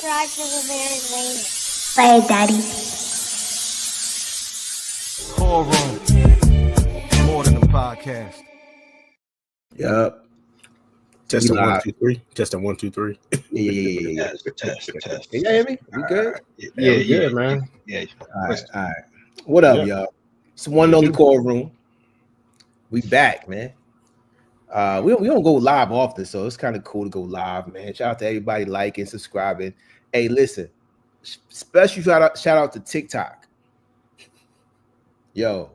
Roger the Very Lane. Play it, Daddy. Call room. More than a podcast. Yup. Testing We live. 1, 2, 3. Testing 1, 2, 3. Yeah. Test. Can you hear me? We good? Yeah, we good, man. Yeah. All right. What up, y'all? It's the one and only call room. We back, man. We don't go live often, so it's kind of cool to go live, man. Shout out to everybody liking, subscribing. Hey, listen, special shout out to TikTok. Yo,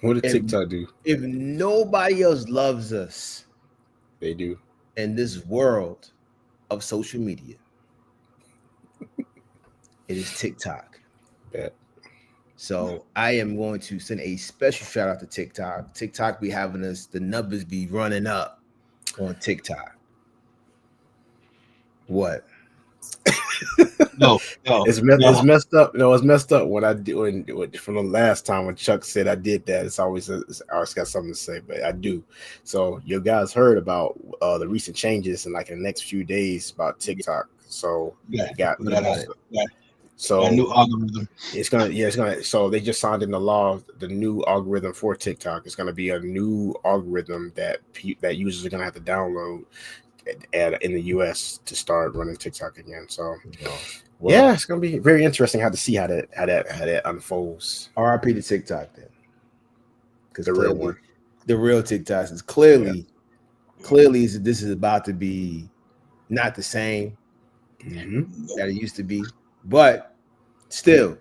What did TikTok do? if nobody else loves us They do. in this world of social media, it is TikTok. Bet. So I am going to send a special shout out to TikTok. TikTok be having us, the numbers be running up on TikTok. What? No. It's messed up. No, it's messed up when I do from the last time when Chuck said I did that. I always got something to say, but I do. So you guys heard about the recent changes in like in the next few days about TikTok. So So a new algorithm. it's gonna. So they just signed in the law the new algorithm for TikTok. It's gonna be a new algorithm that users are gonna have to download in the US to start running TikTok again. So yeah, it's gonna be very interesting how that unfolds. RIP to TikTok then, because The real one, the real TikTok is clearly this is about to be not the same that it used to be. But still,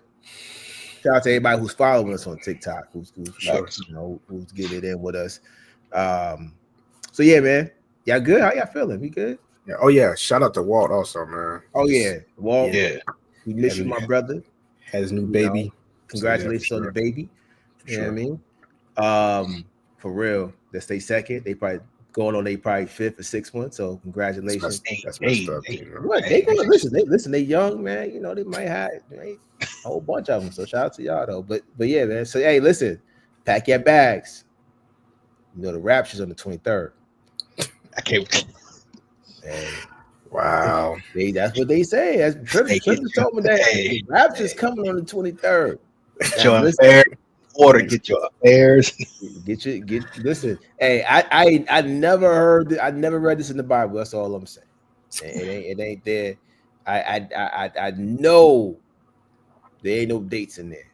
shout out to everybody who's following us on TikTok, who's getting it in with us. So yeah, man, y'all good? How y'all feeling? We good? Yeah. Oh yeah, shout out to Walt also, man. Oh yeah, Walt. Yeah, we miss you, my brother. Had his new baby. Congratulations on the baby. You know what I mean? For real, they stay second. They probably going on their probably 5th or 6th one. So congratulations. That's messed up. What they gonna listen? They young, man. You know they might have a whole bunch of them. So shout out to y'all though. But yeah, man. So hey, listen, pack your bags. You know the Rapture's on the 23rd. I can't. Hey, wow. That's what they say. As Triple told me that the Rapture's coming on the 23rd. Get your affairs. Listen. Hey, I never read this in the Bible. That's all I'm saying. It ain't there. I know there ain't no dates in there.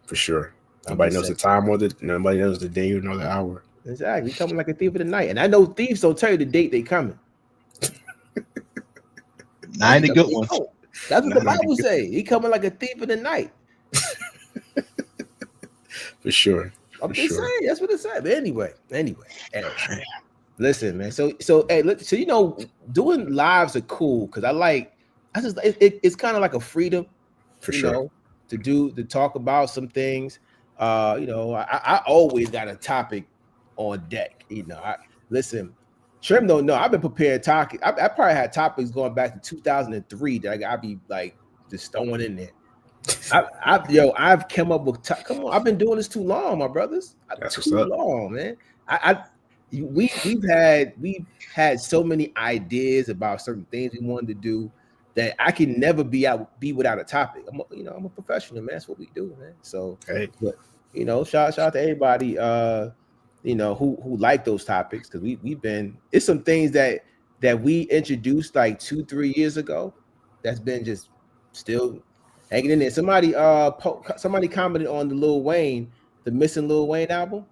For sure. Nobody knows the time or nobody knows the day or the hour. Exactly. Coming like a thief of the night. And I know thieves don't tell you the date they coming. Not the good ones. That's what the Bible say. He coming like a thief in the night. For sure. I'm just saying. That's what it said. But anyway. Listen, man. So you know, doing lives are cool because it's kind of like a freedom, for sure, know, to talk about some things. I always got a topic on deck. You know, listen. Trim don't know. I've been prepared talking. I probably had topics going back to 2003 that I'd be like just throwing in there. I've come up with. Come on, I've been doing this too long, my brothers. Too long, man. We've had so many ideas about certain things we wanted to do that I can never be without a topic. I'm a professional, man. That's what we do, man. So, but shout out to everybody. Who like those topics because we've been. It's some things that we introduced like 2-3 years ago that's been just still hanging in there. Somebody commented on the missing Lil Wayne album.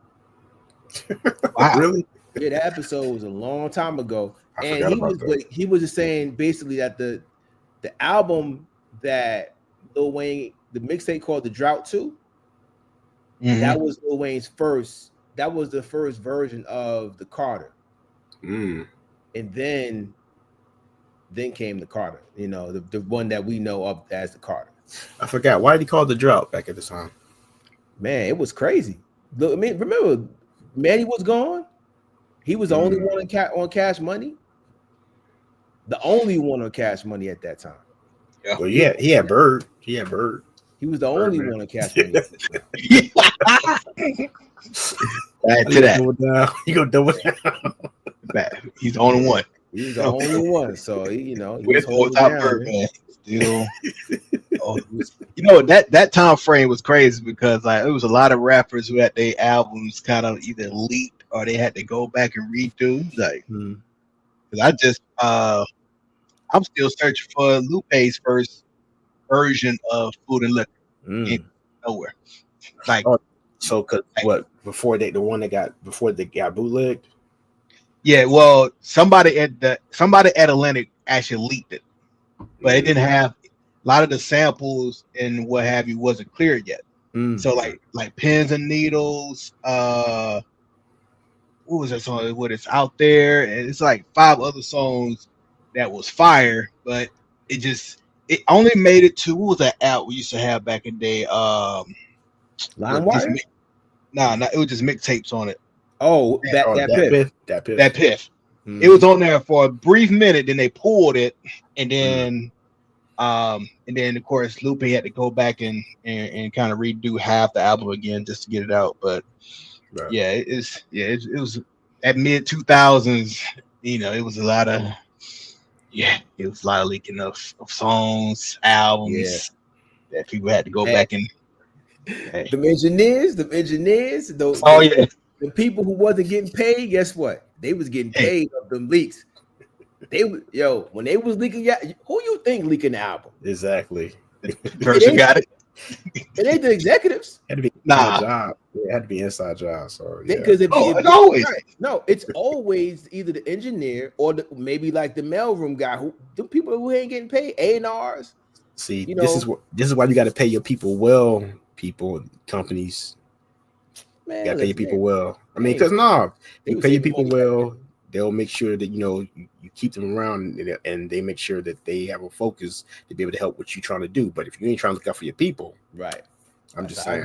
Wow, really? Yeah, that episode was a long time ago, and he was just saying basically that the album that Lil Wayne, the mixtape called The Drought 2, that was Lil Wayne's first. That was the first version of the Carter, and then came the Carter. You know, the one that we know of as the Carter. I forgot why did he call it The Drought back at the time. Man, it was crazy. Look, I mean, remember, Manny was gone. He was the only one on Cash Money. The only one on Cash Money at that time. Yeah. Well, he had Bird. He was the only one on Cash Money. Add to that. You go double down. He's the only one. He was the only one. So he was With or holding it without down, man. Birdman, still. That time frame was crazy because like it was a lot of rappers who had their albums kind of either leaked or they had to go back and redo. Like, Hmm. 'cause I'm still searching for Lupe's first version of Food and Liquor. Ain't nowhere. Like, Oh, so cause what before they got bootlegged? yeah, well, somebody at Atlantic actually leaked it, but it didn't have a lot of the samples and what have you wasn't clear yet. So like Pins and Needles, what was that song? What it's out there, and it's like 5 other songs that was fire, but it only made it to what was that app we used to have back in the day? LimeWire? It was just mixtapes on it. Oh, that Piff. That Piff. Mhm. It was on there for a brief minute, then they pulled it, and then of course Lupe had to go back and kind of redo half the album again just to get it out. But Right. yeah, it was at mid 2000s. It was a lot of leaking of songs, albums that people had to go back and. The engineers, those the people who wasn't getting paid, guess what? They was getting paid of them leaks. When they was leaking, who you think leaking the album? Exactly. Person got it. It ain't the executives. It had to be inside job. It had to be inside job. So because it's always either the engineer or maybe like the mailroom guy the people who ain't getting paid, A&Rs. See, this is why you got to pay your people well. People, companies, man, you got to pay your people well. I mean, because they pay your people well. They'll make sure that you keep them around, and they make sure that they have a focus to be able to help what you're trying to do. But if you ain't trying to look out for your people, right? I'm just saying.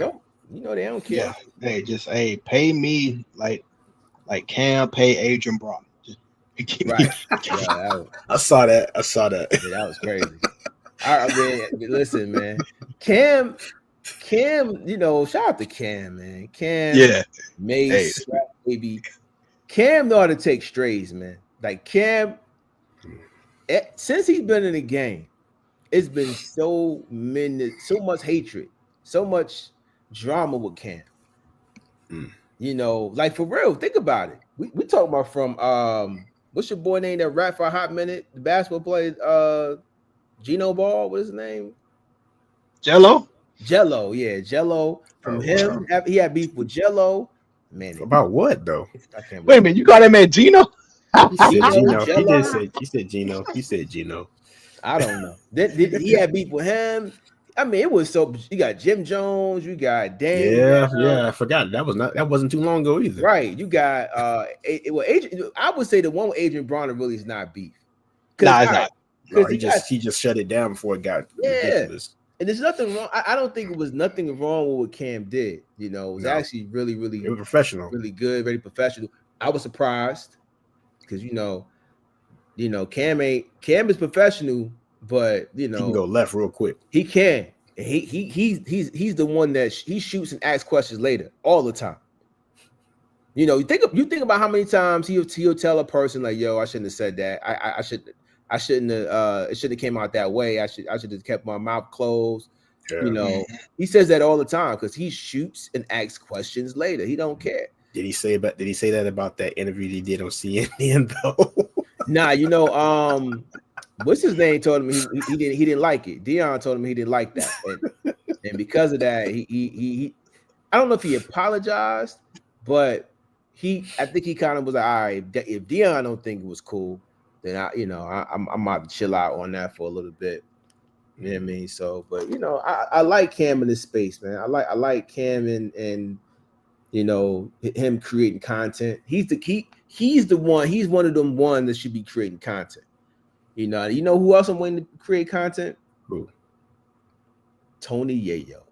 They don't care. They just pay me like Cam pay Adrian Brown. Right. I saw that. Yeah, that was crazy. All right, man. Listen, man. Cam, shout out to Cam, man. Cam, Mace, baby. Cam know how to take strays, man. Like Cam, since he's been in the game, it's been so much hatred, so much drama with Cam. Like for real, think about it. We talking about from what's your boy name that rap for a hot minute? The basketball player, Gino Ball. What is his name? Jello, yeah, Jello. From him, he had beef with Jello. Man, about what though? I can't wait a minute. You call that man Gino? He said Gino. He said Gino. I don't know. He had beef with him. I mean, it was so. You got Jim Jones. You got Dan. Yeah. I forgot that wasn't too long ago either. Right. You got Adrian. I would say the one with Adrian Bronner really is not beef. Nah, it's not. No, he just shut it down before it got ridiculous. And there's nothing wrong. I don't think it was nothing wrong with what Cam did. It was actually really, really, it was professional, really good, very professional. I was surprised because Cam is professional, but he can go left real quick. He can. And he's the one that he shoots and asks questions later all the time. You think about how many times he'll tell a person like, "Yo, I shouldn't have said that. I shouldn't have. It shouldn't have came out that way. I should have kept my mouth closed." Yeah. He says that all the time because he shoots and asks questions later. He don't care. Did he say that about that interview he did on CNN though? Nah, what's his name told him he didn't like it. Dion told him he didn't like that, and because of that, he I don't know if he apologized, but I think he kind of was like, all right, if Dion don't think it was cool, then I'm about to chill out on that for a little bit. You know what I mean? So, but I like Cam in this space, man. I like Cam and him creating content. He's the one. He's one of them one that should be creating content. You know who else I'm waiting to create content? Who? Tony Yayo.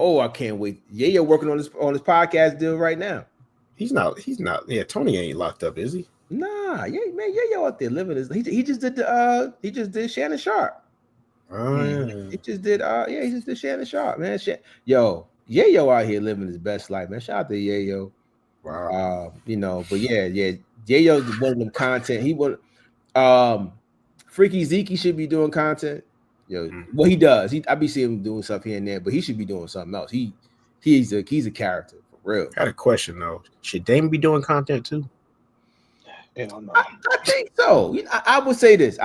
Oh, I can't wait. Yayo working on his podcast deal right now. He's not. Yeah, Tony ain't locked up, is he? Nah, Yayo out there living his. He just did Shannon Sharp. He just did he just did Shannon Sharp, man. Yayo out here living his best life, man. Shout out to Yayo. Wow. But Yayo's one of them content. Freaky Zeke should be doing content. Yo, Mm. well, he does. I be seeing him doing stuff here and there, but he should be doing something else. He's a character for real. I got a question though. Should Dame be doing content too? Hell no. I think so. You know, I would say this.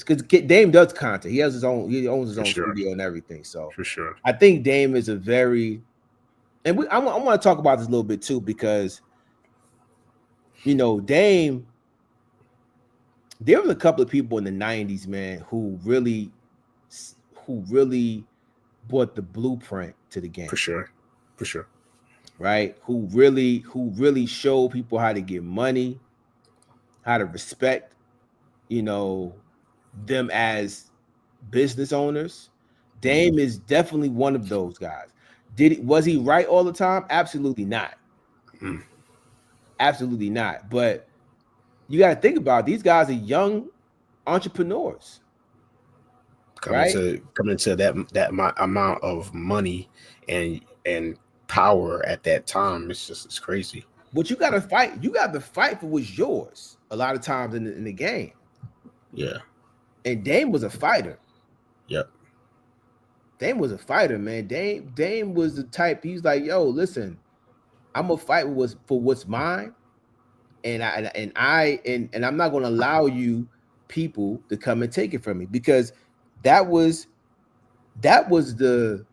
Because Dame does content. He has his own. He owns his For own sure. studio and everything. So For sure. I think Dame is a very, and I want to talk about this a little bit too, because you know Dame. There was a couple of people in the '90s, man, who really brought the blueprint to the game. For sure. For sure. Right? Who really showed people how to get money, how to respect, you know, them as business owners. Dame is definitely one of those guys. Was he right all the time? Absolutely not. Mm. Absolutely not. But you got to think about it. These guys are young entrepreneurs. Coming to that amount of money and power at that time, it's crazy. But you got to fight. You got to fight for what's yours a lot of times in the game. Yeah. And Dame was a fighter. Yep. Dame was a fighter, man. Dame was the type. He's like, yo, listen, I'm gonna fight for what's mine, and I'm not gonna allow you people to come and take it from me, because that was the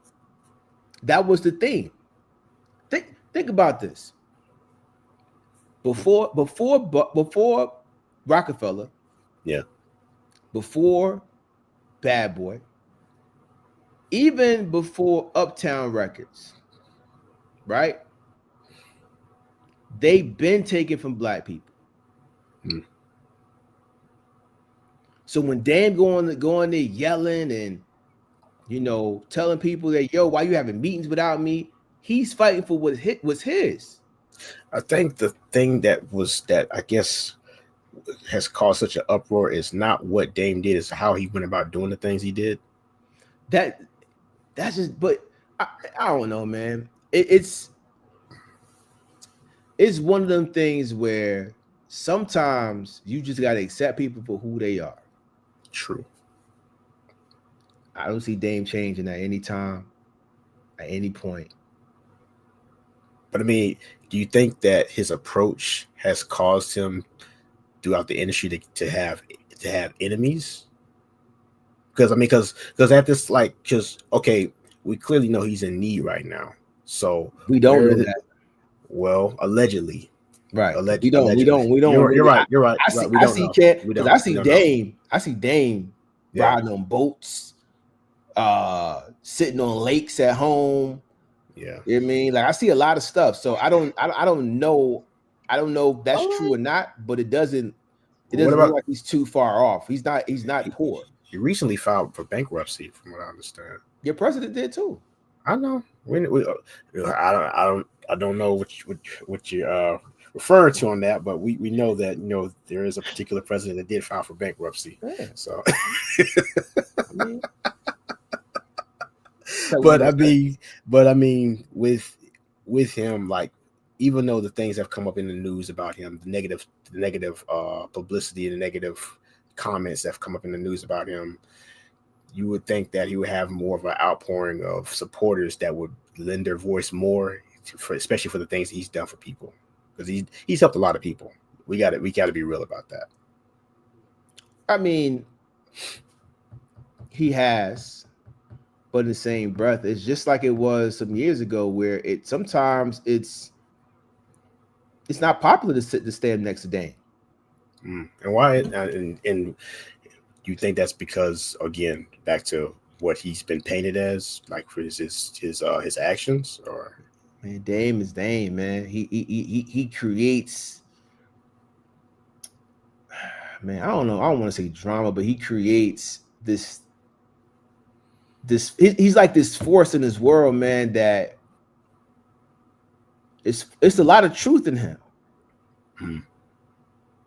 thing. Think about this. Before Rockefeller, Yeah. before Bad Boy, even before Uptown Records, right? They've been taken from black people. Mm. So when Dame going there yelling and, you know, telling people that, yo, why you having meetings without me? He's fighting for what was his. I think the thing that I guess has caused such an uproar is not what Dame did, is how he went about doing the things he did. That's just, but I don't know, man. It's one of them things where sometimes you just got to accept people for who they are. True. I don't see Dame changing at any time, at any point. But I mean, do you think that his approach has caused him throughout the industry to have enemies? Because at this, like, okay, we clearly know he's in need right now. So we don't know that. Well, allegedly. Right. We Allegedly. don't. You're right. I see Dame riding on boats, sitting on lakes at home. Yeah. You know what I mean? Like, I see a lot of stuff. So I don't know. I don't know if that's true or not, but it doesn't look like he's too far off. He's not poor. He recently filed for bankruptcy, from what I understand. Your president did too. I know. I don't know what you're referring to on that, but we know that, you know, there is a particular president that did file for bankruptcy. Yeah. So, but I mean, with him, like, even though the things have come up in the news about him, the negative publicity and the negative comments that have come up in the news about him, you would think that he would have more of an outpouring of supporters that would lend their voice more, especially for the things he's done for people, because he's helped a lot of people. We got to be real about that. I mean, he has, but in the same breath, it's just like it was some years ago, where sometimes it's not popular to stand next to Dame. And why? And you think that's because, again, back to what he's been painted as, like, for his actions? Or, man, Dame is Dame, man. He creates, man, I don't know, I don't want to say drama, but he creates this he's like this force in his world, man, that it's a lot of truth in him.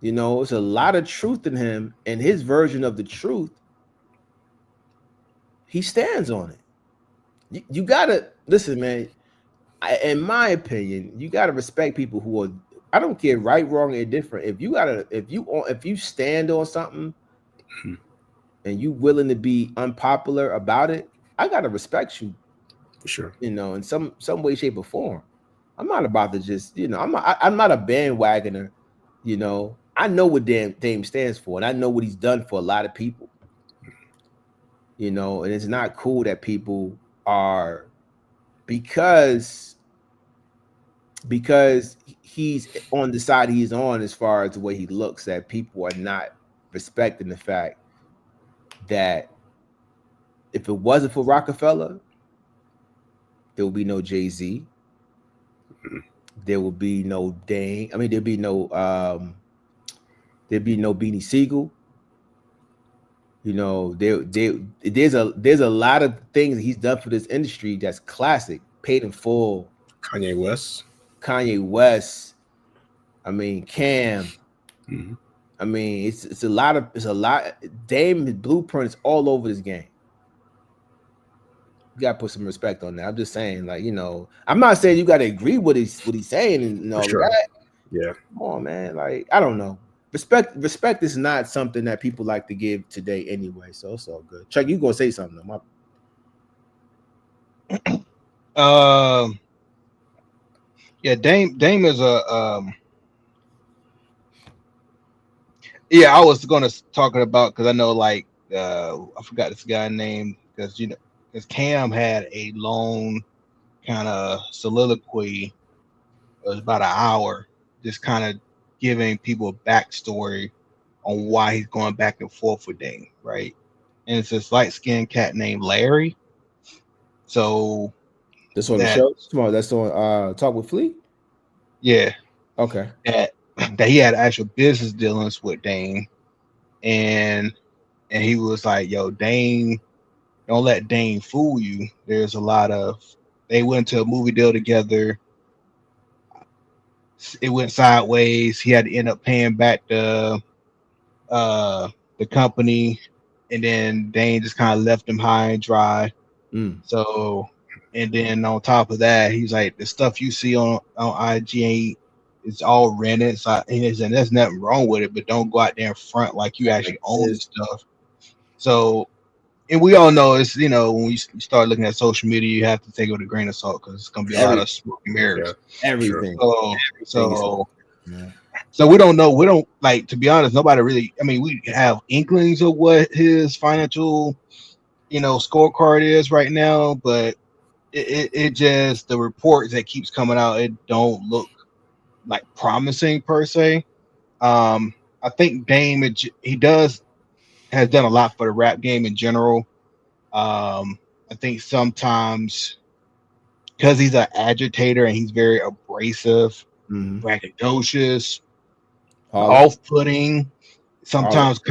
You know, it's a lot of truth in him, and his version of the truth, he stands on it. You gotta listen, man. In my opinion, you gotta respect people who are. I don't care, right, wrong, or different. If you stand on something and you willing to be unpopular about it, I gotta respect you. For sure. In some way, shape, or form. I'm not about to just, I'm not a bandwagoner. I know what Dame stands for, and I know what he's done for a lot of people. And it's not cool that people are because he's on the side he's on as far as the way he looks, that people are not respecting the fact that if it wasn't for Rockefeller, there would be no Jay-Z. There would be no Dame. I mean, there'd be no Beanie Siegel. There's a lot of things that he's done for this industry that's classic, paid in full. Kanye West. I mean, Cam. Mm-hmm. I mean, it's a lot. Dame blueprints all over this game. You gotta put some respect on that. I'm just saying, like, I'm not saying you gotta agree with what he's saying and all sure. that. Yeah. Come on, man. Like, I don't know. Respect is not something that people like to give today anyway. So it's all good. Chuck, you gonna say something? Yeah, Dame is a yeah, I was gonna talking about, because I know, like, I forgot this guy's name, because Cam had a long kind of soliloquy. It was about an hour, just kind of giving people a backstory on why he's going back and forth with Dame, right? And it's this light-skinned cat named Larry. So that's on the show tomorrow. That's on Talk with Flea. Yeah. Okay. That he had actual business dealings with Dame, and he was like, "Yo, Dame, don't let Dame fool you." There's a lot of, they went to a movie deal together. It went sideways. He had to end up paying back the company, and then Dame just kind of left him high and dry. So, and then on top of that, he's like, the stuff you see on IG, it's all rented. So, and there's nothing wrong with it, but don't go out there in front like you actually own this stuff. So, and we all know it's, when you start looking at social media, you have to take it with a grain of salt, because it's going to be a lot of smoke and mirrors. Yeah, everything. So we don't know. We don't, like, to be honest, nobody really, I mean, we have inklings of what his financial, scorecard is right now, but it just, the reports that keeps coming out, it don't look like promising per se. I think Dame, has done a lot for the rap game in general. I think sometimes because he's an agitator and he's very abrasive, braggadocious, off-putting, sometimes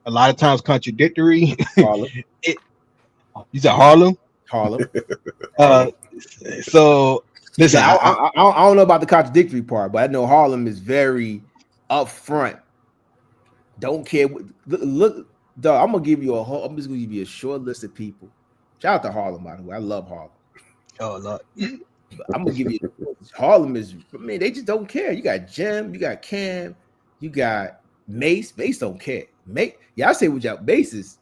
a lot of times contradictory. He's at Harlem. So listen, I don't know about the contradictory part, but I know Harlem is very upfront. Don't care. Look, dog, I'm just gonna give you a short list of people. Shout out to Harlem, by the way. I love Harlem. Oh, Lord. I'm gonna give you Harlem is, I mean, they just don't care. You got Jim, you got Cam, you got Mace. Mace don't care. I say what y'all Mace is.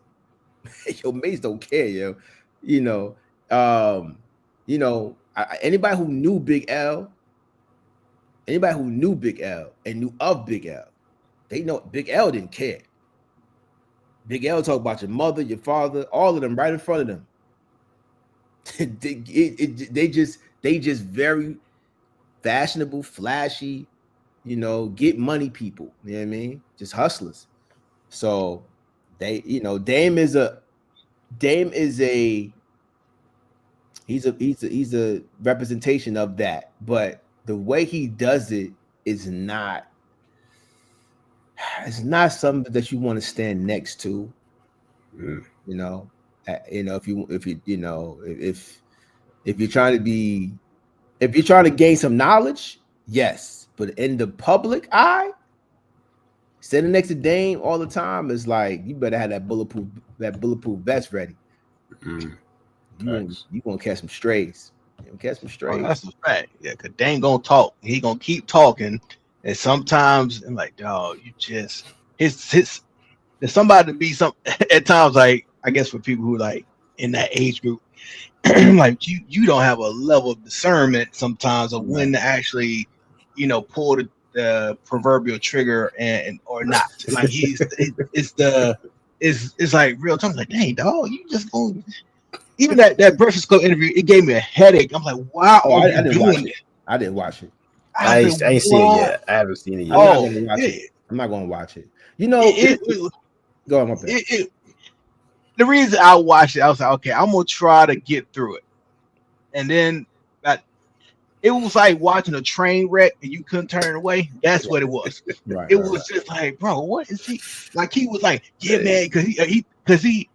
Yo, Mace don't care, yo. Anybody who knew Big L and knew of Big L, they know Big L didn't care. Big L talk about your mother, your father, all of them right in front of them. they just very fashionable, flashy, get money people. You know what I mean? Just hustlers. So Dame is a he's a representation of that, but the way he does it is not, it's not something that you want to stand next to. If you're trying to gain some knowledge, yes, but in the public eye, standing next to Dame all the time is like, you better have that bulletproof vest ready. You gonna catch some strays. Oh, that's a fact. Yeah, because Dame gonna talk. He gonna keep talking, And sometimes I'm like, dog, you just his there's somebody to be some at times, like I guess for people who like in that age group, like you don't have a level of discernment sometimes of when to actually, pull the proverbial trigger and or not. Like it's like real time. Like, dang, dog, you just going. Even that Breakfast Club interview, it gave me a headache. I'm like, why are you didn't doing watch it? it. I didn't watch it. I ain't seen it yet. I haven't seen it yet. I'm not gonna watch it. I'm not gonna watch it. Go on, my bad. The reason I watched it, I was like, okay, I'm gonna try to get through it, and then it was like watching a train wreck and you couldn't turn away. That's what it was. It was just like, bro, what is he? Like he was like, yeah, man, because he,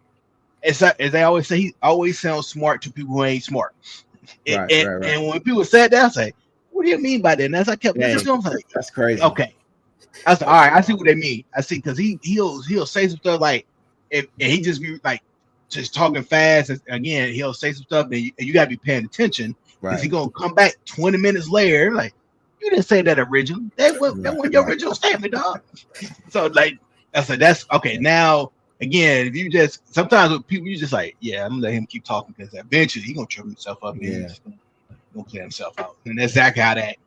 as they always say, he always sounds smart to people who ain't smart. And when people said that, I was like, what do you mean by that? And as I kept listening to him, I was like, that's crazy. Okay, I was like, all right, I see what they mean. I see, because he'll say some stuff like, and he just be like just talking fast. And again, he'll say some stuff, and you gotta be paying attention. Is he gonna come back 20 minutes later? Like, you didn't say that originally. That wasn't your original statement, dog. So like, I said, that's okay. Now again, if you just sometimes with people, you just like, yeah, I'm gonna let him keep talking because eventually he's gonna trip himself up and he's gonna play himself out. And that's exactly how that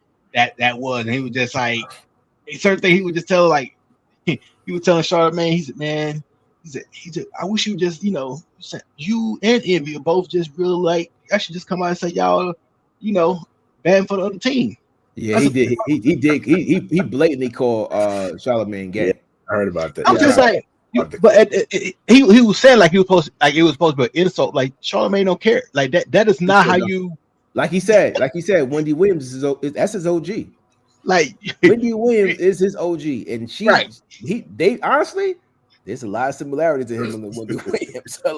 was. And he was just like a certain thing. He would just tell like he was telling Charlamagne. He said, man. He said, I wish you just, you and Envy are both just really like, I should just come out and say y'all, bad for the other team. Yeah, he did. He did. He blatantly called Charlamagne gay. Yeah, I heard about that. I'm just like, but he was saying like it was supposed to be an insult. Like Charlamagne don't care. Like that is not how you. Like he said, Wendy Williams that's his OG. Like Wendy Williams is his OG, and they honestly. There's a lot of similarities to him and Wendy Williams. It's a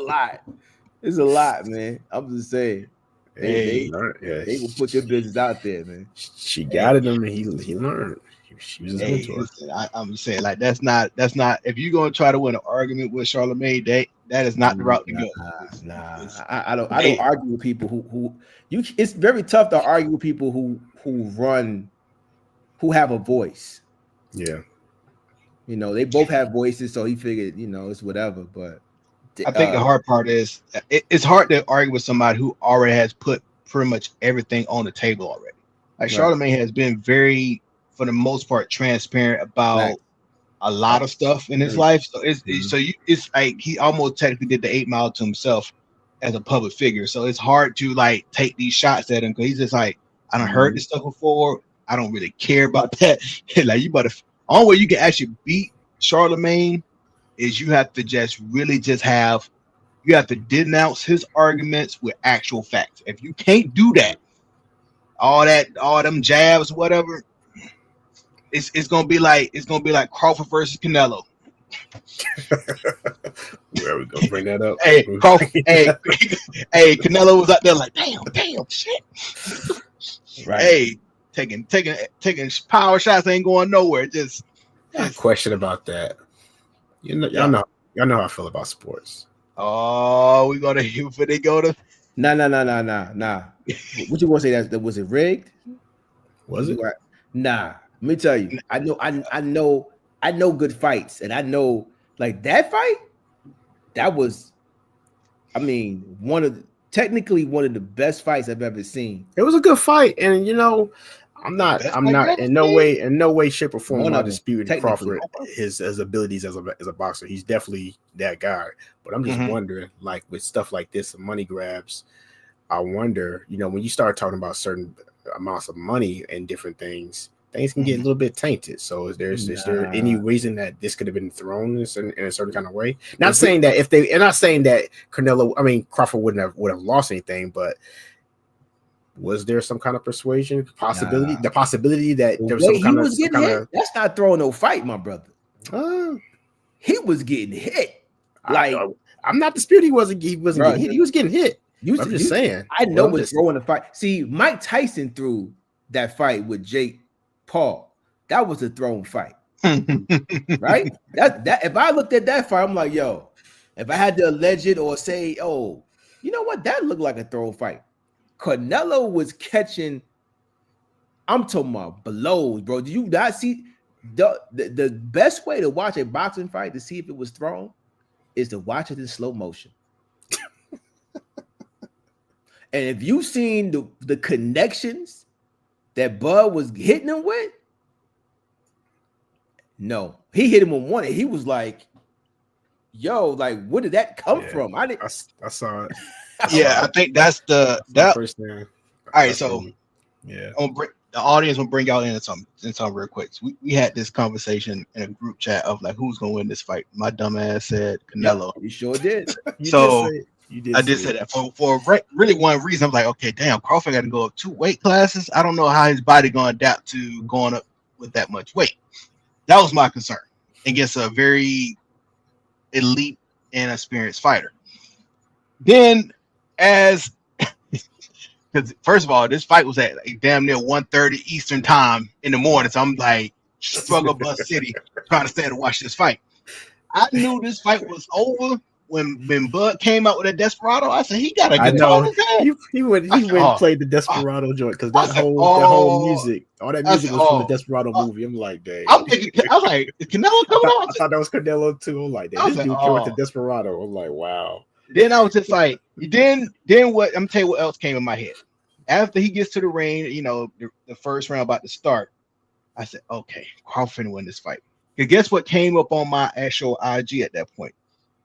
lot, man. I'm just saying. They will put your business out there, man. She got it, and he learned. She was his mentor. I'm just saying, like that's not. If you're gonna try to win an argument with Charlamagne, that is not the route to go. I don't argue with people who it's very tough to argue with people who have a voice. Yeah. They both have voices, so he figured, it's whatever. But I think the hard part is it's hard to argue with somebody who already has put pretty much everything on the table already. Like Charlamagne has been very, for the most part, transparent about a lot of stuff in his life. So it's like he almost technically did the 8 Mile to himself as a public figure. So it's hard to like take these shots at him because he's just like, I done heard this stuff before. I don't really care about that. Like you better. Only way you can actually beat Charlamagne is you have to denounce his arguments with actual facts. If you can't do that, all them jabs, whatever, it's gonna be like Crawford versus Canelo. Where we gonna bring that up? Hey, Crawford, hey, Canelo was out there like, damn, shit. Right. Hey. Taking power shots ain't going nowhere. Just question about that. Y'all know how I feel about sports. Oh, we gonna hear before they go to. Nah. What you want to say? That was it rigged? Was it? Nah. Let me tell you. I know good fights, and I know like that fight. That was, technically one of the best fights I've ever seen. It was a good fight, and I'm not in no way, shape, or form not disputing Crawford his abilities as a boxer. He's definitely that guy. But I'm just wondering, like with stuff like this, money grabs. I wonder, when you start talking about certain amounts of money and different things can get a little bit tainted. So is there any reason that this could have been thrown in a certain kind of way? Not saying that Crawford would have lost anything, but was there some kind of persuasion possibility? The possibility that there was some kind of that's not throwing no fight, my brother. He was getting hit. Like I'm not disputing he wasn't getting hit. He was getting hit. I'm just saying. I know was throwing a fight. See, Mike Tyson threw that fight with Jake Paul. That was a thrown fight. Right? That if I looked at that fight, I'm like, yo, if I had to allege it or say, oh, you know what? That looked like a thrown fight. Canelo was catching I'm talking about blows, bro. Do you not see the best way to watch a boxing fight to see if it was thrown is to watch it in slow motion. And if you seen the connections that Bud was hitting him with, no, he hit him on one, and he was like, "Yo, like, where did that come from?" I saw it. Yeah, I think that's the first thing. All right, so yeah, the audience will bring y'all into something real quick. So we had this conversation in a group chat of like who's gonna win this fight. My dumb ass said Canelo. Yep, you sure did. I did say that for really one reason. I'm like, okay, damn, Crawford got to go up 2 weight classes. I don't know how his body gonna adapt to going up with that much weight. That was my concern against a very elite and experienced fighter. Then, because first of all, this fight was at like damn near 1:30 Eastern time in the morning, so I'm like struggle bus city trying to stay to watch this fight. I knew this fight was over when Bud came out with a Desperado. I said he got a guitar in his hand. He went and played the Desperado joint because that whole music, all that music was from the Desperado movie. I'm like, dang. I was like, is Canelo coming on? I thought that was Canelo too. I'm like, this dude went to Desperado. I'm like, wow. Then I was just like, then what? I'm gonna tell you what else came in my head. After he gets to the ring, you know, the first round about to start, I said, okay, Crawford win this fight. Because guess what came up on my actual IG at that point?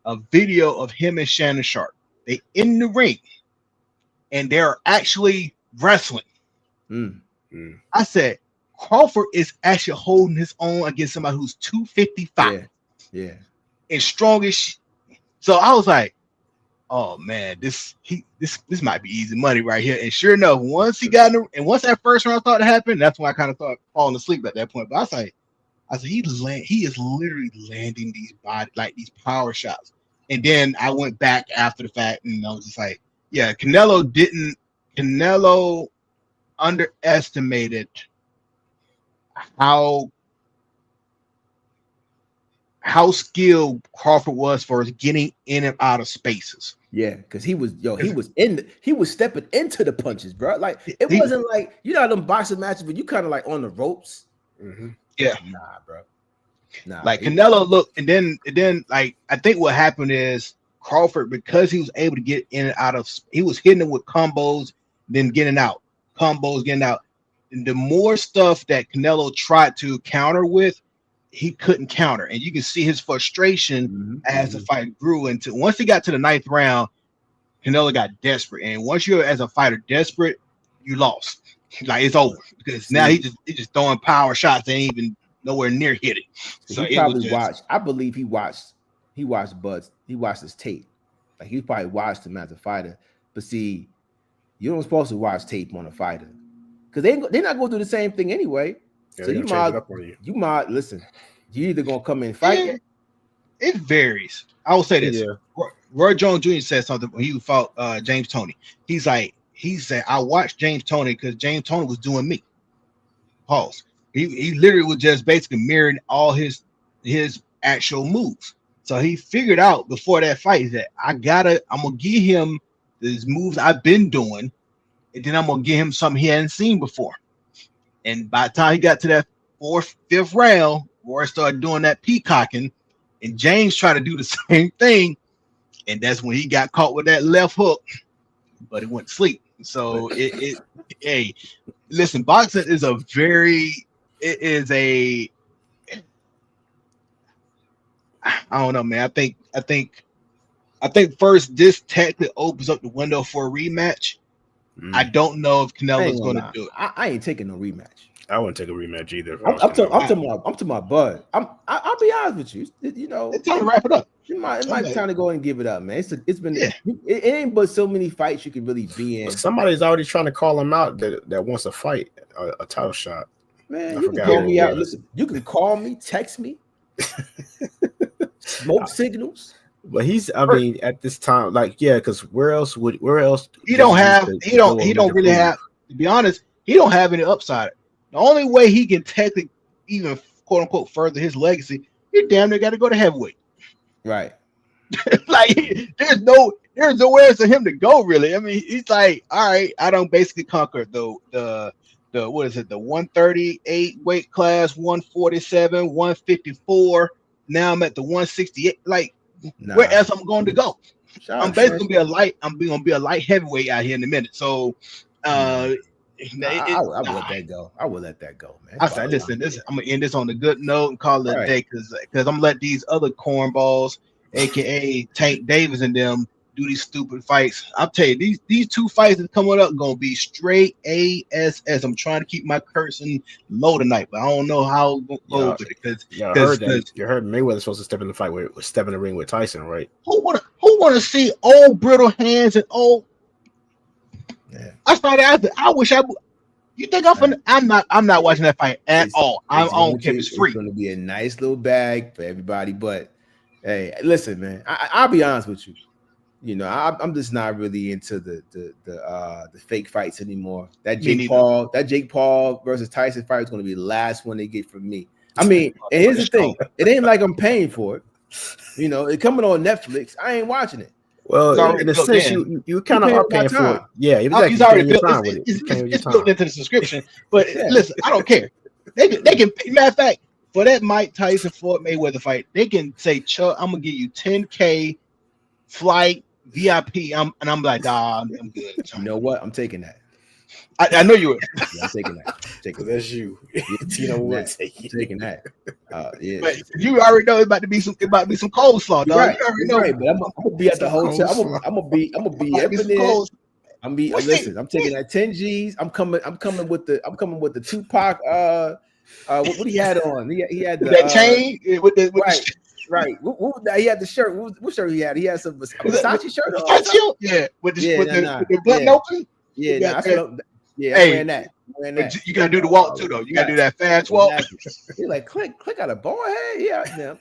A video of him and Shannon Sharp. They in the ring, and they're actually wrestling. I said, Crawford is actually holding his own against somebody who's 255. Yeah. And strongest. So I was like, oh man, this might be easy money right here. And sure enough, once he got in and once that first round started to happen, that's when I kind of started falling asleep at that point. But I said he is literally landing these these power shots. And then I went back after the fact and I was just like, yeah, Canelo underestimated how skilled Crawford was for getting in and out of spaces. Yeah, because he was stepping into the punches, bro. Like it wasn't like them boxing matches, but you kind of like on the ropes. Mm-hmm. Yeah, nah, bro. Nah, like Canelo looked, and then like I think what happened is Crawford, because he was able to get in and out of, he was hitting him with combos, then getting out, combos, getting out. And the more stuff that Canelo tried to counter with, he couldn't counter, and you can see his frustration as the fight grew into. Once he got to the 9th round, Canelo got desperate, and once you're as a fighter desperate, you lost. Like it's over because now he's just throwing power shots that ain't even nowhere near hitting. So he probably watched. I believe he watched Bud's. He watched his tape. Like he probably watched him as a fighter. But see, you don't supposed to watch tape on a fighter because they're not going to do the same thing anyway. Yeah, so you might listen. You either gonna come in and fight. It varies. I will say this. Yeah. Roy Jones Jr. said something when he fought James Toney. He said, I watched James Toney because James Toney was doing me. Pause. He literally was just basically mirroring all his actual moves. So he figured out before that fight that I'm gonna give him these moves I've been doing, and then I'm gonna give him something he hadn't seen before. And by the time he got to that 4th, 5th round, Roy started doing that peacocking, and James tried to do the same thing, and that's when he got caught with that left hook, but it went to sleep. So hey, listen, boxing is I don't know, man. I think first this technically opens up the window for a rematch. I don't know if Canelo's going to do it. I ain't taking no rematch. I wouldn't take a rematch either. I'm to my bud. I'll be honest with you. It's time to wrap it up. It might be time to go and give it up, man. It's been it ain't but so many fights you can really be in. Somebody's already trying to call him out that wants a fight, a title shot. Man, you can call me out. Listen, you can call me, text me, smoke signals. But at this time, because where else he don't really have, to be honest, he don't have any upside. The only way he can technically even quote unquote further his legacy, he damn near got to go to heavyweight. Right. Like there's nowhere for him to go really. I mean, he's like, all right, I don't basically conquer the what is it? The 138 weight class, 147, 154. Now I'm at the 168. Like, where else I'm going to go? I'm basically gonna be a light. Gonna be a light heavyweight out here in a minute. So, I would let that go. I would let that go, man. I said, listen, I'm gonna end this on a good note and call it a day because I'm gonna let these other cornballs, aka Tank Davis and them, do these stupid fights. I'll tell you, these two fights that coming up gonna be straight ASS. I'm trying to keep my cursing low tonight, but I don't know how to go with it because you heard Mayweather's supposed to step in the fight step in the ring with Tyson, right? Who wanna see old brittle hands and old? Yeah. I started after. I wish I would. You think I'm not watching that fight at all. I don't care if it's free. It's going to be a nice little bag for everybody. But hey, listen, man, I'll be honest with you. You know, I'm just not really into the fake fights anymore. That Jake Paul versus Tyson fight is going to be the last one they get from me. I mean, and here's the thing: it ain't like I'm paying for it. You know, it's coming on Netflix. I ain't watching it. Well, in a sense, you kind of are paying for it. Yeah, exactly. He's already built. It's built into the subscription. But listen, I don't care. They can. Matter of fact, for that Mike Tyson Floyd Mayweather fight, they can say, "Chuck, I'm gonna give you $10K flight VIP." I'm like, "Ah, I'm good." You know what? I'm taking that. I know you would. Yeah, I'm taking that. That's you. You know what? I'm taking that. Yeah. But you already know it's about to be some coleslaw, dog. Right. You already know. Right, but I'm gonna be at the hotel. I'm gonna be listen, I'm taking that 10 G's. I'm coming with the Tupac what he had on. He had that chain with the right. He had the shirt. What shirt he had? He had some Versace shirt on. Yeah, with the button open. Yeah, I'm wearing that. You gotta do the walk too, though. You gotta do that fast walk. He's like, click out a ball head. Yeah.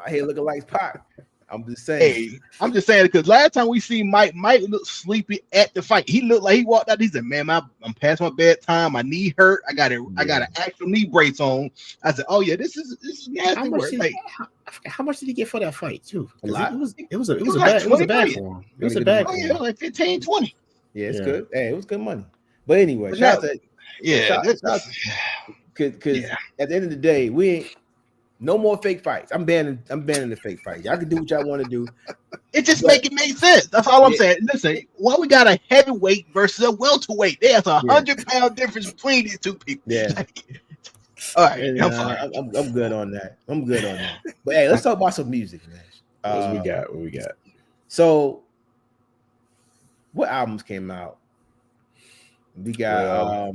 I here looking like Pac. I'm just saying. Hey, I'm just saying because last time we see Mike looked sleepy at the fight. He looked like he walked out. He said, "Man, I'm past my bedtime. My knee hurt. I got an actual knee brace on." I said, "Oh yeah, this is nasty work." How much did he get for that fight too? A lot. It was a bad for him. It was a bad. Oh yeah, like 15, 20. Yeah, it's good. Hey, it was good money. But anyway, because at the end of the day, we ain't no more fake fights. I'm banning the fake fights. Y'all can do what y'all want to do. It just make sense. That's all I'm saying. Listen, why we got a heavyweight versus a welterweight? There's 100-pound difference between these two people. Yeah. All right, I'm good on that. But hey, let's talk about some music, man. What we got? So, what albums came out? We got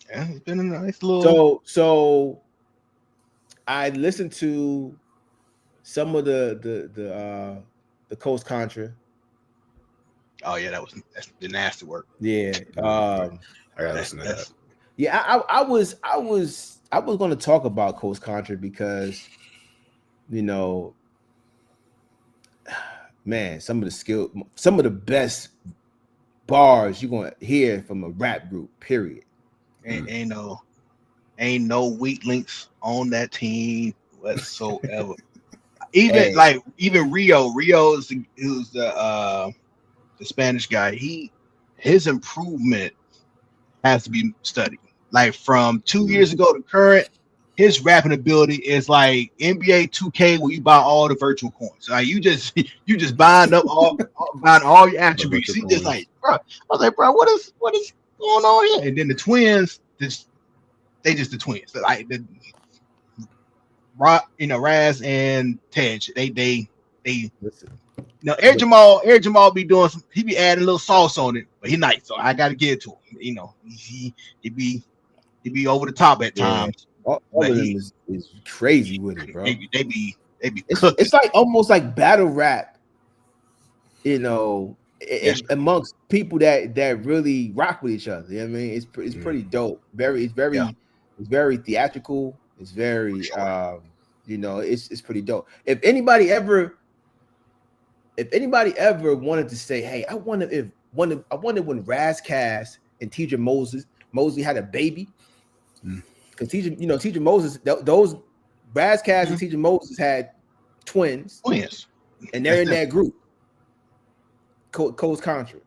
it's been a nice little. So I listened to some of the Coast Contra. Oh yeah, that's the nasty work. Yeah, I gotta listen to that. Yeah, I was going to talk about Coast Contra because, you know, man, some of the best bars you're gonna hear from a rap group. Period. Ain't no weak links on that team whatsoever. Even Rio is the Spanish guy. His improvement has to be studied. Like from 2 years ago to current, his rapping ability is like NBA 2K when you buy all the virtual coins. Like you just buying up all your attributes. He just like, bro. I was like, bro, what is going on here? And then the twins, they just the twins. Like the Raz and Tej, they listen. Air Jamal be doing he be adding a little sauce on it, but he nice, so I gotta give it to him. You know, he be over the top at times. All of them is crazy with it, bro. They be it's like almost like battle rap, you know, amongst people that really rock with each other. You know what I mean? It's pretty dope. It's very theatrical. It's very it's pretty dope. If anybody ever wanted to say, hey, I wonder when Razcast and TJ Mosley had a baby. Because TJ Moses, those Razcast and TJ Moses had twins, and they're in that group, Coast Contra.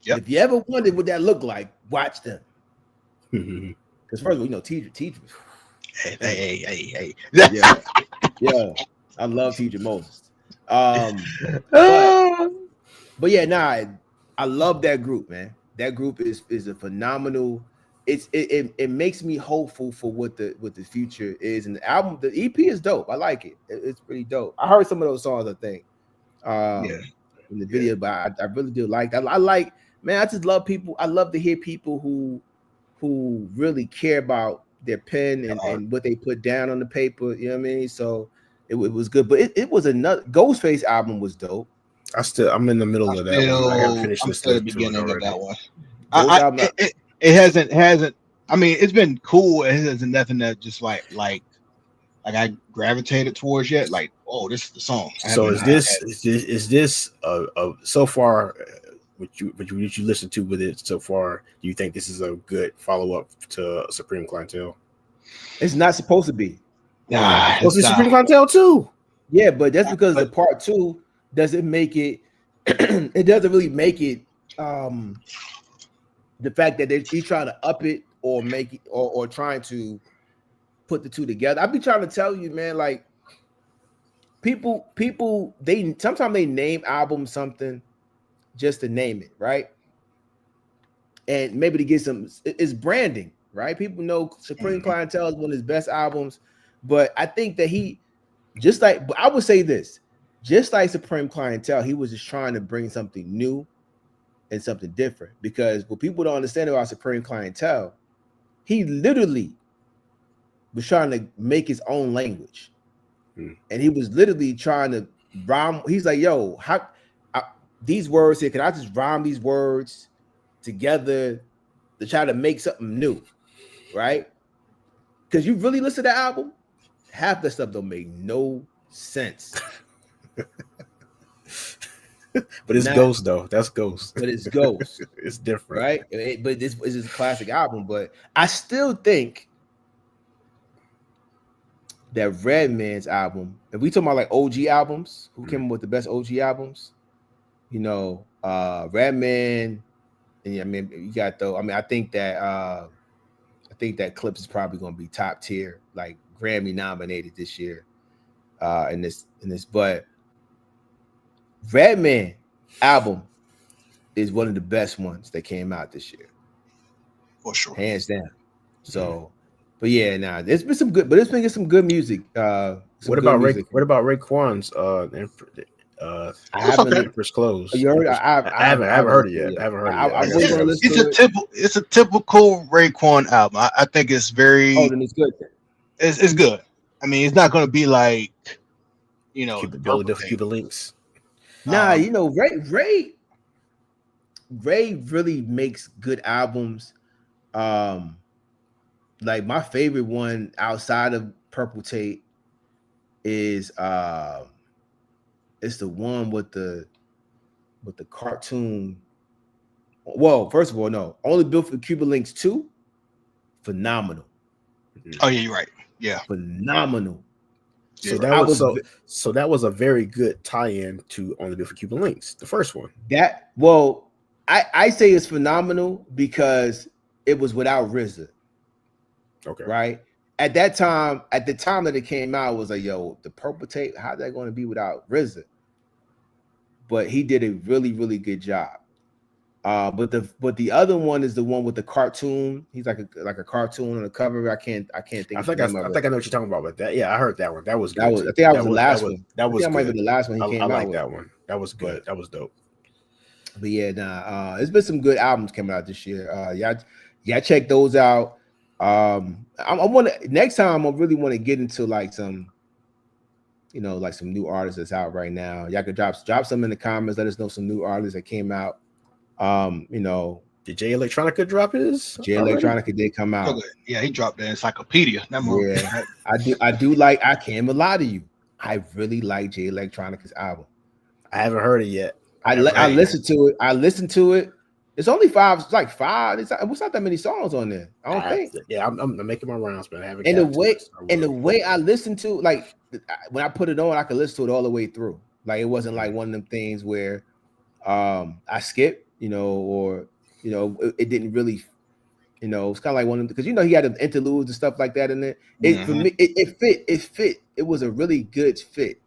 Yep. If you ever wondered what that looked like, watch them. Because first of all, you know, teacher. Hey. Yeah, I love Teacher Moses. But yeah, nah, I love that group, man. That group is a phenomenal. It makes me hopeful for what the future is. And the album, the EP is dope. I like it. It's pretty dope. I heard some of those songs, I think, Yeah. in the video, but I really do like that. I like, man, I just love people. I love to hear people who really care about their pen and what they put down on the paper. You know what I mean? So it was good. But it was another Ghostface album was dope. I'm in the middle of that one. I haven't finished I'm still listening at the to it beginning of already. that one. Those album, It hasn't. I mean, it's been cool. It hasn't nothing that just like I gravitated towards yet. Like, oh, this is the song. So is this so far what you listen to with it so far? Do you think this is a good follow up to Supreme Clientele? it's not supposed to be. It's Supreme Clientele too. Yeah, but that's because the part two doesn't make it. It doesn't really make it. The fact that he's trying to up it or make it or trying to put the two together. I be trying to tell you, man, like people they sometimes they name albums something just to name it, right? And maybe to get some, it's branding, right? People know Supreme Clientele is one of his best albums, but I think that but I would say this, just like Supreme Clientele, he was just trying to bring something new and something different. Because what people don't understand about Supreme Clientele, he literally was trying to make his own language. And he was literally trying to rhyme. He's like, yo, these words here, can I just rhyme these words together to try to make something new, right? Because you really listen to the album, half the stuff don't make no sense. But it's Ghost though. That's Ghost. But it's Ghost. It's different, right? But this is a classic album. But I still think that Redman's album, if we talking about like OG albums, who came up with the best OG albums, you know, Redman, and I mean, you got though. I mean, I think that Clips is probably going to be top tier, like Grammy nominated this year, in this. But Redman album is one of the best ones that came out this year, for sure, hands down. So, but yeah, nah, there's been some good, but it's been some good music. What about Raekwon's? I haven't Empress Closed. You heard? I haven't heard it yet. I haven't heard it yet. It's a typical Raekwon album. I think it's very. Oh, then it's good. It's good. I mean, it's not going to be like, you know, Cuban Links. Nah, you know, Ray really makes good albums. Like my favorite one outside of Purple Tape is it's the one with the cartoon. Well, first of all, no, Only Built for Cuban Links 2, phenomenal. Oh yeah, you're right. Yeah, phenomenal. So that was a very good tie-in to Only Built for Cuban Links, the first one. I say it's phenomenal because it was without RZA. Okay. Right? At the time that it came out, it was like, yo, the Purple Tape, how's that going to be without RZA? But he did a really, really good job. But the other one is the one with the cartoon. He's like a cartoon on the cover. I can't think. I think I know what you're talking about. But that, yeah, I heard that one. That was good. I think that was the last one. That was might be the last one he came out. I like that one. That was good. That was dope. But yeah, there's been some good albums coming out this year. Yeah, check those out. I want to next time. I really want to get into like some, you know, like some new artists that's out right now. Y'all could drop some in the comments. Let us know some new artists that came out. You know, did Jay Electronica drop his? Jay Electronica did come out. Okay. Yeah, he dropped the encyclopedia. Yeah, I do like. I can't even lie to you. I really like Jay Electronica's album. I haven't heard it yet. I listened to it. I listened to it. It's only five. It's like five. It's not that many songs on there. I don't think. Yeah, I'm making my rounds, but I haven't. And the way I listened to, like, when I put it on, I could listen to it all the way through. Like, it wasn't like one of them things where I skipped, you know, or you know, it didn't really You know, it's kind of like one of them because he had the interludes and stuff like that in there. For Mhm. me, it fit. It was a really good fit.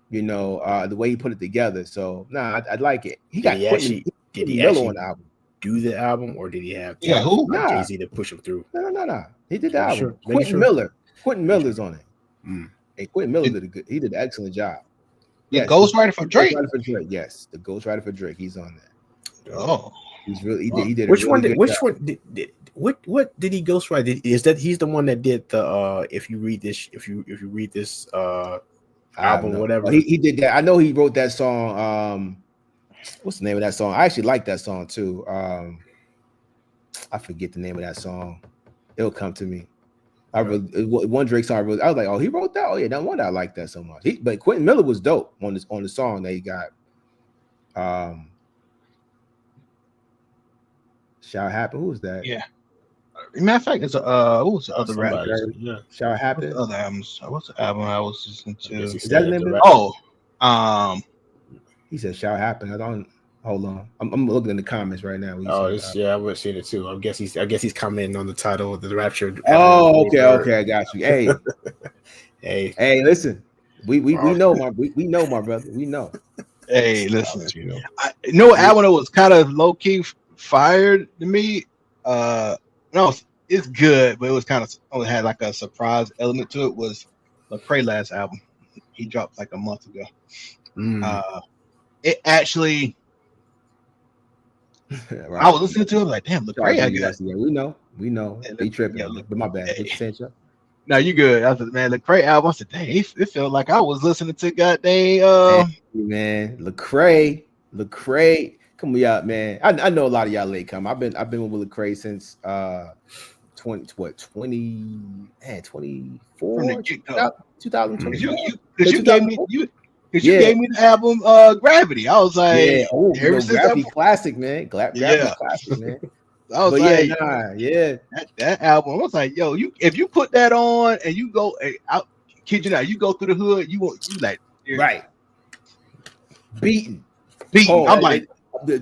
You know, the way he put it together. So I'd like it. He Did got he actually? Did Quentin he Miller on actually the album. do the album, or did he have Yeah, who? Jay Nah, Z to push him through? no. He did the Making album. sure. Making Quentin sure. Miller. Quentin Making Miller's sure. on it. Mm. And Quentin Miller The, he did an excellent job. the Yes, ghostwriter for Drake. Ghostwriter for Drake. Yes, the Ghostwriter for Drake. He's on there. Oh, He's really wow. he did a Which really one did? good Which job. one did? What did he ghostwrite? Is that he's the one that did the? If you read this album, No. whatever. He did that. I know he wrote that song. What's the name of that song? I actually like that song too. I forget the name of that song. It'll come to me. One Drake song. I was like, oh, he wrote that. Oh yeah, no wonder I like that so much. But Quentin Miller was dope on the song that he got. Shall Happen. Who was that? Yeah. Matter of fact, it's what was the other rap? Somebody, yeah. Shall What's Happen. the other albums? What's the album I was listening I guess to? he Is said that the it name of it? direct. Oh, He said Shall Happen. I don't hold on. I'm looking in the comments right now. Yeah, I would have seen it too. I guess he's commenting on the title of the Rapture. Oh, okay, I got you. Hey, listen, we know we know my brother. We know. hey, listen. You know. I know what album that was kind of low key fired to me. No, it's good, but it was kind of only had like a surprise element to it. Was Lecrae last album he dropped like a month ago. It actually. Right. I was listening to it like, damn, Lecrae. Yeah, we know. He tripping. Yeah, But my bad. hey. No, you good. I said, man, Lecrae album. I said, dang, it felt like I was listening to goddamn. Hey, man, Lecrae. Come we out, man. I know a lot of y'all late come. I've been with Lecrae since 24 2020. Because you gave me you gave me the album Gravity. I was like, yeah, Gravity that, classic, man. Gravity classic, man. I was that album. I was like, yo, if you put that on and you go, I kid you not, you go through the hood, you like right, beating. I'm like the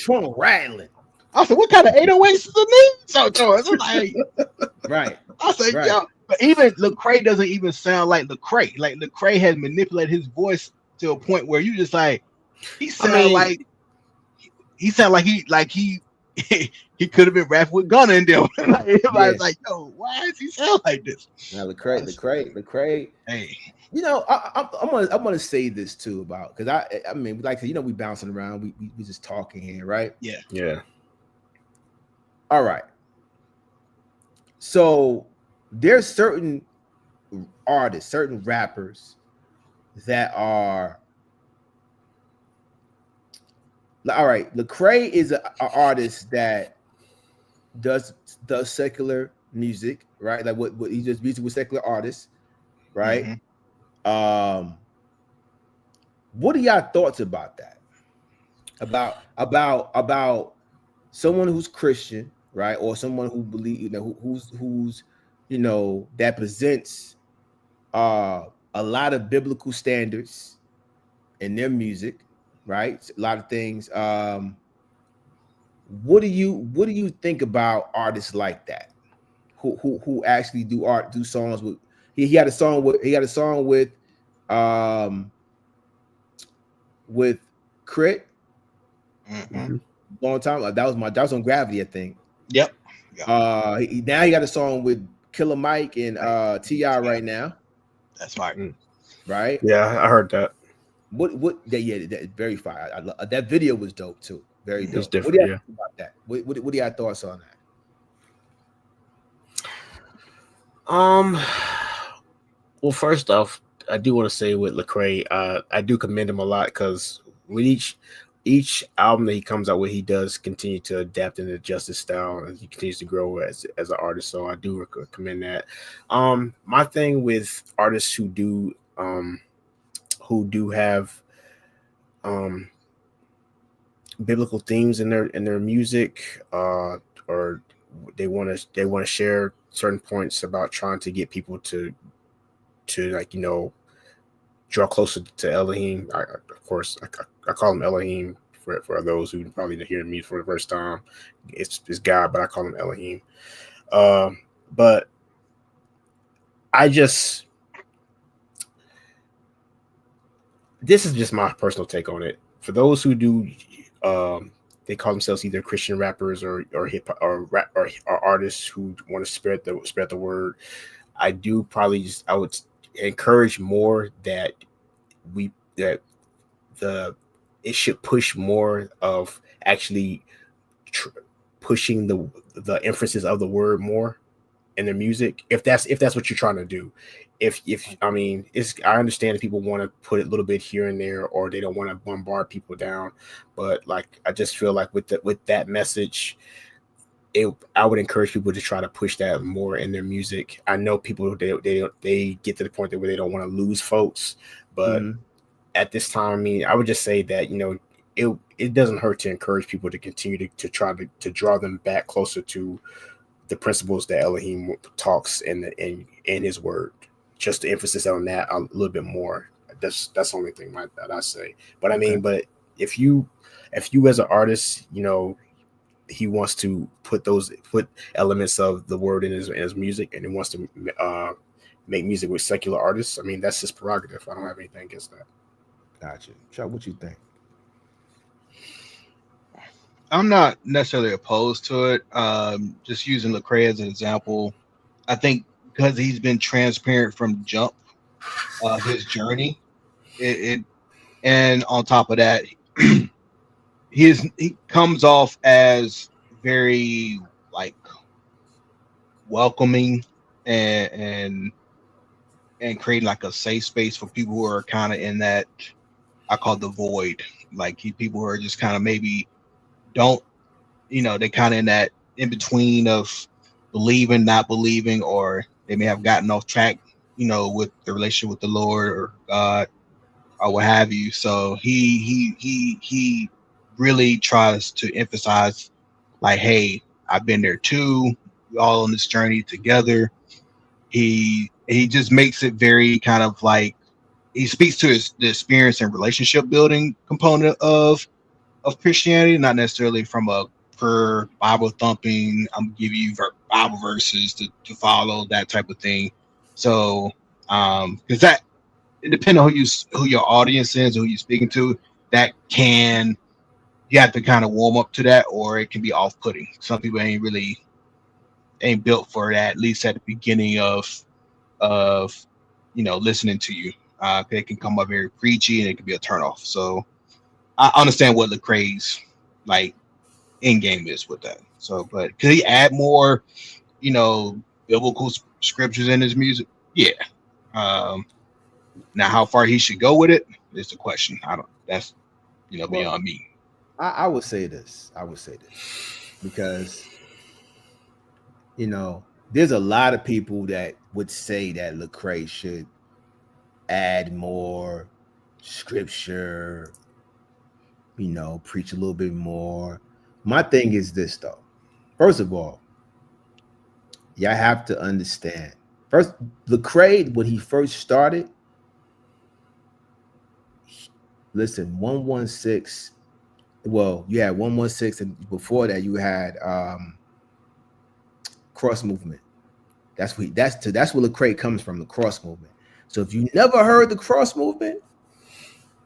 trunk rattling. I said, what kind of 808s is the name? So George, I'm like, right. I said, yo, but even Lecrae doesn't even sound like Lecrae. Like Lecrae has manipulated his voice to a point where you just like he sound like he he could have been rapping with Gunna and them. Everybody's like, yo, why does he sound like this? Now Lecrae. Hey, you know, I'm gonna say this too about because I mean, like we bouncing around, we just talking here, right? Yeah. All right. So there's certain artists, certain rappers that are all right. Lecrae is an artist that does secular music, right? Like what he does music with secular artists, right? Mm-hmm. What are y'all thoughts about that? About someone who's Christian, right, or someone who believes, who's that presents a lot of biblical standards in their music, right? A lot of things. What do you think about artists like that, who actually do songs with? He had a song with Crit. Mm-hmm. Long time. That was on Gravity, I think. Yep. Now he got a song with Killer Mike and T.I. right now. That's right. Right. Yeah, I heard that. That very fire. That video was dope too. Very dope. It's different. What do you think about that? What are your thoughts on that? Well, first off, I do want to say with Lecrae, I do commend him a lot because with each album that he comes out with, he does continue to adapt and adjust his style, and he continues to grow as an artist. So I do recommend that. My thing with artists who do have biblical themes in their music, or they want to share certain points about trying to get people to draw closer to Elohim. Of course, I call him Elohim for those who probably hear me for the first time. It's God, but I call him Elohim. But I just, this is just my personal take on it. For those who do, they call themselves either Christian rappers or hip or rap or artists who want to spread the word. I would encourage more that that it should push more of actually pushing the emphasis of the word more in their music, if that's what you're trying to do. If I mean, I understand that people want to put it a little bit here and there, or they don't want to bombard people down, but like I just feel like with that message, I would encourage people to try to push that more in their music. I know people they get to the point where they don't want to lose folks, but at this time, I mean, I would just say that it doesn't hurt to encourage people to continue to try to draw them back closer to the principles that Elohim talks in his word. Just the emphasis on that a little bit more. That's the only thing that I say. But I mean, but if you as an artist, he wants to put elements of the word in his music, and he wants to make music with secular artists, I mean, that's his prerogative. I don't have anything against that. Gotcha. Chuck, what you think? I'm not necessarily opposed to it. Just using Lecrae as an example, I think because he's been transparent from jump, his journey, and on top of that, he comes off as very like welcoming and creating like a safe space for people who are kind of in that, I call the void, like people who are just kind of maybe don't, they kind of in that in between of believing, not believing, or they may have gotten off track, with the relationship with the Lord or God or what have you. So he really tries to emphasize like, hey, I've been there too. We're all on this journey together. He just makes it very kind of like, he speaks to the experience and relationship building component of Christianity, not necessarily from a per Bible thumping, I'm giving you Bible verses to follow, that type of thing. So because that, depending on who your audience is, who you're speaking to, that you have to kind of warm up to that, or it can be off-putting. Some people ain't built for that, at least at the beginning of listening to you. It can come up very preachy and it can be a turnoff. So I understand what Lecrae's like end game is with that. So, but could he add more, biblical scriptures in his music? Yeah. Now, how far he should go with it is the question. That's beyond me. I would say this. Because there's a lot of people that would say that Lecrae should add more scripture, preach a little bit more. My thing is this, though. First of all, y'all have to understand. First, Lecrae, when he first started, listen, 116. Well, you had 116, and before that, you had Cross Movement. That's where Lecrae comes from, the Cross Movement. So if you never heard the Cross Movement,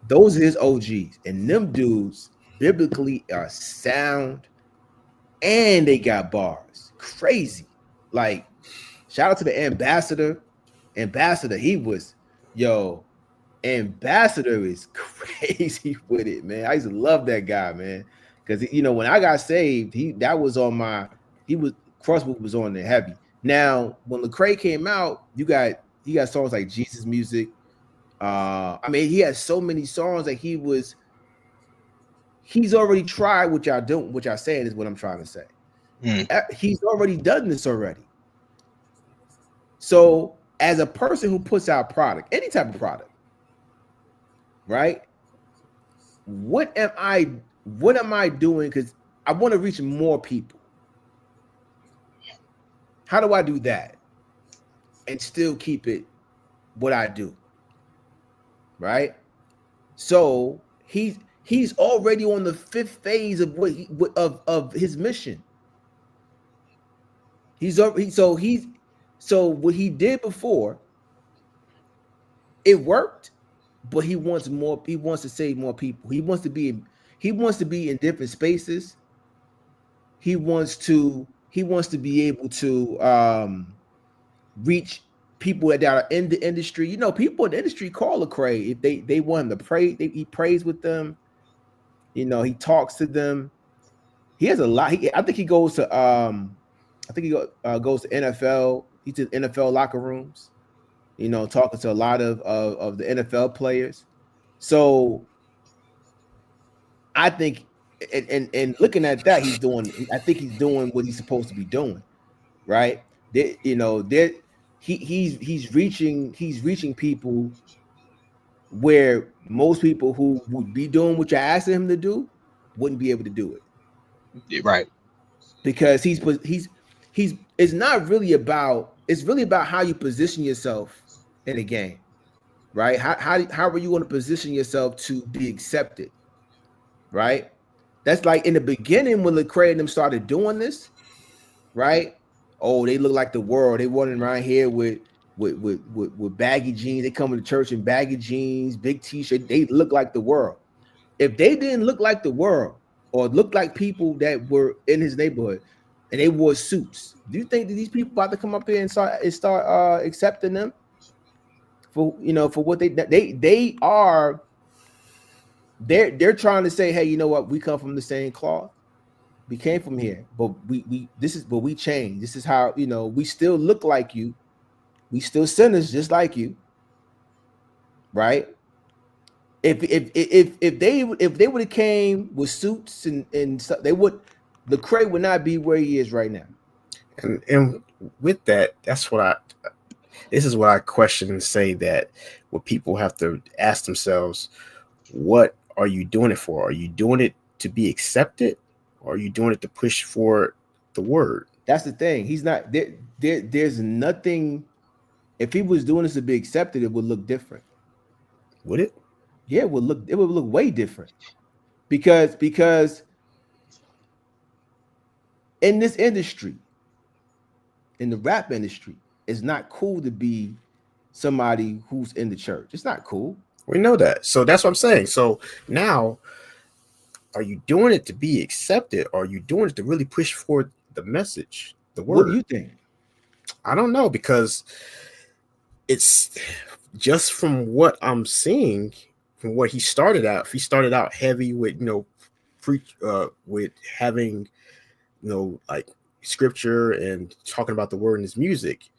those are his OGs, and them dudes biblically are sound, and they got bars, crazy. Like, shout out to the Ambassador. He was, Ambassador is crazy with it, man. I used to love that guy, man, because when I got saved, Crossbook was on there heavy. Now, when Lecrae came out, he got songs like Jesus Music. I mean, he has so many songs that he's already tried what y'all doing, what y'all saying is what I'm trying to say. He's already done this already. So, as a person who puts out product, any type of product, right? What am I doing? Because I want to reach more people. How do I do that and still keep it what I do? Right? So he He's already on the 5th phase of of his mission. So what he did before, it worked, but he wants more. He wants to save more people. He wants to be in different spaces. He wants to be able to reach people that are in the industry. You know, people in the industry call Lecrae if they want him to pray. He prays with them. You know, he talks to them. He has a lot. I think he goes to goes to NFL. He's in NFL locker rooms. You know, talking to a lot of the NFL players. So I think, and looking at that, I think he's doing what he's supposed to be doing, right? He's reaching people where most people who would be doing what you're asking him to do wouldn't be able to do it, Right. because he's it's not really about, it's really about how you position yourself in a game, right? How are you going to position yourself to be accepted, right? That's like in the beginning when Lecrae and them started doing this, right? Oh, they look like the world. They running around here with baggy jeans. They come to church in baggy jeans, big t-shirt. They look like the world. If they didn't look like the world or look like people that were in his neighborhood and they wore suits, do you think that these people about to come up here and start accepting them for, you know, for what they are? They're trying to say, hey, you know what? We come from the same cloth. We came from here, but we changed. This is how, you know, we still look like you. We still sinners just like you, right? If they would have came with suits and stuff, Lecrae would not be where he is right now. And with that, this is what I question and say, that what people have to ask themselves: what are you doing it for? Are you doing it to be accepted, or are you doing it to push for the word? That's the thing. He's not there. There's nothing. If he was doing this to be accepted, it would look different. Would it? Yeah, it would look way different. Because in this industry, in the rap industry, it's not cool to be somebody who's in the church. It's not cool. We know that. So that's what I'm saying. So now, are you doing it to be accepted, or are you doing it to really push forward the message, the word? What do you think? I don't know, because it's just from what I'm seeing, from what he started out. If he started out heavy with, you know, with having, you know, like scripture and talking about the word in his music,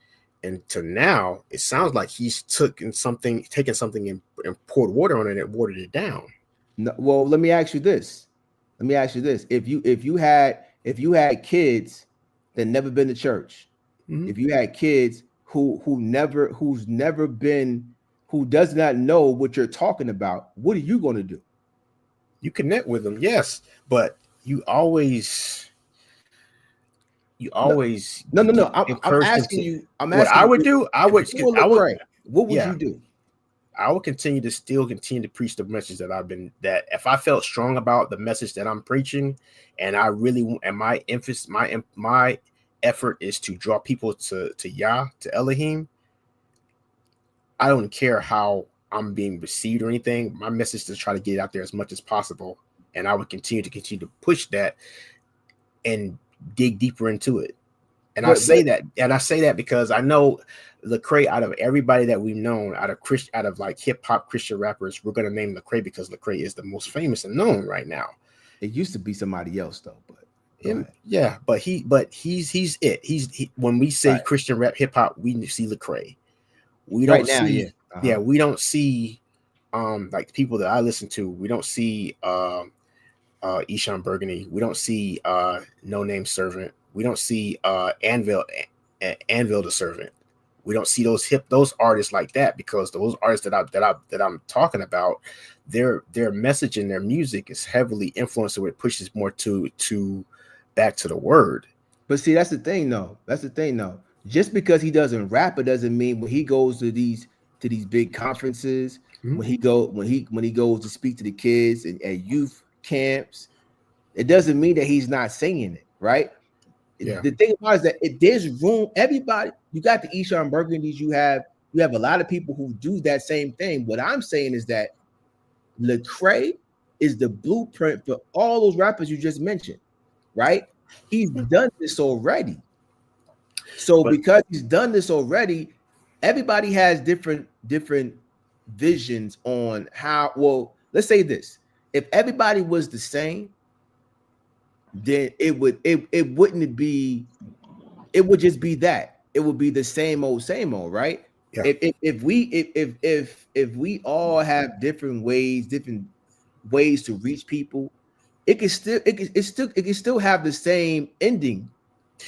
and to now, it sounds like he's taken something and poured water on it and watered it down. No, well, let me ask you this. If you had kids that never been to church, Mm-hmm. if you had kids who does not know what you're talking about, what are you going to do? You connect with them, yes, but you always No. I'm asking you. What I would do, what would you do? I would continue to preach the message that if I felt strong about the message that I'm preaching, and I really, and my emphasis, my effort is to draw people to Yah, to Elohim. I don't care how I'm being received or anything. My message is to try to get it out there as much as possible, and I would continue to push that and dig deeper into it. And I say that because I know Lecrae, out of everybody that we've known, out of like hip hop Christian rappers, we're gonna name Lecrae because Lecrae is the most famous and known right now. It used to be somebody else though, but yeah, but he's it. When we say right. Christian rap hip hop, we see Lecrae. We don't see we don't see like the people that I listen to. We don't see Eshawn Burgundy. We don't see No Name Servant. We don't see Anvil the Servant. We don't see those artists like that, because those artists that I'm talking about, their message and their music is heavily influenced, so it pushes more to back to the word. But see, that's the thing though. Just because he doesn't rap, it doesn't mean when he goes to these big conferences when he goes to speak to the kids and at youth camps, it doesn't mean that he's not singing it, right? Yeah. The thing about it is that there's room. Everybody, you got the Eshon Burgundies, you have a lot of people who do that same thing. What I'm saying is that Lecrae is the blueprint for all those rappers you just mentioned, right? He's done this already. So because he's done this already, everybody has different visions on how. Well, let's say this: if everybody was the same, then it wouldn't be. It would just be that. It would be the same old, right? Yeah. If we all have different ways to reach people, it can still have the same ending,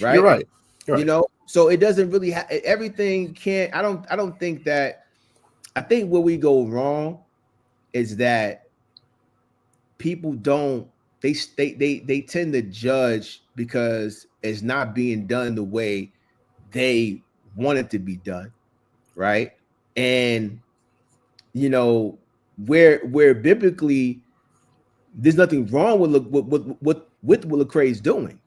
right? You're right. You're You right. know, so it doesn't really have everything. Can't I don't think that. I think where we go wrong is that people don't they tend to judge because it's not being done the way they want it to be done, right? And you know, where biblically there's nothing wrong with what Lecrae is doing,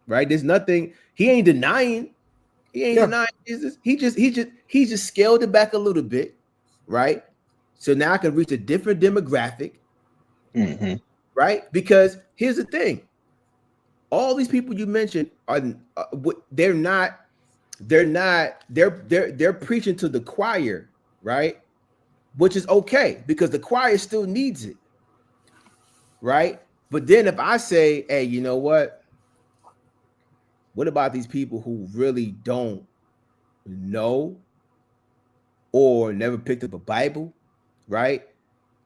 right? There's nothing. He ain't denying Jesus. He just scaled it back a little bit, right? So now I can reach a different demographic, right? Because here's the thing: all these people you mentioned are they're preaching to the choir, right? Which is okay because the choir still needs it, right? But then if I say, hey, you know what? What about these people who really don't know or never picked up a Bible, right?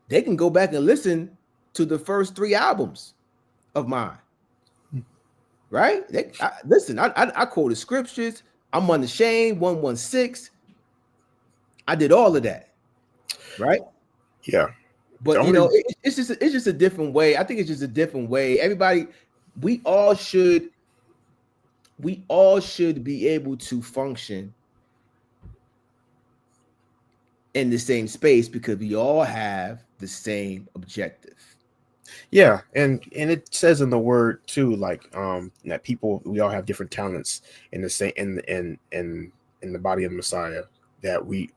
They can go back and listen to the first 3 albums of mine, right? Listen, I quoted scriptures. I'm unashamed, 116. I did all of that, right? Yeah. But you know, it's just a different way. I think it's just a different way. Everybody, we all should be able to function in the same space because we all have the same objective. Yeah, and it says in the word too, like that people, we all have different talents in the same in the body of Messiah, that we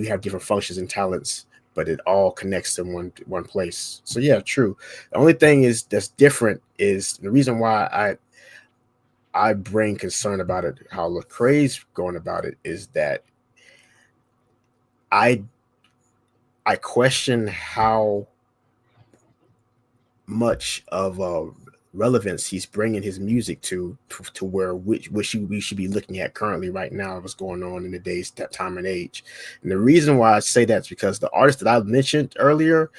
have different functions and talents, but it all connects to one place. So yeah, true. The only thing is that's different is the reason why I bring concern about it, how Lecrae's going about it, is that I question how much of relevance he's bringing his music to where we should be looking at currently right now, what's going on in the day's time and age. And the reason why I say that's because the artists that I mentioned earlier,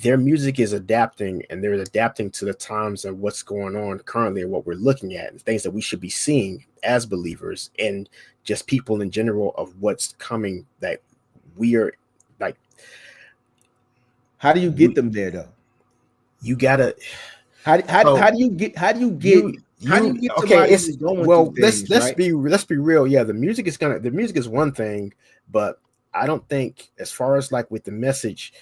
their music is adapting, and they're adapting to the times and what's going on currently and what we're looking at and things that we should be seeing as believers and just people in general of what's coming, that we are like. How do you get them there though? You gotta. How do you get okay, it's going well, through things, let's right? be real. Yeah, the music is one thing, but I don't think, as far as like with the message,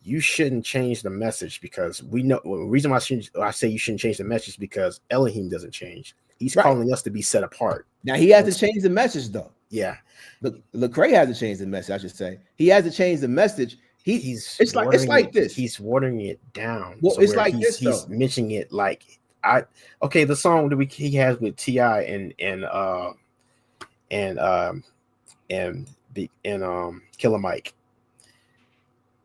you shouldn't change the message, because we know the reason why I say you shouldn't change the message is because Elohim doesn't change. He's calling us to be set apart. Now he has to change the message though. Yeah. Lecrae has to change the message, I should say. He has to change the message. It's like this. He's watering it down. Well, so it's like this he's though. mentioning it like the song that he has with T.I. and Killer Mike.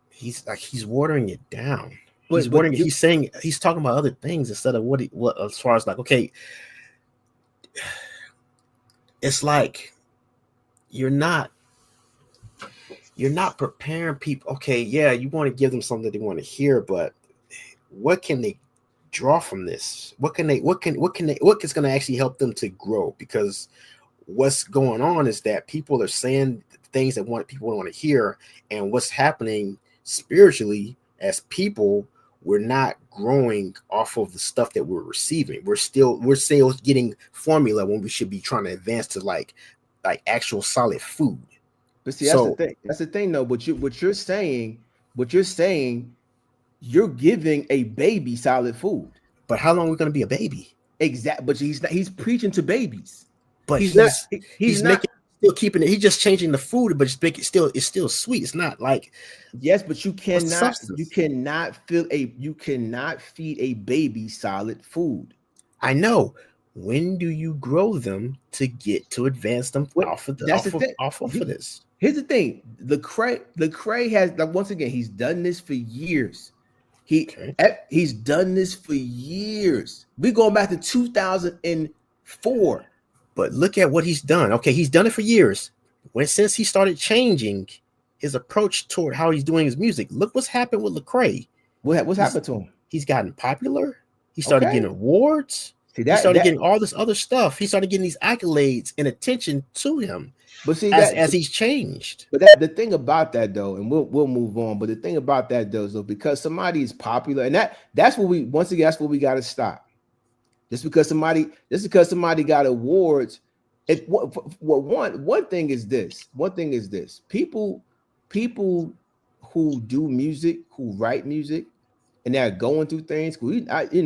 He's watering it down. He's talking about other things instead of what as far as like, okay, it's like you're not preparing people. Okay, yeah, you want to give them something that they want to hear, but what can they draw from this? What is going to actually help them to grow? Because what's going on is that people are saying things that people want to hear, and what's happening spiritually as people, we're not growing off of the stuff that we're receiving. We're still getting formula when we should be trying to advance to like actual solid food. But see, that's the thing. That's the thing, though. What you're saying, you're giving a baby solid food. But how long are we going to be a baby? Exactly. But he's not. He's preaching to babies. But he's not. He's not making, still keeping it. He's just changing the food, but it's still sweet. It's not like yes, but you cannot feed a baby solid food. I know. When do you grow them to get to advance them off of this? Here's the thing: Lecrae has, like, once again, he's done this for years. He's done this for years. We're going back to 2004. But look at what he's done. Okay, he's done it for years. Since he started changing his approach toward how he's doing his music, look what's happened with Lecrae. What's happened to him? He's gotten popular. He started getting awards. He started getting all this other stuff. He started getting these accolades and attention to him. But see, as he's changed. But the thing about that, though, and we'll move on. But the thing about that, though, is because somebody is popular, and that's what we that's what we got to stop. Just because somebody got awards. One thing is this. People who do music, who write music, and they're going through things. I do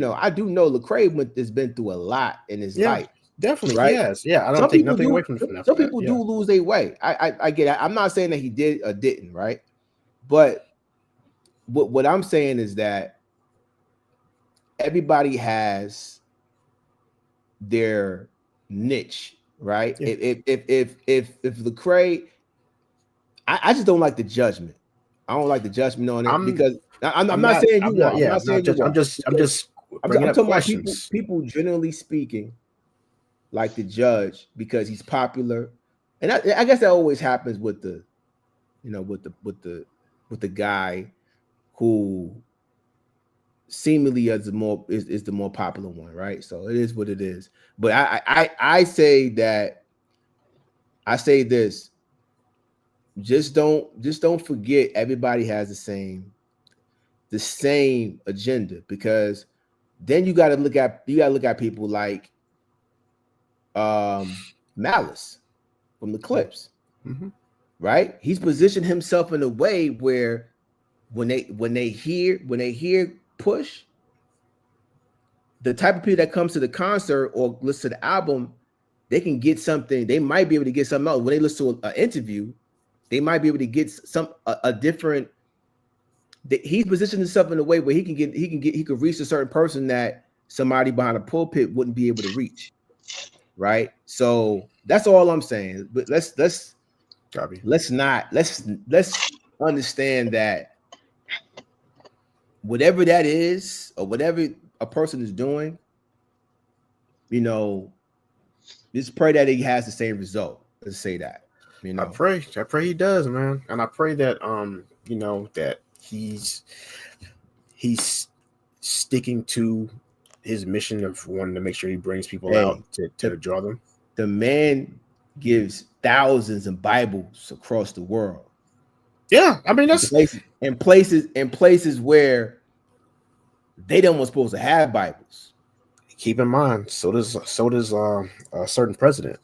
know Lecrae has been through a lot in his life. Definitely, right? Yes. Yeah, I don't take nothing away from that. Some people do lose their way. I get it. I'm not saying that he did or didn't, right? But what I'm saying is that everybody has their niche, right? Yeah. If Lecrae, I just don't like the judgment. I don't like the judgment on it because I'm not saying you are. I'm just bringing up questions. About people generally speaking like to judge because he's popular, and I guess that always happens with the guy who seemingly is the more popular one, right? So it is what it is. But I say this: just don't forget everybody has the same agenda, because then you got to look at people like Malice from the Clips, right? He's positioned himself in a way where when they hear Push, the type of people that comes to the concert or listen to the album, they can get something. They might be able to get something else. When they listen to an interview, they might be able to get a different. He's positioned himself in a way where he could reach a certain person that somebody behind a pulpit wouldn't be able to reach. Right, so that's all I'm saying. But let's understand that whatever that is, or whatever a person is doing, just pray that he has the same result. Let's say that. I pray he does, man, and I pray that that he's sticking to his mission of wanting to make sure he brings people out to draw them. The man gives thousands of Bibles across the world. Yeah, I mean that's places where they don't want supposed to have Bibles. Keep in mind, so does a certain president.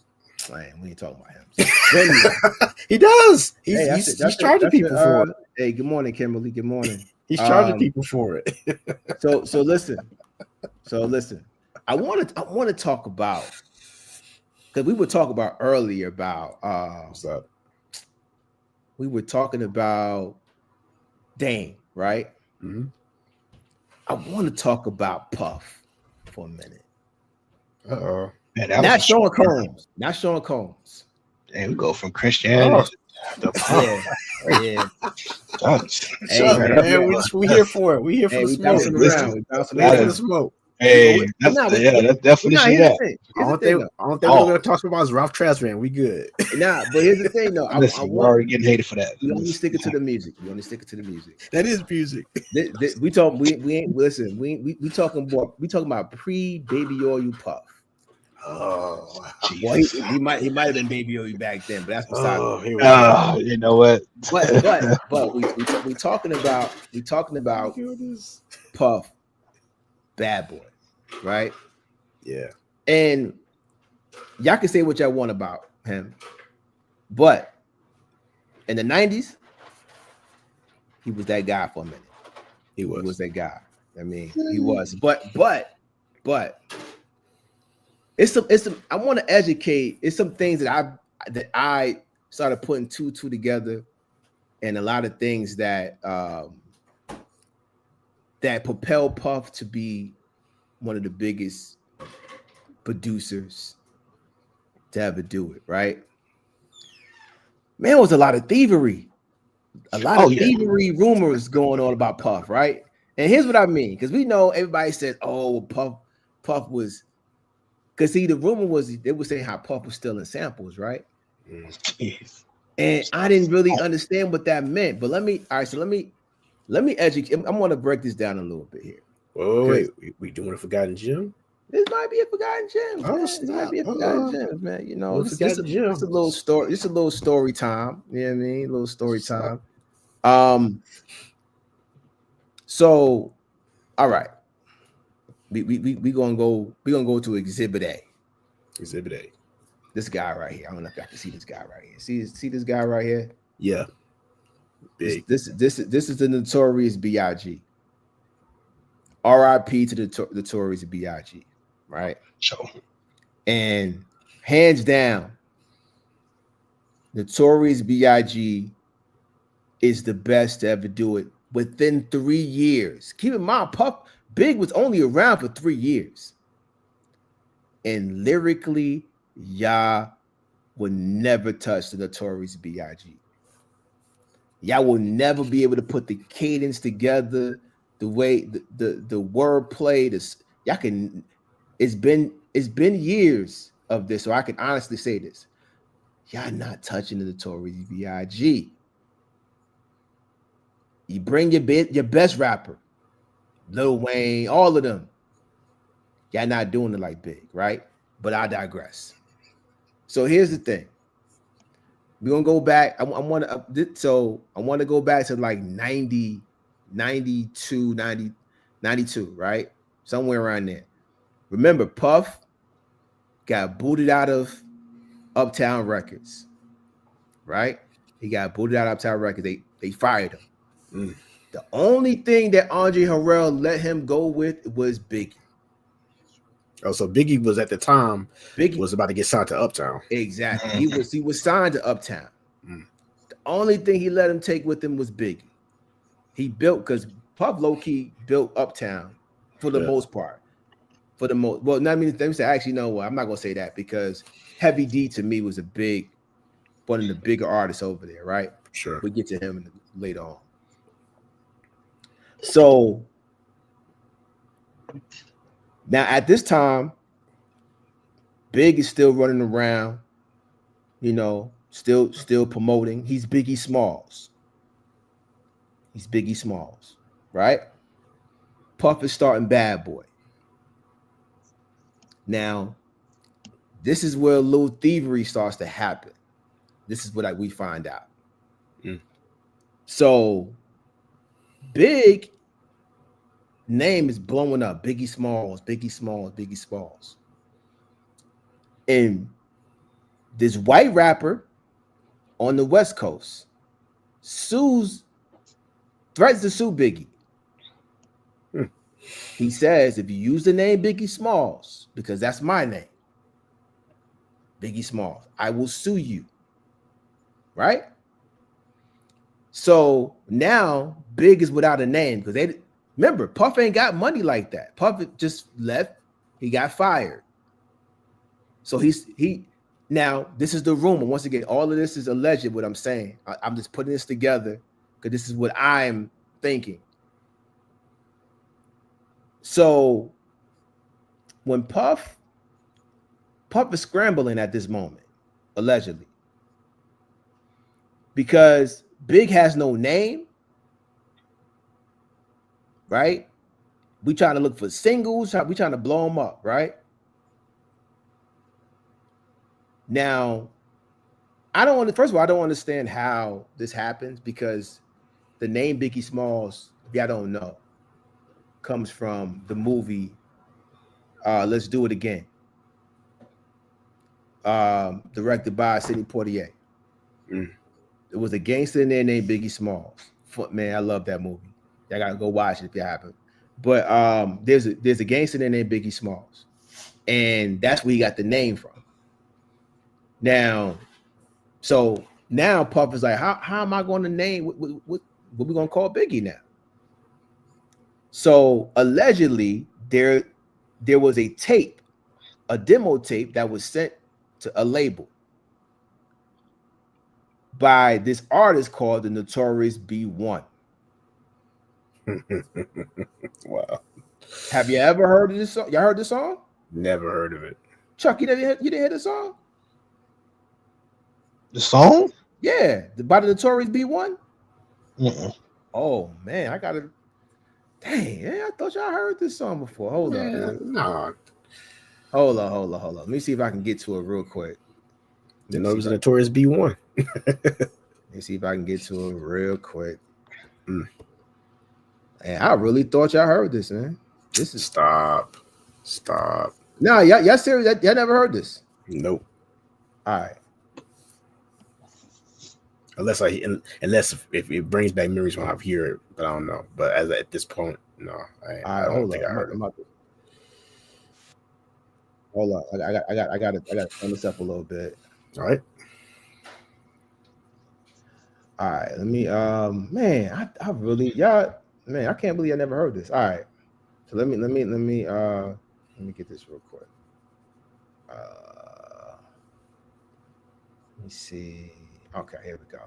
Man, we ain't talking about him. He does. He's charging people for it. Hey, good morning, Kimberly. Good morning. He's charging people for it. So listen. I want to talk about, because we were talking about earlier about what's up? We were talking about Dame, right? Mm-hmm. I want to talk about Puff for a minute. Uh-oh. Man, not Sean Combs. Not Sean Combs. Hey, we go from Christianity to Puff. Yeah. We here for it. We here for the smoke. We bouncing around. The smoke. Hey, that's definition of that. All they we're going to talk about is Ralph Tresvant. We good. Nah, but here's the thing, though. We're already getting hated for that. We only stick it to the music. That is music. We talking about pre-Baby Oil Puff. Oh, well, he might have been Baby Oil back then, but that's beside. You know what? But we talking about Puff, Bad Boy, right? Yeah. And y'all can say what y'all want about him, but In the 90s, he was that guy for a minute. He He was was. that guy. I mean, he was. But it's some I want to educate. It's some things that I started putting two together, and a lot of things that that propel Puff to be one of the biggest producers to ever do it, right? Man, it was a lot of thievery. A lot Oh of yeah. thievery rumors going on about Puff, right? And here's what I mean, because we know everybody said, "Oh, Puff was," because see, the rumor was they were saying how Puff was stealing samples, right? Yes. And I didn't really understand what that meant. But let me educate. I'm going to break this down a little bit here. Oh, Because wait, we doing a forgotten gem? this might be a forgotten gems, Oh, man. This might snap. be a forgotten gems, man. You know, We'll forget the this a gem. little story. It's a little story time. You know what I mean? A little story time. So all right. We gonna go to Exhibit A. Exhibit A. This guy right here. I don't know if y'all can see this guy right here. See this guy right here. Yeah. Big. This is the Notorious B.I.G. R.I.P. to the Notorious B.I.G. Right? So And hands down, Notorious B.I.G. is the best to ever do it within 3 years. Keep in mind, Puff Big was only around for 3 years. And lyrically, y'all will never touch the Notorious B.I.G. Y'all will never be able to put the cadence together, the way the word play. This y'all can. It's been years of this, so I can honestly say this: y'all not touching the Notorious B.I.G. You bring your best rapper, Lil Wayne, all of them. Y'all not doing it like Big, right? But I digress. So here's the thing. We're gonna go back. I want to go back to like 90, 92, 90, 92, right? Somewhere around there. Remember, Puff got booted out of Uptown Records, right? He got booted out of Uptown Records. They fired him. Mm. The only thing that Andre Harrell let him go with was Biggie. Oh, so Biggie was at the time Biggie was about to get signed to Uptown. exactly. He was signed to Uptown. Mm. The only thing he let him take with him was Biggie. He built because Puff low key built Uptown for the most part. For the most, well, not let me say actually no. I'm not gonna say that because Heavy D to me was one of the bigger artists over there, right? Sure. We get to him later on. So now at this time, Big is still running around, you know, still promoting. He's Biggie Smalls. He's Biggie Smalls, right? Puff is starting Bad Boy. Now, this is where a little thievery starts to happen. This is what we find out. Mm. So, Big name is blowing up. Biggie Smalls, Biggie Smalls, Biggie Smalls. And this white rapper on the West Coast threatens to sue Biggie. Hmm. He says, if you use the name Biggie Smalls, because that's my name, Biggie Smalls, I will sue you. Right? So now Big is without a name because they remember Puff ain't got money like that. Puff just left, he got fired. So he now this is the rumor. Once again, all of this is alleged, what I'm saying. I'm just putting this together because this is what I'm thinking. So when Puff is scrambling at this moment, allegedly, because Big has no name, right? We trying to look for singles. We trying to blow them up, right? Now, first of all, I don't understand how this happens because the name Biggie Smalls, if y'all don't know, comes from the movie Let's Do It Again, directed by Sidney Poitier. Mm. It was a gangster in there named Biggie Smalls. Man, I love that movie. Y'all gotta go watch it if you haven't. But there's a gangster in there named Biggie Smalls, and that's where he got the name from. Now, so now Puff is like, how am I going to name what we gonna call Biggie now? So allegedly there was a tape, a demo tape that was sent to a label by this artist called the Notorious B1. Wow. Have you ever heard of this song? Y'all heard this song? Never heard of it. Chuck, you didn't hear the song? The song? Yeah, by the Notorious B1. Mm-mm. Oh man, I gotta. Dang, yeah, I thought y'all heard this song before. Hold on. Nah. Hold on. Let me see if I can get to it real quick. Didn't know it was a Notorious B1. Let me see if I can get to it real quick. And I really thought y'all heard this, man. This is Stop. No, y'all serious? Y'all never heard this? Nope. All right. Unless if it brings back memories when I hear it, but I don't know. But at this point, no, I don't think I heard it. Hold on, I got to turn this up a little bit. All right. Let me man, I really man, I can't believe I never heard this. All right. So let me get this real quick. Let me see. Okay, here we go.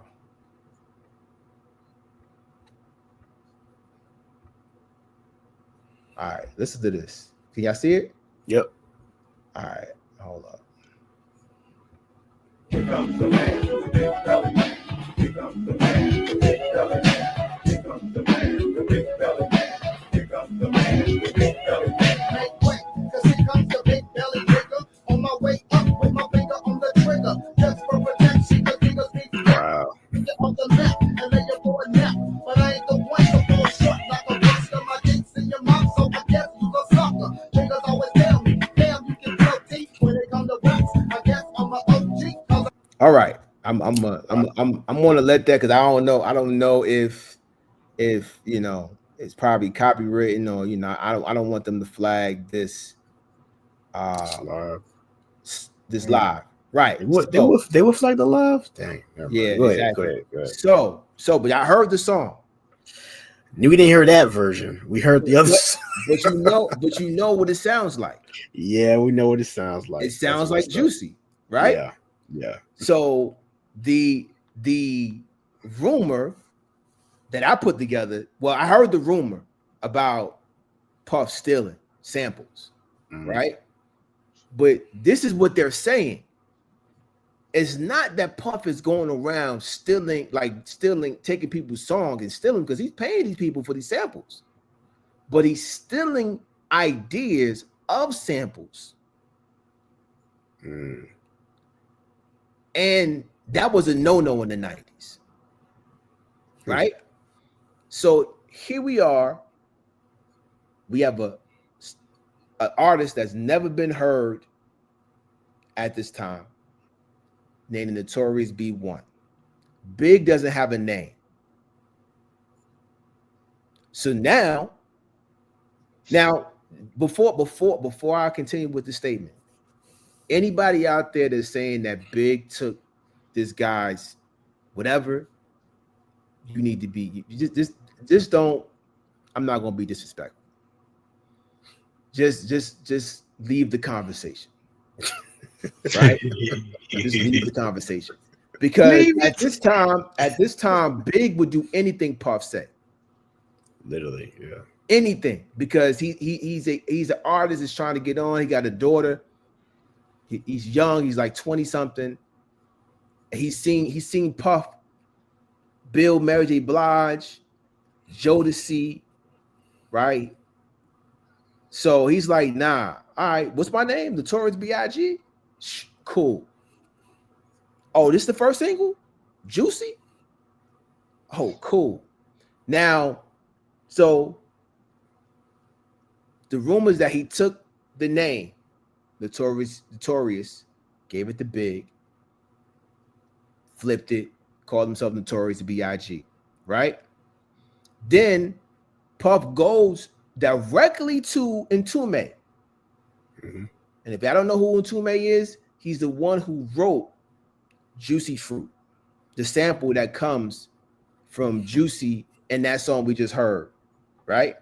All right, listen to this. Can y'all see it? Yep. All right, hold up. Here comes the man with the big belly. Here comes the man with the big belly. Here comes the man with the big belly. Here comes the man with the big belly. Make way, 'cause here comes the big belly nigga. On my way up with my finger on the trigger. Just for protection, 'cause niggas be Wow. on the map and lay your boy nap. But I ain't the one to fall short like a buster. My dick's in your mouth, so I guess you a sucker. Niggas always tell me, damn, you can tell teeth when they come to raps. I guess I'm a OG. All right, I'm gonna let that because I don't know if you know it's probably copywritten or I don't want them to flag this this live. Right. They would flag the live? Dang. Yeah, Go exactly. ahead. So but I heard the song. We didn't hear that version. We heard the other. But you know what it sounds like. Yeah, we know what it sounds like. It sounds like Juicy, right? Yeah. So the rumor that I put together, well, I heard the rumor about Puff stealing samples, right? But this is what they're saying. It's not that Puff is going around stealing, taking people's songs and stealing because he's paying these people for these samples. But he's stealing ideas of samples. And that was a no-no in the 90s. Right? So here we are. We have an artist that's never been heard at this time, named the Notorious B1. Big doesn't have a name. So now before I continue with the statement, anybody out there that's saying that Big took this guy's whatever, you need to be just don't. I'm not gonna be disrespectful. Just leave the conversation. Right? Just leave the conversation. Because at this time, Big would do anything Puff said. Literally, yeah. Anything, because he's an artist that's trying to get on. He got a daughter. He's young. He's like 20 something. He's seen Puff build Mary J. Blige, Jodeci, right? So he's like, nah. All right, what's my name? Notorious B.I.G. Cool. Oh, this is the first single? Juicy? Oh, cool. Now, so the rumors that he took the name Notorious, gave it to Big, flipped it, called himself Notorious B.I.G., right? Then Puff goes directly to Entume. Mm-hmm. And if I don't know who Entume is, he's the one who wrote Juicy Fruit, the sample that comes from Juicy in that song we just heard, right?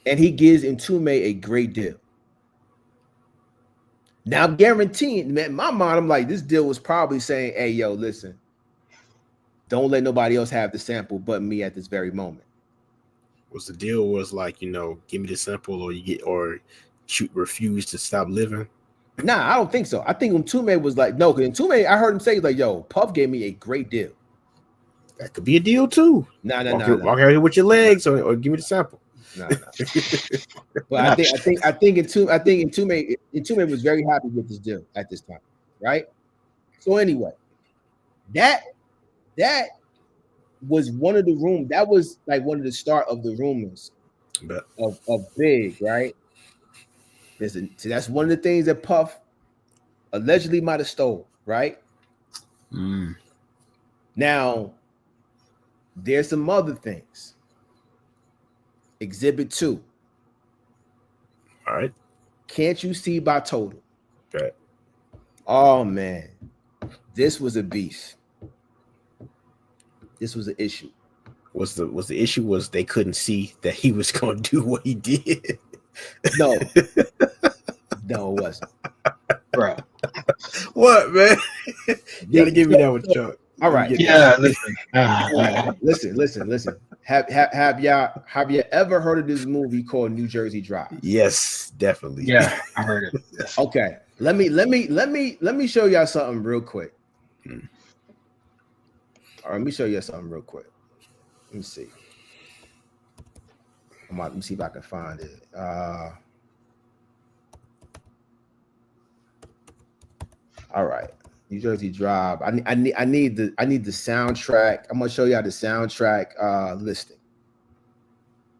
And he gives Entume a great deal. Now, I'm guaranteeing, man, in my mind, I'm like, this deal was probably saying, hey, yo, listen, don't let nobody else have the sample but me at this very moment. Was the deal was like, you know, give me the sample or you get or shoot refuse to stop living? Nah, I don't think so. I think Entume was like, no, because Entume, I heard him say, like, yo, Puff gave me a great deal. That could be a deal too. Nah. Walk out here with your legs or give me the sample. Nah. But I think Entume was very happy with this deal at this time, right? So anyway, that was one of the rumors. That was like one of the start of the rumors of Big, right? So that's one of the things that Puff allegedly might have stole, right? Mm. Now, there's some other things. Exhibit 2. All right. Can't You See by Total. Okay. Oh man, this was a beef. This was an issue. Was the issue was they couldn't see that he was going to do what he did? No, no, it wasn't, bro. What, man? You gotta give me that one, Chuck. All right. Yeah, listen. Listen. Have you ever heard of this movie called New Jersey Drive? Yes, definitely. Yeah, I heard it. Yes. Okay. Let me show y'all something real quick. All right, let me show you something real quick. Let me see. Let me see if I can find it. All right. New Jersey Drive. I need the soundtrack. I'm gonna show y'all the soundtrack listing.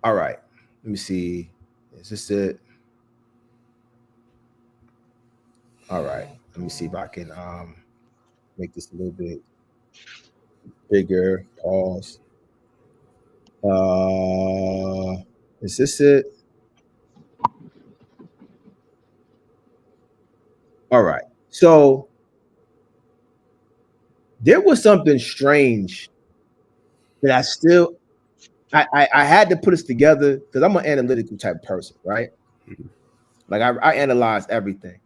All right. Let me see. Is this it? All right. Let me see if I can make this a little bit bigger. Pause. Is this it? All right. So there was something strange that I had to put this together because I'm an analytical type of person, right? Like I analyze everything.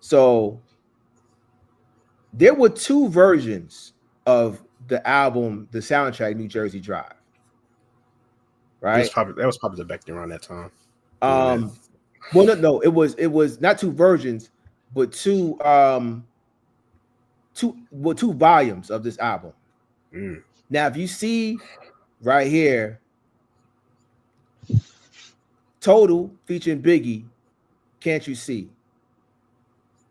So there were 2 versions of the album, the soundtrack, New Jersey Drive. Right? That was probably back around that time. Well, no, it was not 2 versions, but 2 volumes of this album. Now, if you see right here, Total featuring Biggie, Can't You See,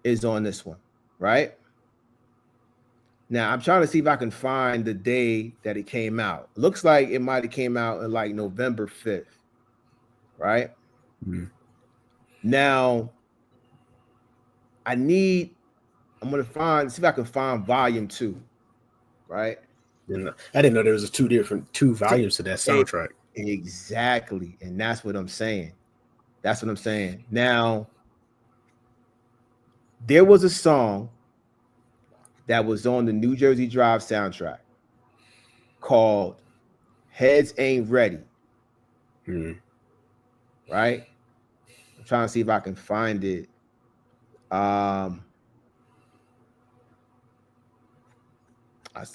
is on this one, right? Now, I'm trying to see if I can find the day that it came out. Looks like it might have came out in like November 5th, right? Now, I'm gonna see if I can find volume 2, right? I didn't know there was 2 volumes to that soundtrack. Exactly, and that's what I'm saying. Now, there was a song that was on the New Jersey Drive soundtrack called Heads Ain't Ready. Right? I'm trying to see if I can find it. I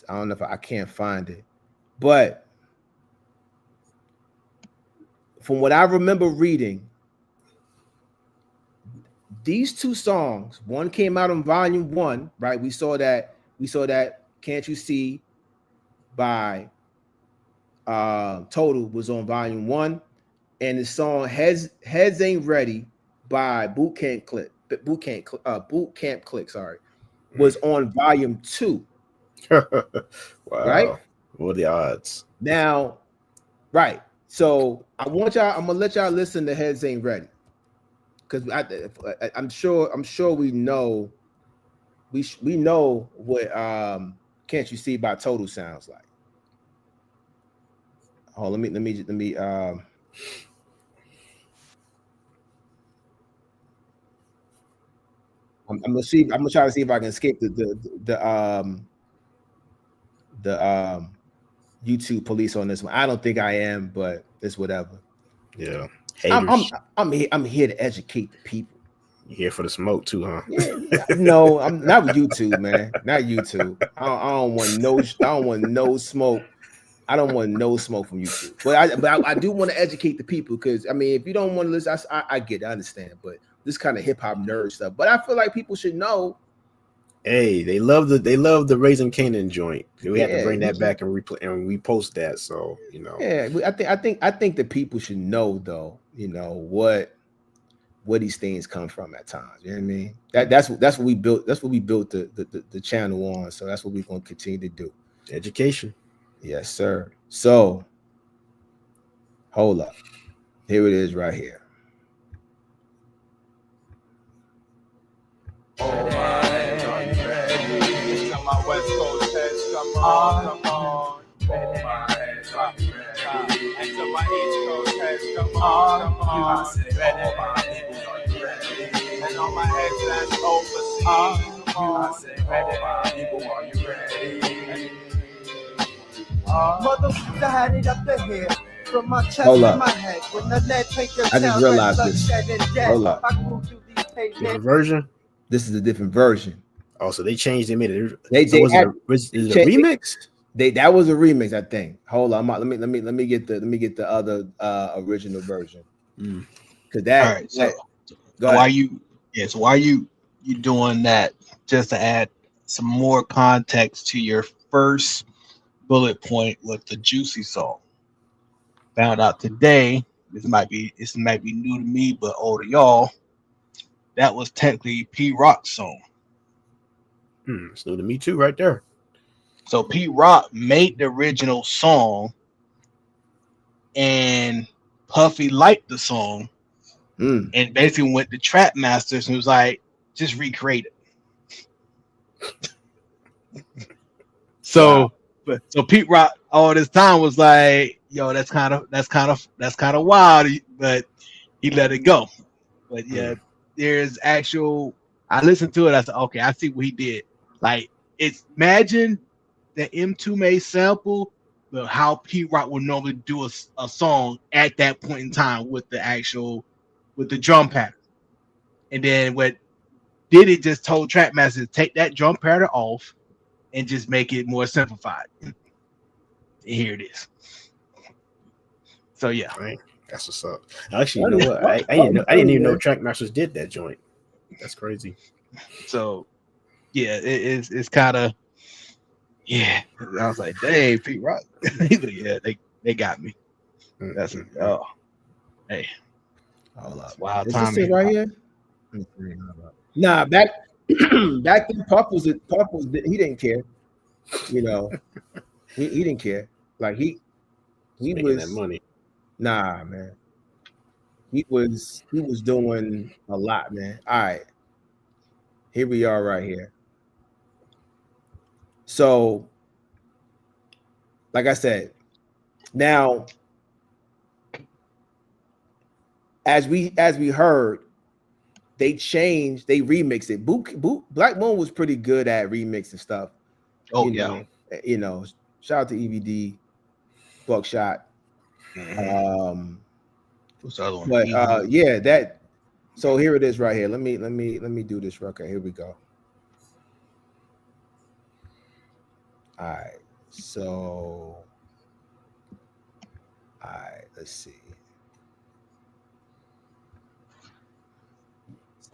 don't know if I can't find it, but from what I remember reading, these 2 songs, one came out on volume 1, right? We saw that Can't You See by Total was on volume 1, and the song Heads Ain't Ready by Boot Camp Click, was on volume 2. Wow. Right? What are the odds? Now, right. So I'm gonna let y'all listen to Heads Ain't Ready. Because I'm sure we know what can't you see by total sounds like? Oh, let me I'm gonna try to see if I can escape the YouTube police on this one. I don't think I am, but it's whatever. Yeah. I'm Haters. I'm here to educate the people. You here for the smoke too, huh? Yeah, no, I'm not YouTube, man. Not YouTube. I don't want no smoke. I don't want no smoke from YouTube. But I do want to educate the people because I mean, if you don't want to listen, I get it, I understand. But this kind of hip hop nerd stuff. But I feel like people should know. Hey, they love the Raising Canaan joint. We have to bring that Yeah. back and repost that. So you know. Yeah, I think the people should know though. You know where these things come from at times. You know what I mean? That's what we built. That's what we built the channel on. So that's what we're gonna continue to do. Education. Yes, sir. So hold up. Here it is right here. My West Coast heads, come on, come on. My heads, and to my East Coast heads, come on, come on. And all my heads that's overseas, come on. People, are you ready? Motherfucker had it up the here. From my chest Hold to up. my head. When the lead take your I just realized this. Hold up. Different version. This is a different version. Oh, so they changed. They made it. They So was had- is it a remix? That was a remix, I think. Hold on, let me get the other original version. Cause that. All right, so go ahead. why you doing that? Just to add some more context to your first bullet point with the Juicy song. Found out today, this might be new to me, but old to y'all. That was technically P Rock's song. It's new to me too, right there. So P Rock made the original song, and Puffy liked the song, and basically went to Trap Masters and was like, just recreate it. So Pete Rock all this time was like, yo, that's kind of wild, but he let it go. But yeah, there's actual. I listened to it. I said, okay, I see what he did. Like, it's imagine the M2 sample, but how Pete Rock would normally do a song at that point in time with the drum pattern, and then what did it just told Trap Master to take that drum pattern off and just make it more simplified. And here it is. So yeah, right. That's what's up. Actually, you know what? I didn't even know Track Masters did that joint. That's crazy. So yeah, it's kind of I was like, dang, Pete Rock. Yeah, they got me. That's hey. Wild time right here. Nah, back then Puff was he didn't care. You know, he didn't care. Like he was that money. Nah, man. He was doing a lot, man. All right. Here we are right here. So, like I said, now as we heard, they remixed it. Black Moon was pretty good at remixing stuff. Oh, you know, shout out to EVD, Buckshot. What's the other one? But yeah, that. So here it is right here. Let me do this record. Here we go. All right. So, all right. Let's see.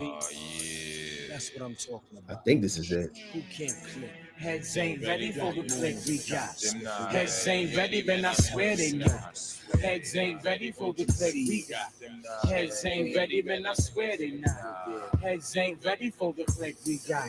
Yeah, that's what I'm talking about. I think this is it. Who can't click? Heads ain't ready for the click we got. Heads ain't ready, then I swear they know. Heads ain't ready for the click we got. Heads ain't ready, man, I swear they not. Heads ain't ready for the click we got.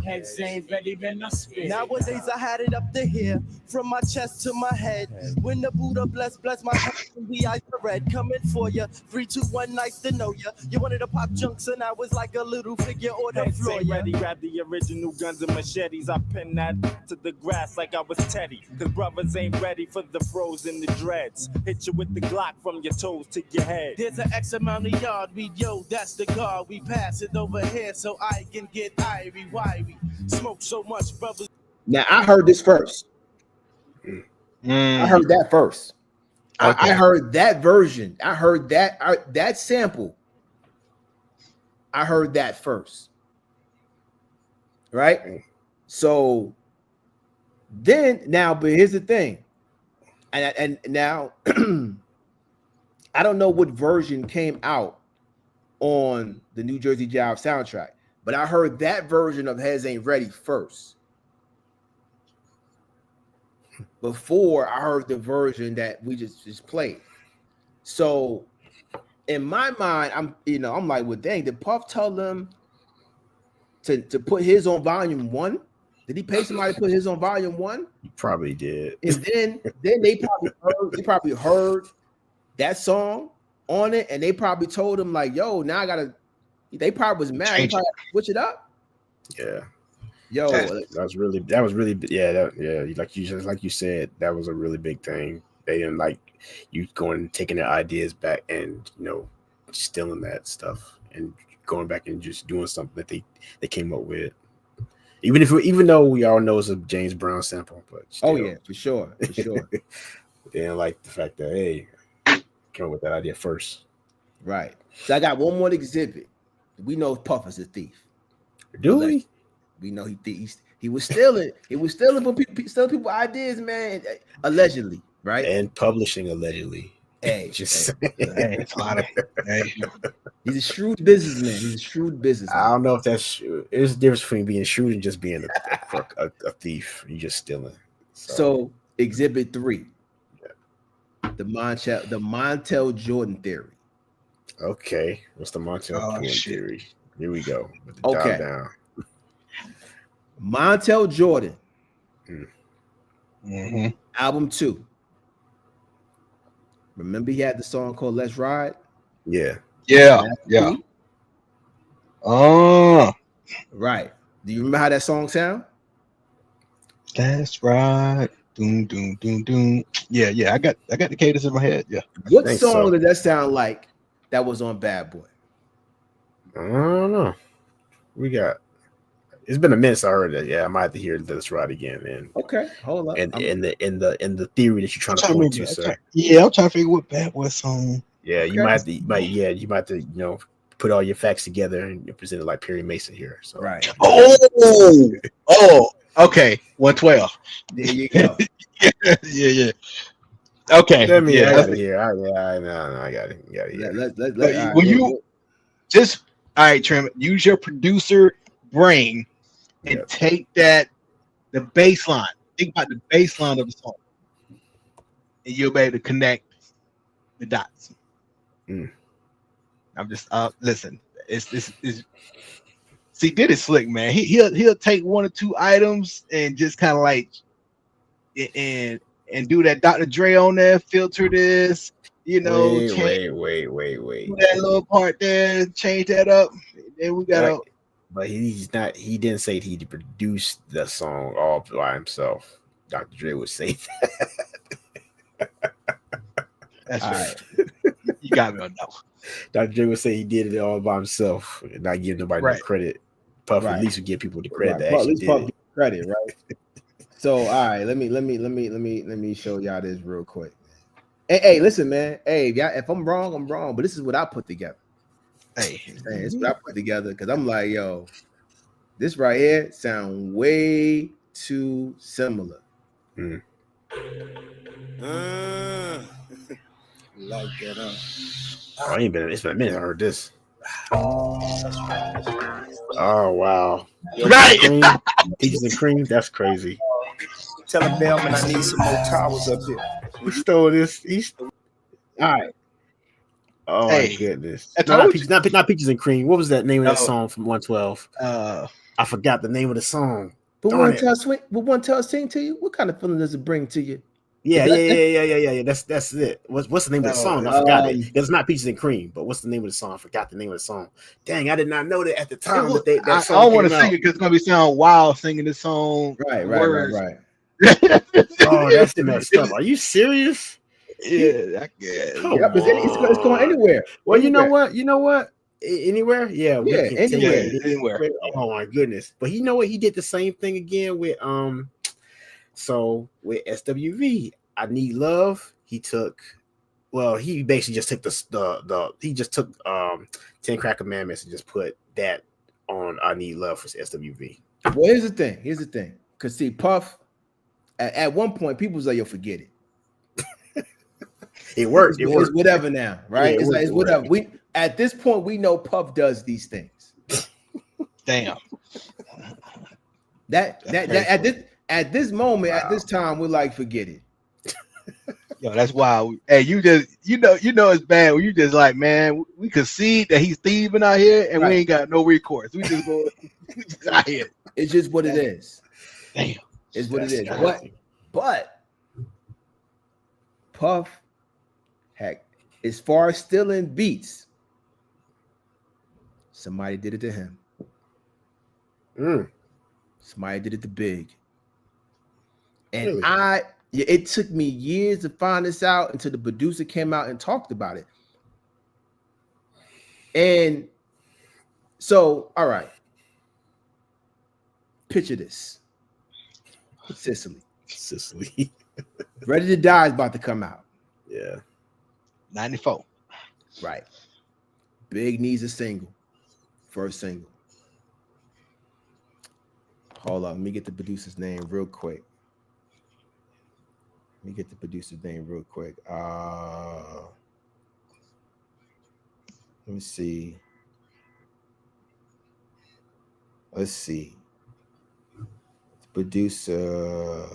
Heads ain't ready, man, I swear. Nowadays I had it up to here, from my chest to my head. When the Buddha bless my heart, the eyes are red. Coming for ya, 3, 2, 1, nice to know ya. You wanted to pop junks and I was like a little figure on the Heads floor. ain't Yeah. ready, grab the original guns and machetes. I pin that to the grass like I was Teddy. Cause brothers ain't ready for the froze and the dreads. Hit you with the Glock from your toes to your head. There's an X amount of yard, that's the guard. We pass it over here so I can get irie. Why we smoke so much, brothers? Now I heard this first. I heard that first. I heard that version. I heard that sample. I heard that first. Right? So then now, but here's the thing. And now I don't know what version came out on the New Jersey Jive soundtrack, but I heard that version of Heads Ain't Ready first. Before I heard the version that we just played. So in my mind, I'm like, well, dang, did Puff tell them to put his on volume 1? Did he pay somebody to put his on volume 1? He probably did. And then they probably heard that song on it, and they probably told him like, yo, now I gotta. They probably was mad. They probably switch it up. Yeah. Yo, that was really like you said, that was a really big thing. They didn't like you going and taking their ideas back and stealing that stuff and going back and just doing something that they came up with. Even though we all know it's a James Brown sample, but still, oh yeah, for sure. they didn't like the fact that came up with that idea first. Right. So I got one more exhibit. We know Puff is a thief. Do we? We know he was stealing. He was stealing from stealing people ideas, man. Allegedly, right? And publishing allegedly. Hey, just It's a lot of. Hey. He's a shrewd businessman. I don't know if that's there's a difference between being shrewd and just being a thief. You're just stealing. So exhibit 3, the Montel Jordan theory. Okay, what's the Montel Jordan theory? Here we go. Okay. Down. Montel Jordan, Mm-hmm. album 2. Remember he had the song called "Let's Ride." Yeah. Right. Do you remember how that song sound? That's right. Doom, doom, doom, doom. Yeah. I got the cadence in my head. Yeah. What song did that sound like? That was on Bad Boy. I don't know. It's been a minute since I heard that. Yeah, I might have to hear "Let's Ride" again, man. Okay, hold up. And the theory that you're trying to point to, sir. I'm trying to figure what Bad Boy song. Yeah, you might have to put all your facts together and present it like Perry Mason here. So right. Oh, okay. 112. There you go. yeah. Okay. Let me I got it here. I got it. Yeah, Will you just all right, Trim? Use your producer brain and take the bass line. Think about the bass line of the song, and you'll be able to connect the dots. I'm just listen. It's see, did it slick, man. He'll take 1 or 2 items and just kind of like and do that Dr. Dre on there, filter this, wait. that little part there, change that up. Then we got but he didn't say he produced the song all by himself. Dr. Dre would say that. That's right. You got me on that one. Dr. Dre would say he did it all by himself and not give nobody the credit. Puff at least would give people the credit that actually did it. Credit, right? So all right, let me show y'all this real quick. Hey, listen, man. Hey, if I'm wrong, I'm wrong. But this is what I put together. Hey, it's what I put together because I'm like, yo, this right here sound way too similar. Like that, It's been a minute I heard this. Oh wow. Right. Peaches and cream, that's crazy. Tell a bellman I need some more towels up here. He stole this. All right. Oh my Hey, goodness. I No, not told peaches, not peaches and cream. What was that name of that No. song from 112? you. I forgot the name of the song. But Darn it. one tell sing to you? What kind of feeling does it bring to you? Yeah. That's it. What's the name of the song? I forgot it. It's not peaches and cream, but what's the name of the song? I forgot the name of the song. Dang, I did not know that at the time that that I song don't want came to sing out. it because it's gonna be sound wild singing this song. Right. Oh, that's messed up. Are you serious? Yeah, I guess. Come Yep, it's going on. anywhere. Well, you know Anywhere. what? Anywhere? Yeah, we Yeah, can take anywhere. it. Anywhere. Oh my goodness. But you know what? He did the same thing again with so with SWV, I Need Love. He basically just took he just took 10 Crack Commandments and just put that on I Need Love for SWV. Well, here's the thing. Because see, Puff, at one point, people was like, yo, forget it. It worked. It's whatever now, right? Yeah, It's whatever. We at this point we know Puff does these things. Damn. That at this moment, at this time, we're like, forget it. Yo, that's wild. Hey, you know it's bad when you just like, man, we concede that he's thieving out here and we ain't got no recourse. We just go out here. It's just what it is. Damn. It's what it is. Crazy. But Puff, heck, as far as stealing beats, somebody did it to him. Somebody did it to Big. And Really? it took me years to find this out until the producer came out and talked about it. And so, all right. Picture this. Sicily. Ready to Die is about to come out. Yeah. 94. Right. Big needs a single. First single. Hold on. Let me get the producer's name real quick. Let me see. Let's see. The producer.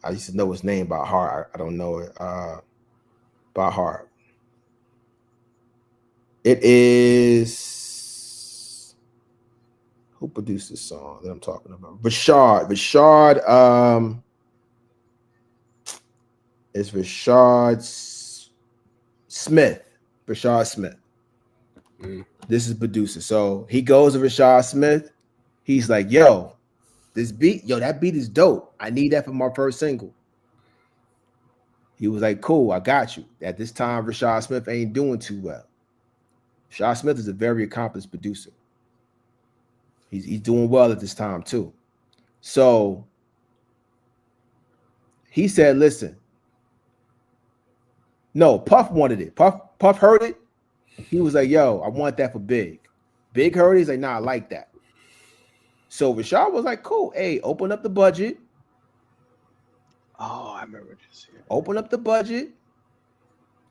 I used to know his name by heart. I don't know it by heart. It is who produced this song that I'm talking about? Rashad. It's Rashad Smith. This is producer. So he goes to Rashad Smith. He's like, yo, that beat is dope. I need that for my first single. He was like, cool, I got you. At this time, Rashad Smith ain't doing too well. Rashad Smith is a very accomplished producer. He's doing well at this time too. So he said, listen. No, Puff wanted it. Puff heard it. He was like, yo, I want that for Big. Big heard it. He's like, nah, I like that. So Rashad was like, cool. Hey, open up the budget. Oh, I remember this. Yeah. Open up the budget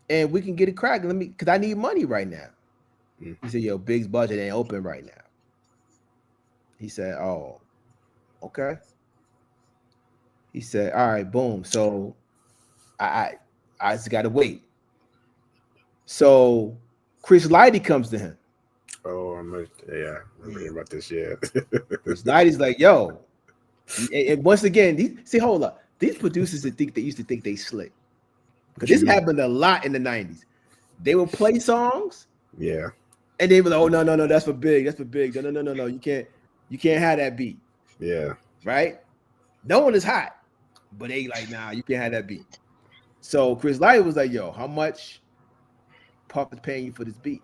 and we can get it cracking. Because I need money right now. He said, yo, Big's budget ain't open right now. He said, oh, okay. He said, all right, boom. So I just got to wait. So Chris Lighty comes to him. Oh, I'm reading about this. Yeah. Chris Lighty's like, yo. And once again, hold up. These producers that used to think they slick. Because this happened a lot in the 90s. They would play songs. Yeah. And they were like, oh, no, that's for Big. That's for Big. No. You can't have that beat. Yeah. Right? No one is hot. But they like, nah, you can't have that beat. So Chris Lighty was like, yo, how much Puff is paying you for this beat?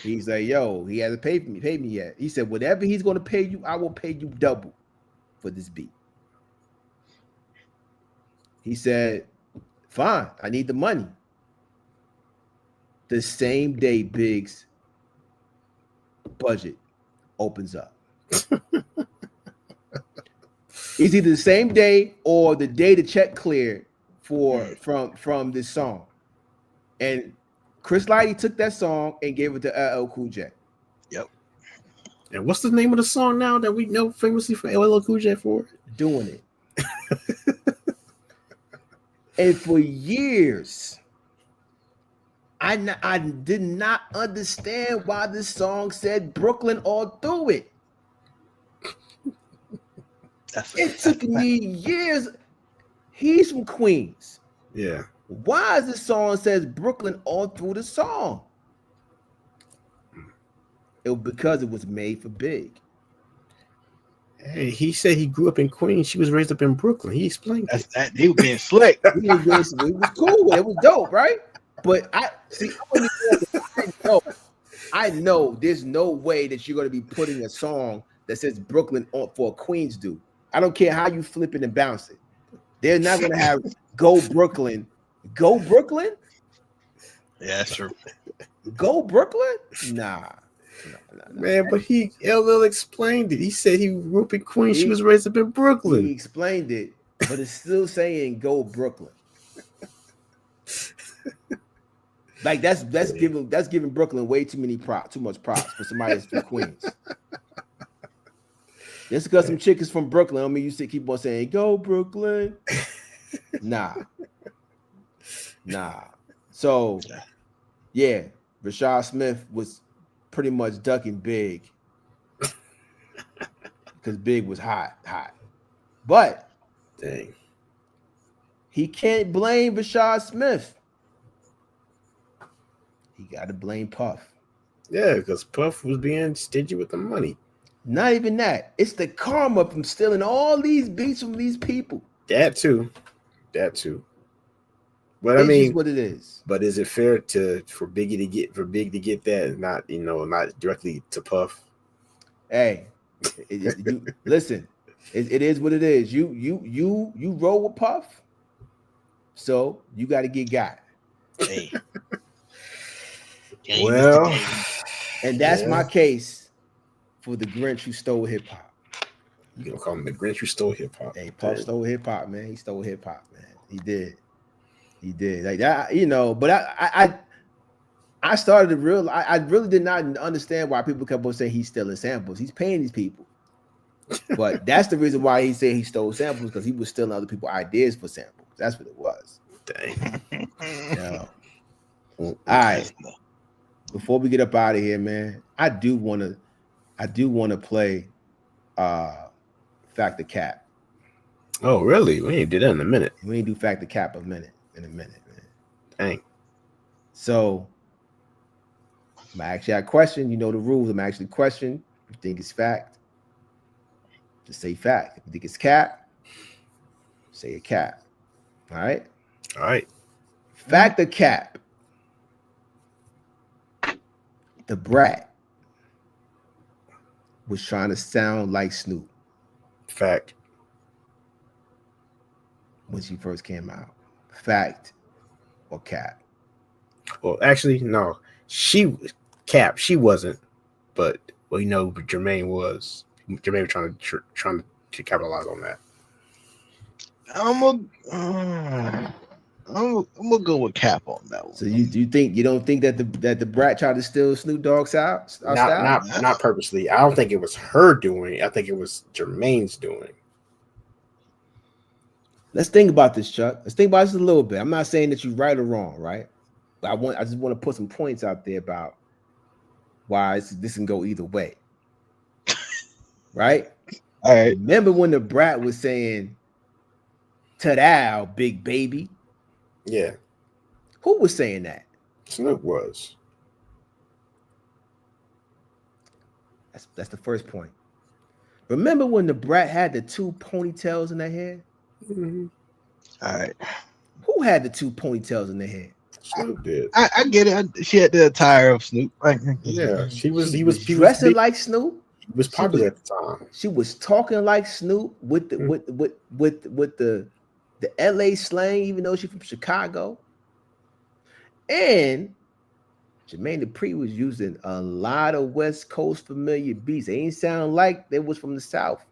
He's like, yo, he hasn't paid me yet. He said, whatever he's going to pay you, I will pay you double for this beat. He said, fine, I need the money. The same day Big's budget opens up. It's either the same day or the day the check cleared from this song. And Chris Lighty took that song and gave it to LL Cool J. Yep. And what's the name of the song now that we know famously for LL Cool J for? Doing It. And for years, I did not understand why this song said Brooklyn all through it. It took me years. He's from Queens. Yeah. Why is the song says Brooklyn all through the song? It was because it was made for Big. Hey, he said he grew up in Queens. She was raised up in Brooklyn. He explained That's that. He was being slick. It was cool. It was dope, right? But I know there's no way that you're going to be putting a song that says Brooklyn on for a Queens dude. I don't care how you flip it and bounce it. They're not going to have Go Brooklyn. Go Brooklyn? Yeah, that's true. Go Brooklyn? Nah. Man, but LL explained it. He said he grew up in Queens. She was raised up in Brooklyn. He explained it, but it's still saying Go Brooklyn. Like that's giving Brooklyn way too much props for somebody that's from Queens. Just because some chick is from Brooklyn, I mean you keep on saying Go Brooklyn. Nah. So yeah, Rashad Smith was pretty much ducking Big because Big was hot. But dang, he can't blame Rashad Smith. He got to blame Puff. Yeah, because Puff was being stingy with the money. Not even that. It's the karma from stealing all these beats from these people. That too. But It's I mean, just what it is. But is it fair for Big to get that, not directly to Puff? Hey, listen. It is what it is. You roll with Puff, so you got to get got. Hey. Well, and that's my case for the Grinch who stole hip hop. You gonna call him the Grinch who stole hip hop? Hey, Puff stole hip hop, man. He stole hip hop, man. He did like that, But I started to realize I really did not understand why people kept on saying he's stealing samples. He's paying these people, but that's the reason why he said he stole samples, because he was stealing other people's ideas for samples. That's what it was. Dang. All right. Before we get up out of here, man, I do want to play Fact or Cap. Oh, really? We ain't did that in a minute. We ain't do Fact or Cap in a minute, man. Dang. So I'm actually a question. You know the rules. I'm actually question. If you think it's fact, just say fact. If you think it's cap, say a cap. All right. Fact or cap? The Brat was trying to sound like Snoop. Fact. When she first came out. Fact or cap? Well, actually, no. She wasn't, but Jermaine was. Jermaine was trying to capitalize on that. I'm gonna go with cap on that one. So you don't think that the Brat tried to steal Snoop Dogg's out? Not purposely. I don't think it was her doing. I think it was Jermaine's doing. Let's think about this, Chuck. Let's think about this a little bit. I'm not saying that you're right or wrong, right? But I just want to put some points out there about why this can go either way. Right? All right. Remember when the Brat was saying, "Ta-da, big baby"? Yeah. Who was saying that? Snoop was. That's the first point. Remember when the Brat had the two ponytails in their hair? Mm-hmm. All right. Who had the two ponytails in their hair? Snoop did. I get it. She had the attire of Snoop. Yeah, he was dressing like Snoop. He was popular at the time. She was talking like Snoop with the with the LA slang, even though she's from Chicago. And Jermaine Dupri was using a lot of West Coast familiar beats. They ain't sound like they was from the South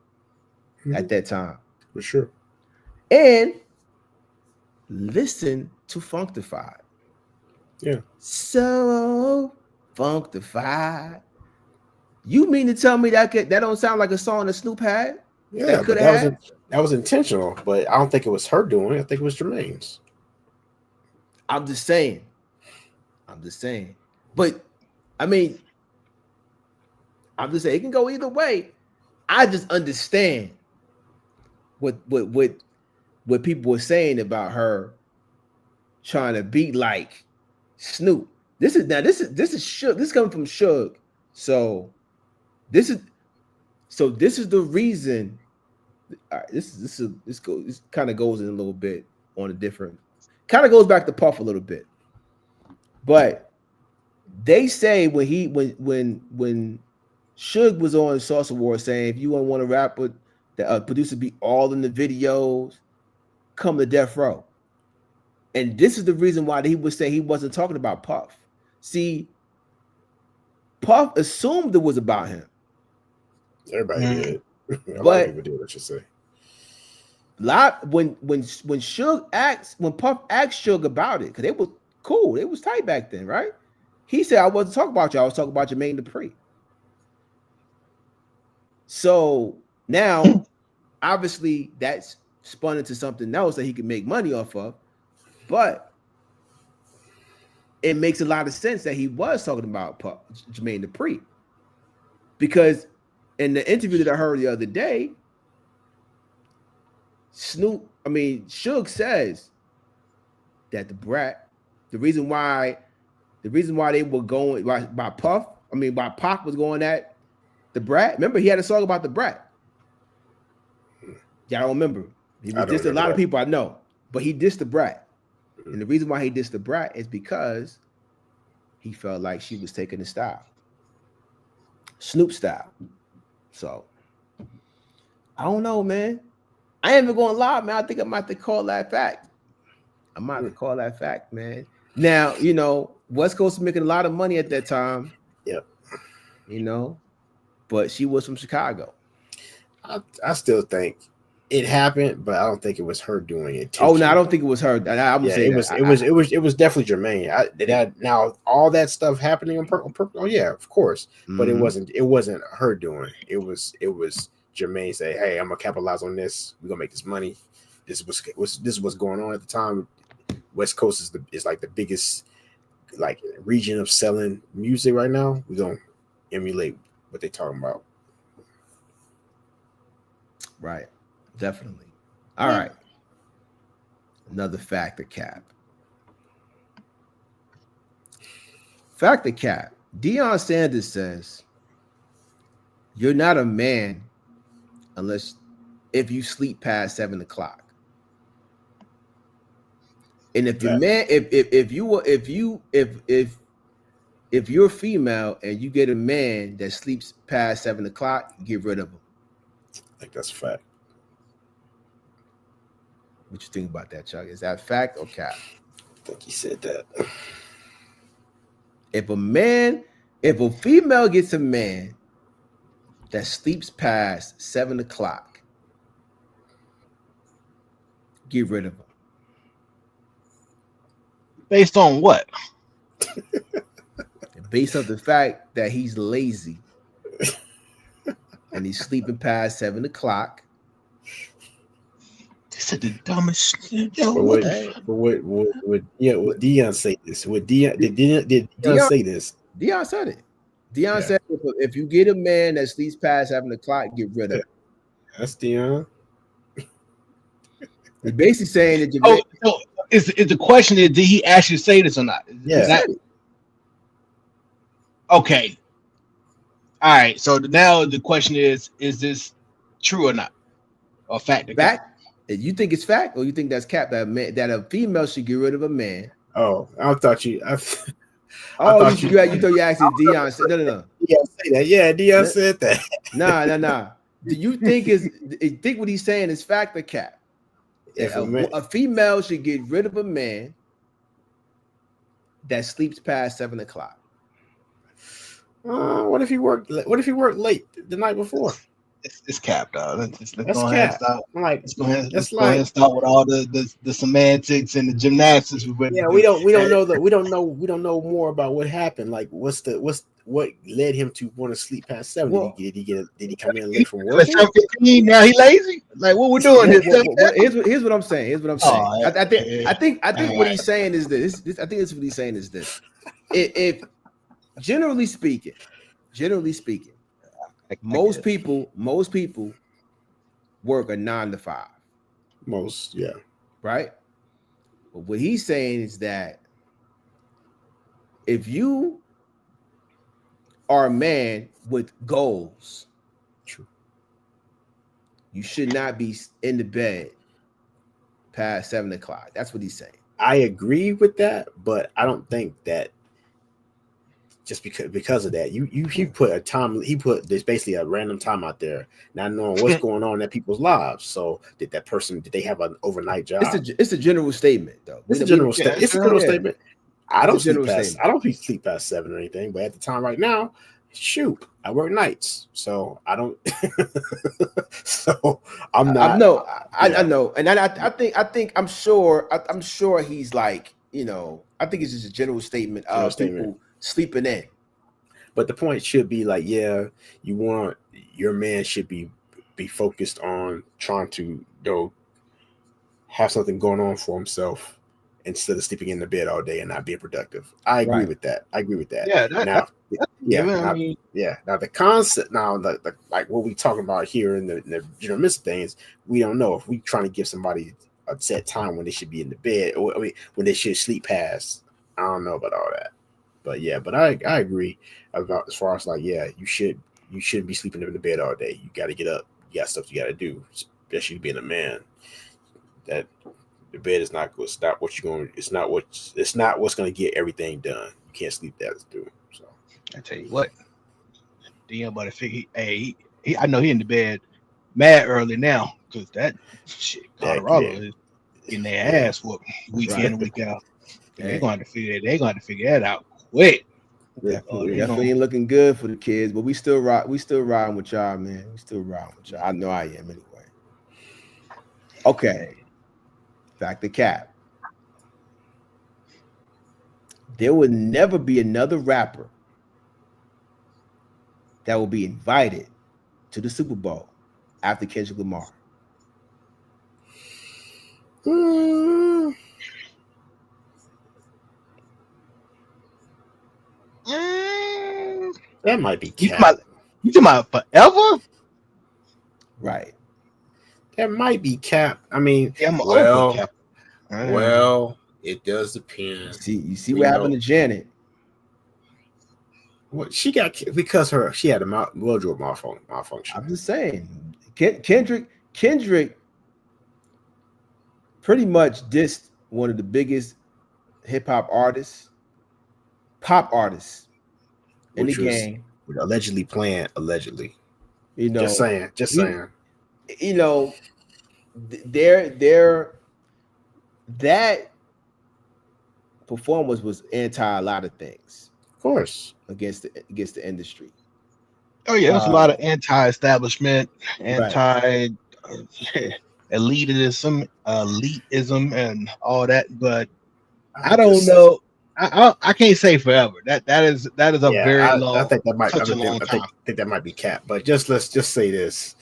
at that time. For sure. And listen to Funkdafied. Yeah. So Funkdafied. You mean to tell me that don't sound like a song that Snoop had? Yeah, that was intentional, but I don't think it was her doing it. I think it was Jermaine's. I'm just saying. But I mean, I'm just saying it can go either way. I just understand what people were saying about her trying to be like Snoop. This is Suge. This coming from Suge. So this is the reason. All right, this kind of goes in a little bit on a different. Kind of goes back to Puff a little bit, but they say when Suge was on Sauce Awards saying if you want to rap with the producer be all in the videos, come to Death Row. And this is the reason why he would say he wasn't talking about Puff. See, Puff assumed it was about him. Everybody did. A lot of people did, what you say. When Puff asked Suge about it, because they were cool, they was tight back then, right? He said, I wasn't talking about you, I was talking about Jermaine Dupri. So now, obviously, that's spun into something else that he could make money off of, but it makes a lot of sense that he was talking about Jermaine Dupri, because in the interview that I heard the other day, Suge says that the reason why they were going why Pac was going at the Brat. Remember, he had a song about the Brat. Y'all don't remember? He was dissed a lot of people I know, but he dissed the Brat. And the reason why he dissed the Brat is because he felt like she was taking his style, Snoop style. So I don't know, man. I ain't even going to lie, man. I think I might have to call that fact. Man. Now, West Coast was making a lot of money at that time. Yep. But she was from Chicago. I still think it happened, but I don't think it was her doing it. Oh no, I don't think it was her. It was definitely Jermaine. Now all that stuff happening on purpose. Oh yeah, of course. Mm-hmm. But it wasn't her doing. It was Jermaine say, "Hey, I'm gonna capitalize on this. We're gonna make this money. This was going on at the time. West Coast is like the biggest like region of selling music right now. We're gonna emulate what they talking about." Right. Definitely. All right. Another factor cap. Factor cap. Deion Sanders says, "You're not a man if you sleep past 7 o'clock. And if you're man, if you're female and you get a man that sleeps past 7 o'clock, get rid of him." I think that's a fact. What you think about that, Chuck? Is that fact or cap? I think he said that. If a female gets a man that sleeps past 7 o'clock, get rid of him. Based on what? Based on the fact that he's lazy and he's sleeping past 7 o'clock. This is the dumbest shit. Yo, what Deion say this? Did Deion say this? Deion said it. Deion said if you get a man that sleeps past 7 o'clock, get rid of him. That's Deion. He's basically saying that. So is the question is, did he actually say this or not? Yeah. Okay. All right. So now the question is this true or not? Or fact? Fact? You think it's fact, or you think that's cap that a female should get rid of a man? Oh, I thought you. You thought you actually Deion said no. Deion say that. Yeah, Deion said that. Nah. Do you think what he's saying is fact or cap? A female should get rid of a man that sleeps past 7 o'clock. What if he worked late the night before? It's cap, dog. Let's go ahead and start. Let's go ahead and start with all the semantics and the gymnastics. Yeah, we don't know more about what happened. Like, what's what led him to want to sleep past 7? Well- did he come in late from Like work? 7:15, now he lazy. Like what we're doing here? Here's what I'm saying. Here's what I'm saying. Oh, I think what Alright. he's saying is this. I think what he's saying is this. If generally speaking, most people work a 9 to 5, Most, yeah. right? But what he's saying is that if you are a man with goals, True. you should not be in the bed past 7 o'clock. That's what he's saying. I agree with that, but I don't think that just because of that, he put a time. He put there's basically a random time out there, not knowing what's going on in people's lives. So did they have an overnight job? It's a general statement, though. It's a general statement. It's a general statement. I don't sleep past 7 or anything, but at the time right now, shoot, I work nights, so I don't. So I'm not. I know, and I'm sure he's like, I think it's just a general statement of people sleeping in. But the point should be like, yeah, your man should be focused on trying to have something going on for himself instead of sleeping in the bed all day and not being productive. I agree with that. Yeah. Now the concept, the like what we talking about here in the general midst of things, we don't know if we trying to give somebody a set time when they should be in the bed or when they should sleep past. I don't know about all that, but I agree about as far as like, yeah, you shouldn't be sleeping in the bed all day. You got to get up. You got stuff you got to do, especially being a man. That the bed is not good. It's not what you're going. It's not what's going to get everything done. You can't sleep that through. So I tell you what, DM about to figure. Hey, I know he in the bed mad early now because that shit Colorado is getting their ass whooped week in and week out. And they're going to figure that out quick. Definitely ain't looking good for the kids, but we still riding with y'all, man. We still riding with y'all. I know I am anyway. Okay. Back to Cap. There will never be another rapper that will be invited to the Super Bowl after Kendrick Lamar. That might be Cap. You talking about forever? Right. That might be Cap. I mean, Cap. Well, it does depend. You see what happened to Janet? What she got because she had a wardrobe malfunction. I'm just saying, Kendrick pretty much dissed one of the biggest hip hop artists, pop artists in the game. Allegedly. Just saying. That performance was anti a lot of things. Of course, against the industry. Oh yeah, there's a lot of anti-establishment, anti-elitism, and all that. But I don't know. I can't say forever. That is a very long. I think that might. I think that might be Cap. But let's just say this: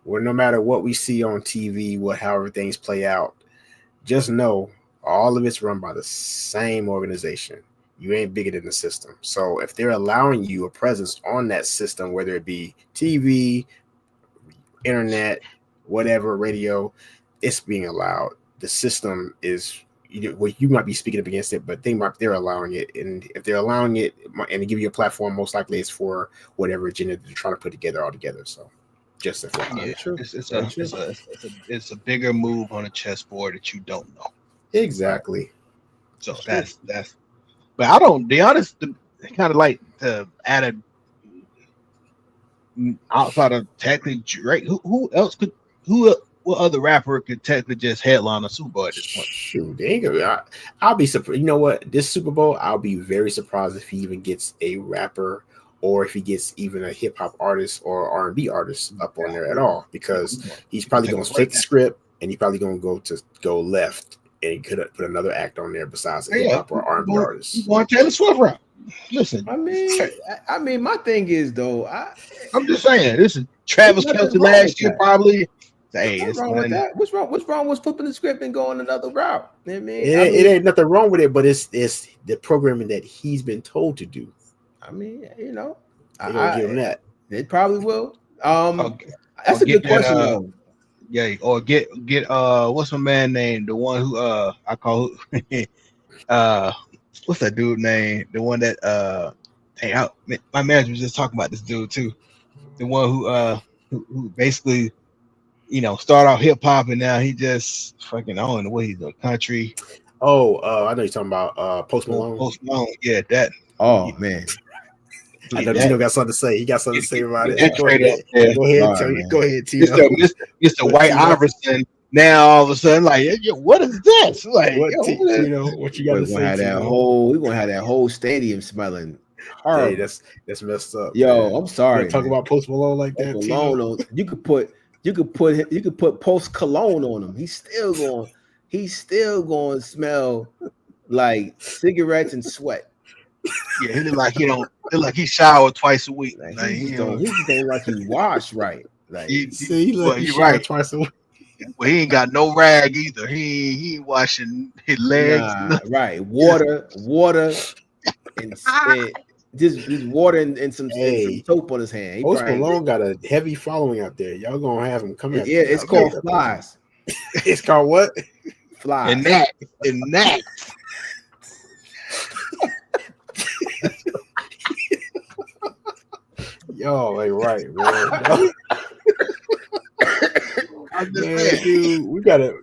where no matter what we see on TV, however things play out, just know all of it's run by the same organization. You ain't bigger than the system. So if they're allowing you a presence on that system, whether it be TV, internet, whatever, radio, it's being allowed. The system is, you might be speaking up against it, but they're allowing it. And if they're allowing it and they give you a platform, most likely it's for whatever agenda they're trying to put together all together. So just it's a bigger move on a chessboard that you don't know. Exactly. So that's but I don't be honest, kind of like the added outside of technically Drake, what other rapper could technically just headline a Super Bowl at this point? Shoot, I'll be surprised. You know what? This Super Bowl, I'll be very surprised if he even gets a rapper or if he gets even a hip hop artist or R&B artist up on there at all, because he's probably going to flip the script and he's probably going to go left and he could put another act on there besides a hip hop or R&B artist. You want Taylor Swift route? Listen, I mean, my thing is though, I'm just saying. This is Travis There's nothing Kelce wrong last with year, that. probably. Hey, what's it's wrong with nothing. that? What's wrong with flipping the script and going another route? You know what I mean, It ain't nothing wrong with it, but it's the programming that he's been told to do. I mean, you know, They're gonna give him that. They probably will. Okay. That's Or a good get that, question though. Yeah, or get what's my man name? The one who I call what's that dude name? The one that hey, my manager was just talking about this dude too. The one who basically, you know, start off hip hop and now he just fucking I don't know what he's doing, country. Oh, I know you're talking about Post Malone. Post Malone, yeah, that. Oh man, I know Tino got something to say. He got something to say about it. Go ahead. Go ahead, Tino. Mr. White Iverson. Now all of a sudden, like, what is this? Like, what you got to say? We're gonna have that whole stadium smelling horrible. Hey, that's messed up. Yo, man. I'm sorry. Talk about Post Malone like that. Malone you could put Post Cologne on him. He's still going to smell like cigarettes and sweat. Yeah, he look like he showered twice a week. Like, he just don't like he washed right. Like he right twice a week. Well, he ain't got no rag either. He ain't washing his legs. Right. Water and just water and some soap on his hand. Post Malone got a heavy following out there. Y'all gonna have him come out. Yeah, it's called flies. It's called what? Flies. And that. Yo, like right, man. Dude, we gotta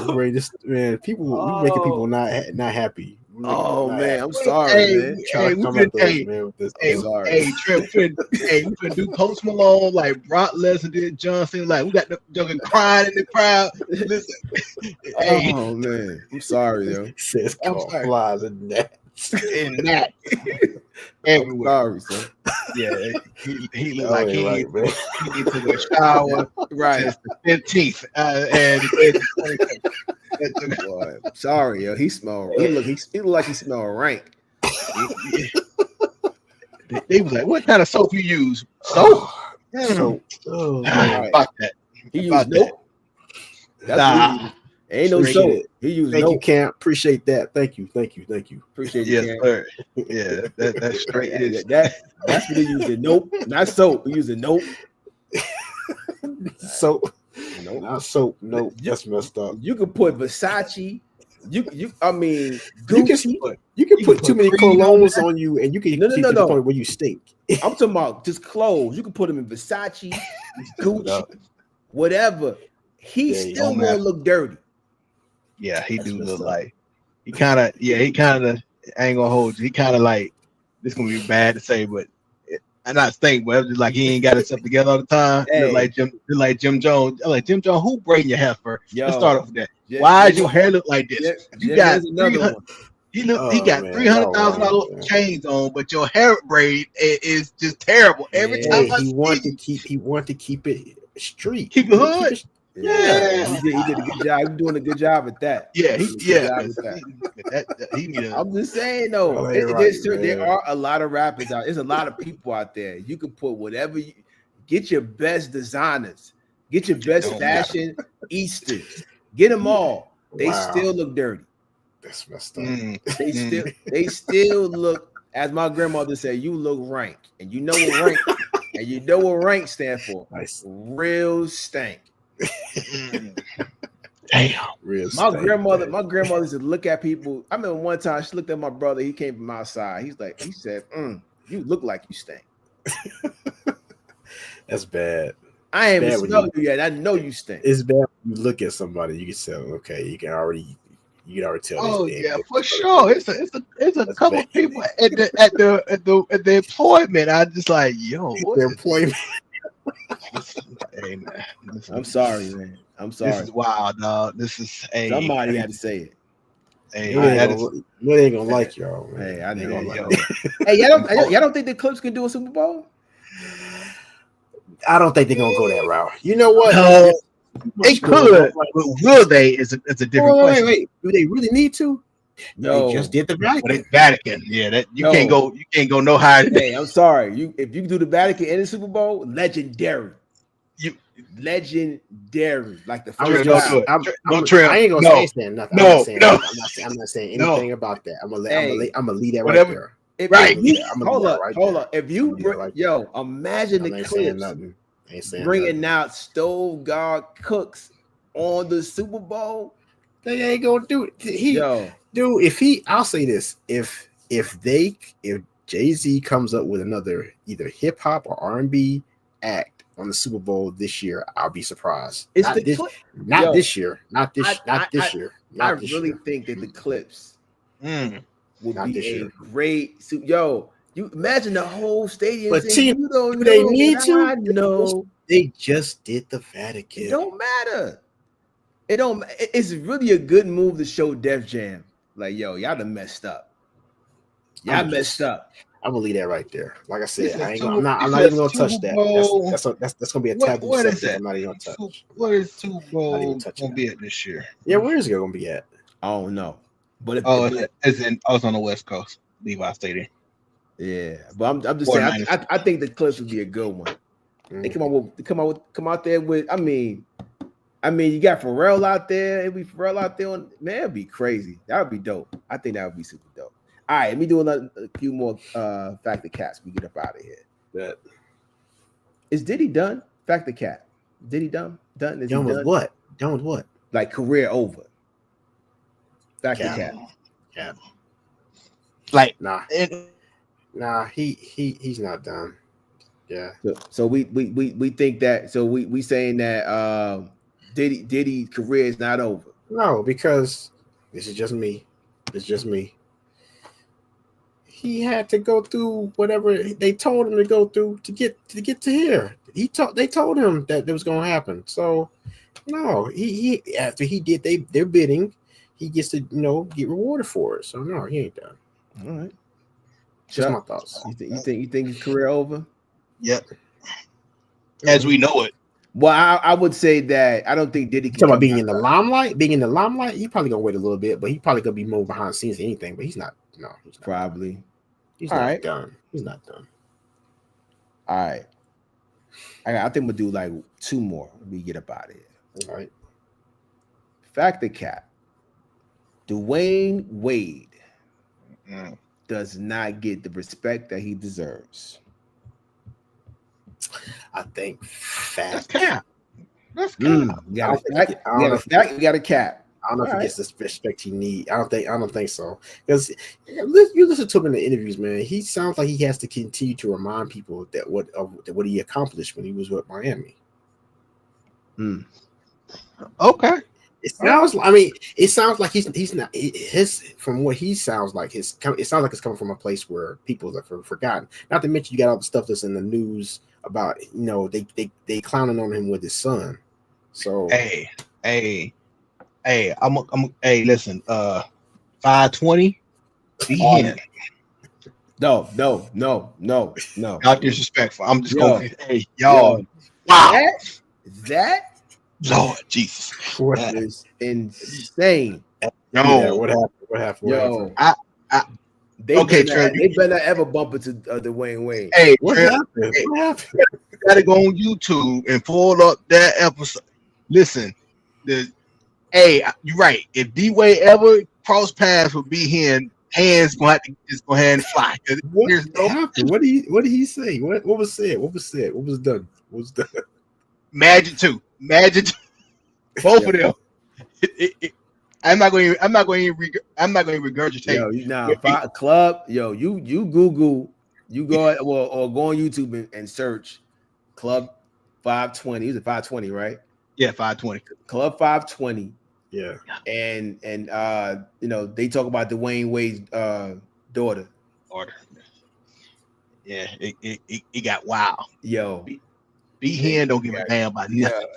bring this, man. We making people not happy. Man, I'm sorry, man. Trip, we can do Post Malone like Brock Lesnar did Johnson. Like we got the Duggan crying in the crowd. Listen, oh man, I'm sorry, yo. Says flies and that. And that. I'm sorry, son. Yeah, he looked like he needs to go shower. Right, it's the 15th, and boy, I'm sorry, yo. He look like he smelled rank. They was like, "What kind of soap you use?" Soap. Soap. Oh, fuck that. He used nope. That's ain't no soap. He used Thank you, Camp. Appreciate that. Thank you. Appreciate you. Yes, sir. Yeah, that's straight. That's what he used. Nope, not soap. He used nope. Soap. Nope. Not soap. Nope. That's messed up. You could put Versace. I mean, you can put too many colognes on you, and you can get to the point where you stink. I'm talking about just clothes. You can put them in Versace, Gucci, whatever. He still gonna look dirty. Yeah, he do look like he kind of. I ain't gonna hold you. He kind of like this gonna be bad to say, but I not think, but it's just like he ain't got himself together all the time. Hey. Like Jim Jones. I'm like Jim Jones, who braiding your hair for? Let's start off with that. Yeah, why does your hair look like this? You got another one. He got $300,000 chains on, but your hair braid is just terrible. Every time he wanted to keep it street. Keep it hood. Yeah, he did a good job. He's doing a good job at that. I'm just saying though, there are a lot of rappers out. There's a lot of people out there. You can put whatever. Get your best designers. Get your best fashion Easters. Get them all. They still look dirty. That's messed up. They still look, as my grandmother said, you look rank, and you know what rank, and you know what rank stand for. Nice. Real stank. Damn. My grandmother used to look at people. I remember one time she looked at my brother. He came from outside. He said, "You look like you stink." That's bad. I ain't even smelled you yet. I know you stink. It's bad when you look at somebody. You can say, "Okay, you can already tell." Oh yeah, for sure. It's a couple of people at the employment. I just like, yo, the employment. Hey man, I'm sorry, man. I'm sorry. This is wild, dog. This is somebody had to say it. Hey, they ain't gonna like y'all, man. Hey, I ain't gonna like it. Hey, y'all don't think the Clips can do a Super Bowl? I don't think they're gonna go that route. You know what? They could, but will they? Is a different question. Wait. Do they really need to? They just did the But Vatican. it's Vatican. Yeah, that you Yo. can't go no higher than Hey, I'm sorry. If you do the Vatican in the Super Bowl, legendary. you. Legendary. Like the I'm first Don't time. do it. I'm, Trim. I ain't gonna No. say saying nothing. No, I'm not saying no. nothing. I'm not saying No. anything about that. I'm gonna Hey, leave that whatever. right there. If Right. you, I'm gonna hold leave that up, right hold there. up. If I'm you gonna leave that bring, right yo, imagine I the ain't saying clips nothing. I ain't saying bringing nothing. out Stove God Cooks on the Super Bowl. They ain't gonna do it. Yo, Dude, I'll say this. If Jay-Z comes up with another either hip hop or R&B act on the Super Bowl this year, I'll be surprised. it's Not the this, clip. not Yo, this year. Not this I year. I Not this really year. think that the clips would Not be this a year. great suit. Yo, you imagine the whole stadium But saying, Tina, "You don't do they know need what to? I know." They just did the It Vatican. don't matter. It don't. It's really a good move to show Def Jam. Like, yo, y'all done messed up. Y'all messed up. I'm gonna leave that right there. Like I said, I'm not It's even a gonna touch Super that. Bowl. That's gonna be a What taboo is subject. that? I'm not even gonna touch. What is Super Not even Bowl touching gonna be at this year? Yeah, where is it gonna be at? I don't know, but I was on the West Coast, Levi Stadium. yeah, but I'm just saying. I think the clips would be a good one. They come out there with. I mean, you got Pharrell out there. It'd be Pharrell out there. It'd be crazy. That would be dope. I think that would be super dope. All right, let me do a few more Factor Cats. We get up out of here. That Is Diddy done? Factor Cat. Diddy done? Done? Is done he with done? what? Done with what? Like career over. Factor Cat. Cat. Like Nah, he's not done. Yeah. So we think that. So we saying that Diddy's career is not over. No, because this is just me. It's just me. He had to go through whatever they told him to go through to get to here. They told him that it was going to happen. So no, he after he did their bidding, he gets to get rewarded for it. So no, he ain't done. All right. Just my thoughts. You think his career over? Yep. As we know it. Well, I would say that I don't think Diddy can Talking about come being out in the limelight. Being in the limelight, he probably gonna wait a little bit, but he probably gonna be more behind the scenes than anything. But he's not. No, he's not. Probably. He's All not right. done. He's not done. All right. I think we'll do like two more. We get up out of here. All right. Factor Cap. Dwayne Wade does not get the respect that he deserves. I think That's fat. cap. That's cap. We got a cap. I don't know if he gets the respect he needs. I don't think so. Because you listen to him in the interviews, man. He sounds like he has to continue to remind people that what he accomplished when he was with Miami. Okay. It sounds. I mean, it sounds like he's not his. From what he sounds like, it sounds like it's coming from a place where people have forgotten. Not to mention, you got all the stuff that's in the news about they clowning on him with his son. So Hey, listen, 520. No. Not disrespectful. I'm just Yo. going. Hey, y'all. Yo. Wow. That Lord Jesus. that is insane. No. What happened? Yo. They better not ever bump into Dwayne Wade. Hey, What happened? What happened? You gotta go on YouTube and pull up that episode. Listen, you're right. If D-Wade ever cross paths with B Hen, hands gonna have to just go ahead and fly. What happened? What did he say? What was said? What was said? What was done? What was done? Magic too. Both of them. I'm not going to regurgitate. Yo, club. Yo, you Google. You go or go on YouTube and search Club 520. Is it 520, right? Yeah, 520. Club 520. Yeah. And they talk about Dwayne Wade's daughter. Yeah, it got wild. Yo. B Hen don't give a damn about nothing.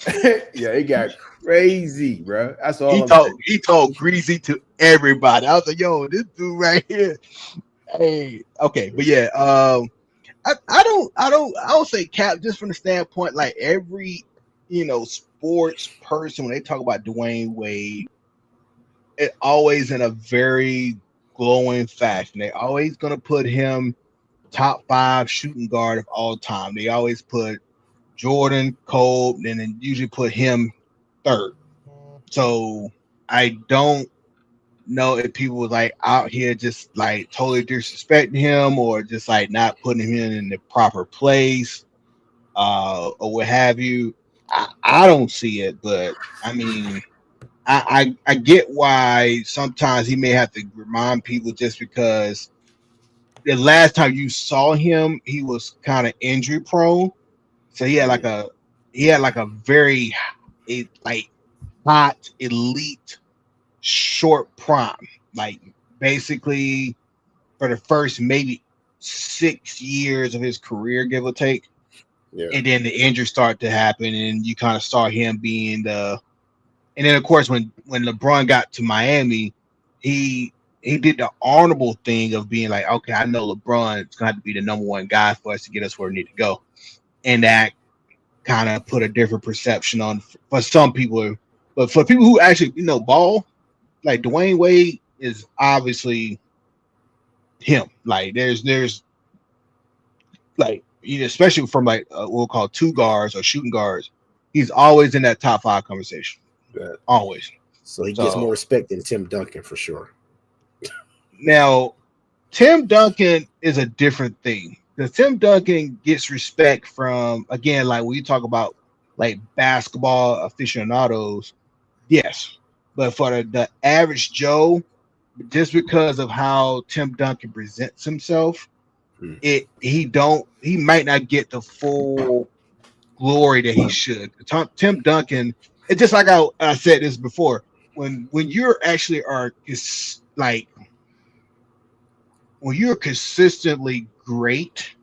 Yeah, it got crazy, bro. That's all. He talked greasy to everybody. I was like, yo, this dude right here. Hey, okay, but yeah, I don't say cap just from the standpoint like every sports person when they talk about Dwayne Wade, it always in a very glowing fashion. They always gonna put him top 5 shooting guard of all time. They always put Jordan, Kobe, and then usually put him third. So I don't know if people was like out here just like totally disrespecting him or just like not putting him in the proper place, or what have you. I don't see it, but I mean, I get why sometimes he may have to remind people just because the last time you saw him, he was kind of injury prone. So he had like a very like hot elite short prime. Like basically for the first maybe 6 years of his career, give or take. Yeah. And then the injuries start to happen, and you kind of saw him being the. And then of course when LeBron got to Miami, he did the honorable thing of being like, okay, I know LeBron is gonna have to be the number one guy for us to get us where we need to go, and that kind of put a different perception on for some people. But for people who actually ball, like Dwayne Wade is obviously him. Like there's like especially from like what we'll call two guards or shooting guards, he's always in that top 5 conversation. Yeah. Always. So he gets more respect than Tim Duncan for sure. Now, Tim Duncan is a different thing because Tim Duncan gets respect from, again, like when you talk about like basketball aficionados, yes, but for the average Joe, just because of how Tim Duncan presents himself, he might not get the full glory that he should. Tim Duncan, it's just like I said this before. When you're actually like when you're consistently great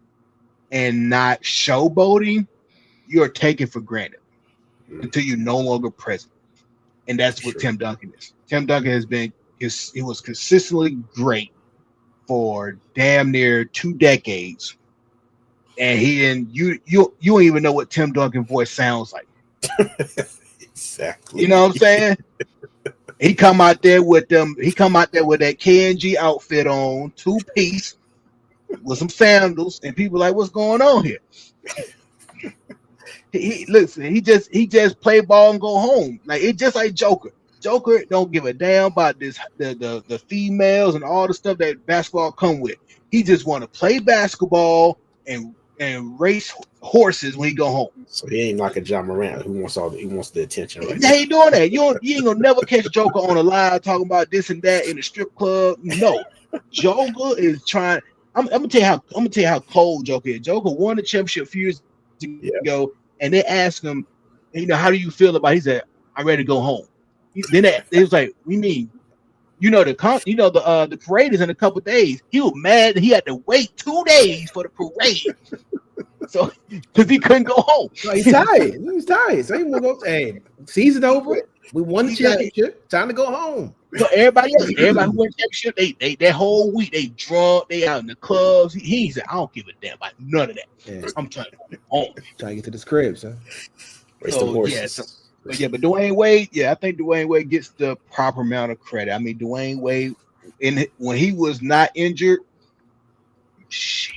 and not showboating, you're taken for granted until you're no longer present. And that's what Tim Duncan is. Tim Duncan he was consistently great for damn near 2 decades. And you don't even know what Tim Duncan voice sounds like. Exactly. You know what I'm saying? He come out there with that KNG outfit on, 2-piece with some sandals, and people like, what's going on here? He just play ball and go home. Like it's just like Joker. Joker don't give a damn about the females and all the stuff that basketball come with. He just want to play basketball and race horses when he go home. So he ain't like a John Morant who wants the attention. Right? They ain't doing that. You ain't gonna never catch Joker on a live talking about this and that in the strip club. No, Joker is trying. I'm gonna tell you how cold Joker is. Joker won the championship a few years ago, and they asked him, how do you feel about it? He said, I'm ready to go home. Then they was like, we mean, the parade is in a couple days. He was mad that he had to wait 2 days for the parade. So, because he couldn't go home. No, he's tired. He was tired. So he want to go. Hey, season over. We won the championship. Time to go home. So everybody who won the championship, they that whole week they drunk, they out in the clubs. He said, I don't give a damn about none of that. Yeah. I'm trying to go home. Trying to get to this crib, son. But Dwayne Wade, I think Dwayne Wade gets the proper amount of credit. I mean, Dwayne Wade, when he was not injured, shit.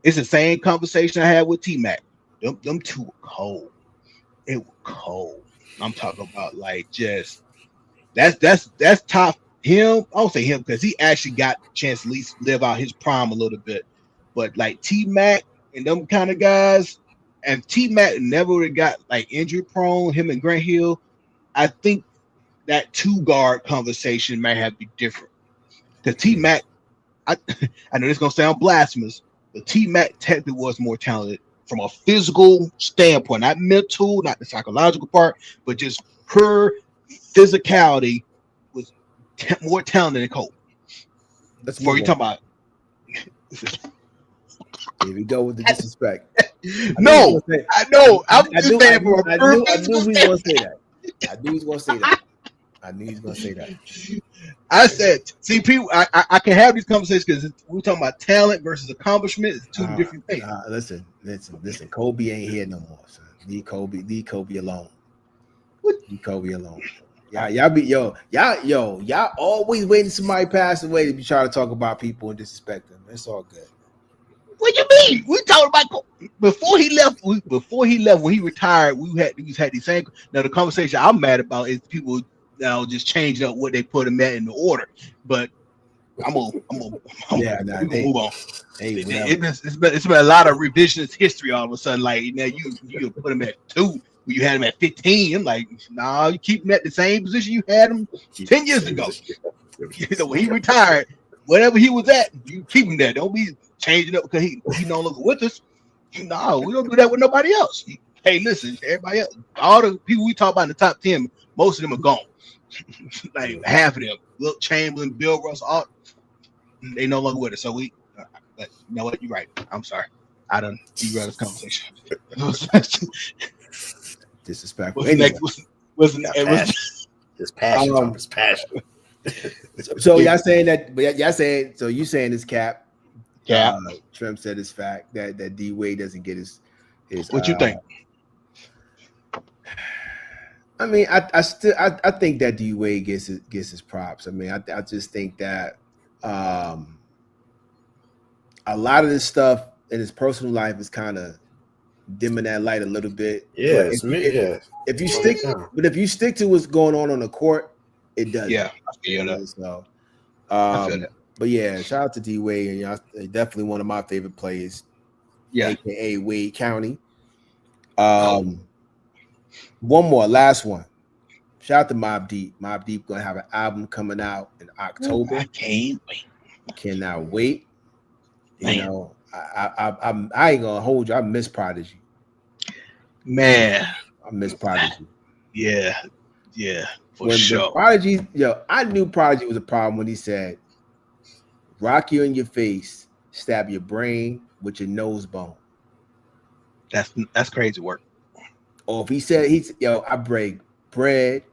It's the same conversation I had with T-Mac. Them two were cold. It was cold. I'm talking about like just that's top him. I don't say him because he actually got the chance to at least live out his prime a little bit. But like T-Mac and them kind of guys, and T-Mac never would have got like injury prone, him and Grant Hill, I think that 2-guard conversation might have to be different. Because T-Mac, I know this is gonna sound blasphemous, but T-Mac technically was more talented from a physical standpoint, not mental, not the psychological part, but just her physicality was more talented than Cole. That's what you talking about. Here we go with the disrespect. I know. I'm just saying for a purpose. I knew he was going to say that. I knew he was going to say that. I said, see, people, I can have these conversations because we're talking about talent versus accomplishment. It's two different things. Listen. Kobe ain't here no more, son. Leave Kobe alone. What? Leave Kobe alone. Yeah, y'all always waiting somebody pass away to be trying to talk about people and disrespect them. It's all good. What you mean? We talking about before he left. Before he left, when he retired, we had these same. Now the conversation I'm mad about is people now just changing up what they put him at in the order. But I'm gonna Yeah, we gonna move on. Hey, It's been a lot of revisionist history all of a sudden. Like now you put him at 2 when you had him at 15. I'm like, nah, you keep him at the same position you had him 10 years ago. When he retired, whatever he was at, you keep him there. Don't be changing up because he no longer with us. No, we don't do that with nobody else. Hey, listen, everybody else, all the people we talk about in the top 10, most of them are gone. Like half of them, Wilt Chamberlain, Bill Russell, all they no longer with us. So but you know what? You're right. I'm sorry. I done derailed this conversation. Disrespectful. What's Anyway. next? His passion. His passion. So y'all saying that? But y'all saying so? You saying this cap? Yeah. Trump said it's fact that D Wade doesn't get his. What you think? I mean, I think that D Wade gets his props. I mean, I just think that a lot of this stuff in his personal life is kind of dimming that light a little bit. Yeah, if you stick to what's going on the court, it does. Yeah, I feel that. So, I feel that. But yeah, shout out to D Wade, and y'all definitely one of my favorite players. Yeah, aka Wade County. One more, last one. Shout out to Mobb Deep. Mobb Deep gonna have an album coming out in October. I can't wait. Cannot wait. You know, I ain't gonna hold you. I miss Prodigy. Man, I miss Prodigy. Yeah, for sure. Prodigy, I knew Prodigy was a problem when he said, "Rock you in your face, stab your brain with your nose bone." That's crazy work. Or if he said I break bread,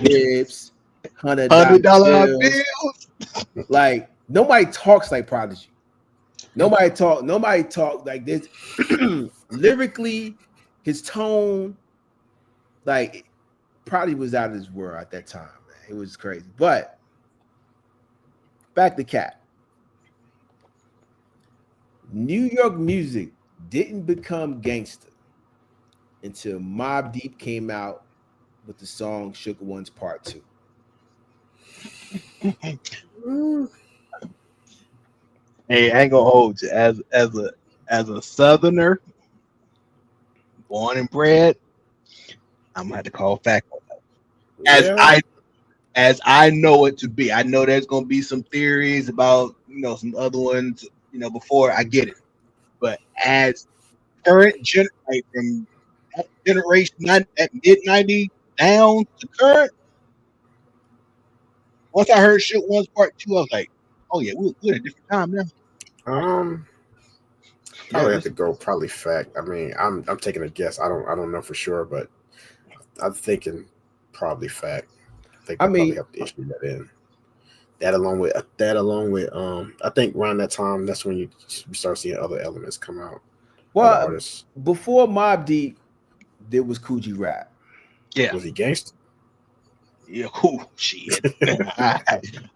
ribs, $100 bills. Like nobody talks like Prodigy. Nobody talk like this. Lyrically, his tone, like Prodigy was out of his world at that time, man. It was crazy. But back to Cat. New York music didn't become gangster until Mobb Deep came out with the song Sugar Ones Part 2. Hey, I ain't gonna hold you. As a Southerner, born and bred, I'm gonna have to call fact on that. As I know it to be. I know there's gonna be some theories about some other ones, before I get it. But as current from that generation at mid 90s down to current, once I heard Shit One's Part 2, I was like, oh yeah, we're at a different time now. Probably have to go probably fact. I mean, I'm taking a guess. I don't know for sure, but I'm thinking probably fact. I probably have to issue that in. That along with I think around that time that's when you start seeing other elements come out. Well, before Mobb Deep, there was Coogee Rap. Yeah. Was he gangster? Yeah, cool. Shit.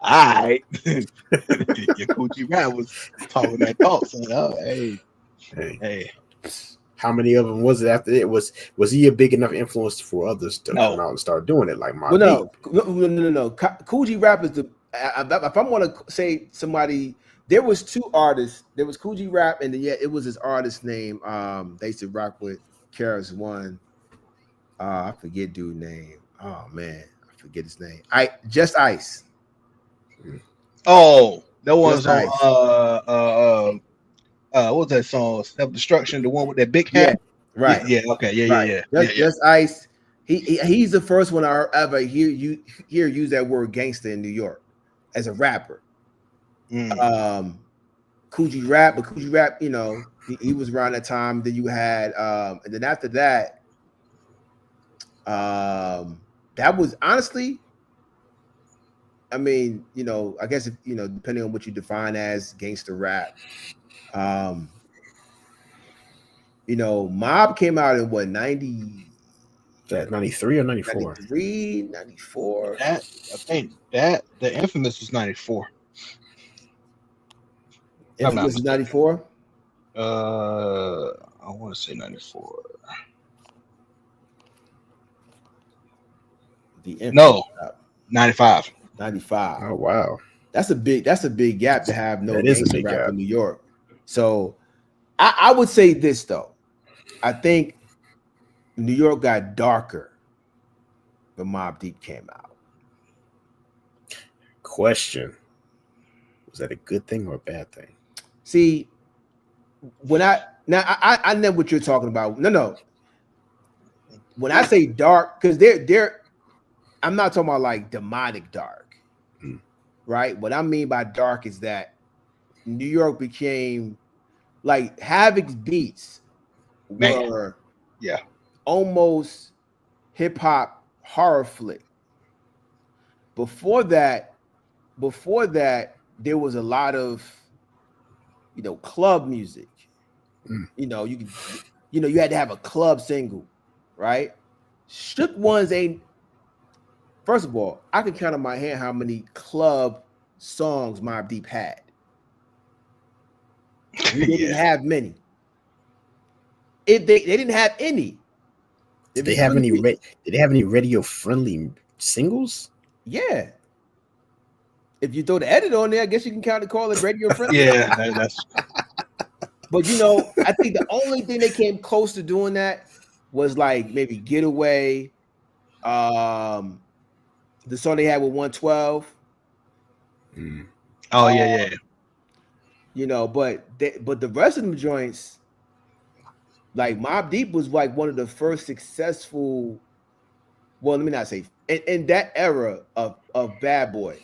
All right. Your Coogee Rap was talking that talk. So, hey. How many of them was it after it? Was he a big enough influence for others to come out and start doing it like Mobb Deep? No. Coogee Rap is the. If I'm going to say somebody, there was two artists. There was Coogee Rap, and then it was his artist name. They used to rock with Karis One. I forget dude name. Oh man, I forget his name. Just Ice. Oh, that was on what was that song? Self Destruction, the one with that big hat. Yeah, right. Yeah. Okay. Yeah. Just Ice. He's the first one I ever hear use that word gangster in New York as a rapper. Coogee Rap, he was around that time. Then you had and then after that, that was honestly, I mean, I guess if depending on what you define as gangster rap, Mob came out in what 90 that 93 or 94? 93, 94. That I think that the Infamous was 94. I'm not Infamous is 94. I want to say 94. The Infamous No, album, 95. 95. Oh wow, That's a big gap to have no That is a gangster big rap gap. in New York. So I would say this though. I think New York got darker when Mobb Deep came out. Question: was that a good thing or a bad thing? See, when I know what you're talking about. No. When I say dark, because they're I'm not talking about like demonic dark, Hmm. right? What I mean by dark is that New York became like Havoc's beats Man. were Yeah. almost hip hop horror flick. Before that, there was a lot of club music. Mm. You had to have a club single, right? Shook ones ain't. First of all, I can count on my hand how many club songs Mobb Deep had. They didn't have many. If they didn't have any. Did they have any? Did they have any radio friendly singles? Yeah. If you throw the edit on there, I guess you can call it radio friendly. Yeah, that's. But I think the only thing they came close to doing that was like maybe Getaway, the song they had with 112. Mm. Oh yeah. But the rest of them joints, like Mobb Deep was like one of the first successful. Well, let me not say in that era of Bad Boy,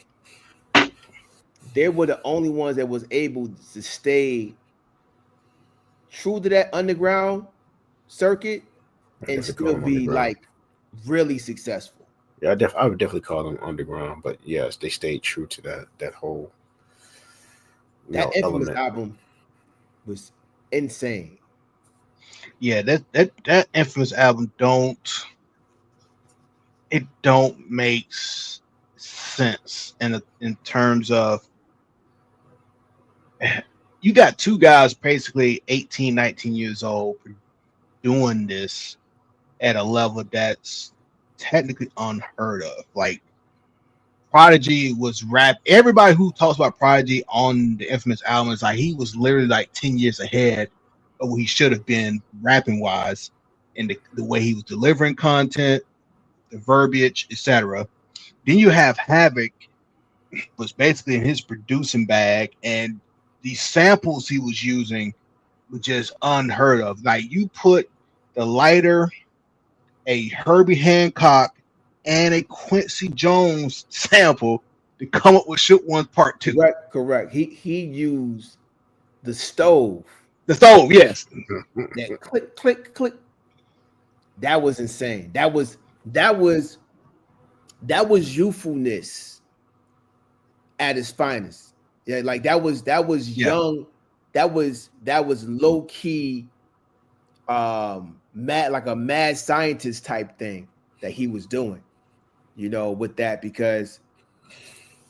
they were the only ones that was able to stay true to that underground circuit and still be like really successful. Yeah, I would definitely call them underground, but yes, they stayed true to that whole That Infamous element. album was insane. Yeah, that Infamous album don't make sense in terms of you got two guys basically 18, 19 years old doing this at a level that's technically unheard of. Like Prodigy was rap. Everybody who talks about Prodigy on the Infamous album is like he was literally like 10 years ahead of what he should have been rapping wise in the way he was delivering content, the verbiage, etc. Then you have Havoc was basically in his producing bag, and these samples he was using were just unheard of. Like you put the lighter, a Herbie Hancock, and a Quincy Jones sample to come up with Shook One's Part 2. Correct. He used the stove. The stove, yes. That click, click, click. That was insane. That was youthfulness at its finest. Yeah, like that was young. That was low key, mad, like a mad scientist type thing that he was doing. With that, because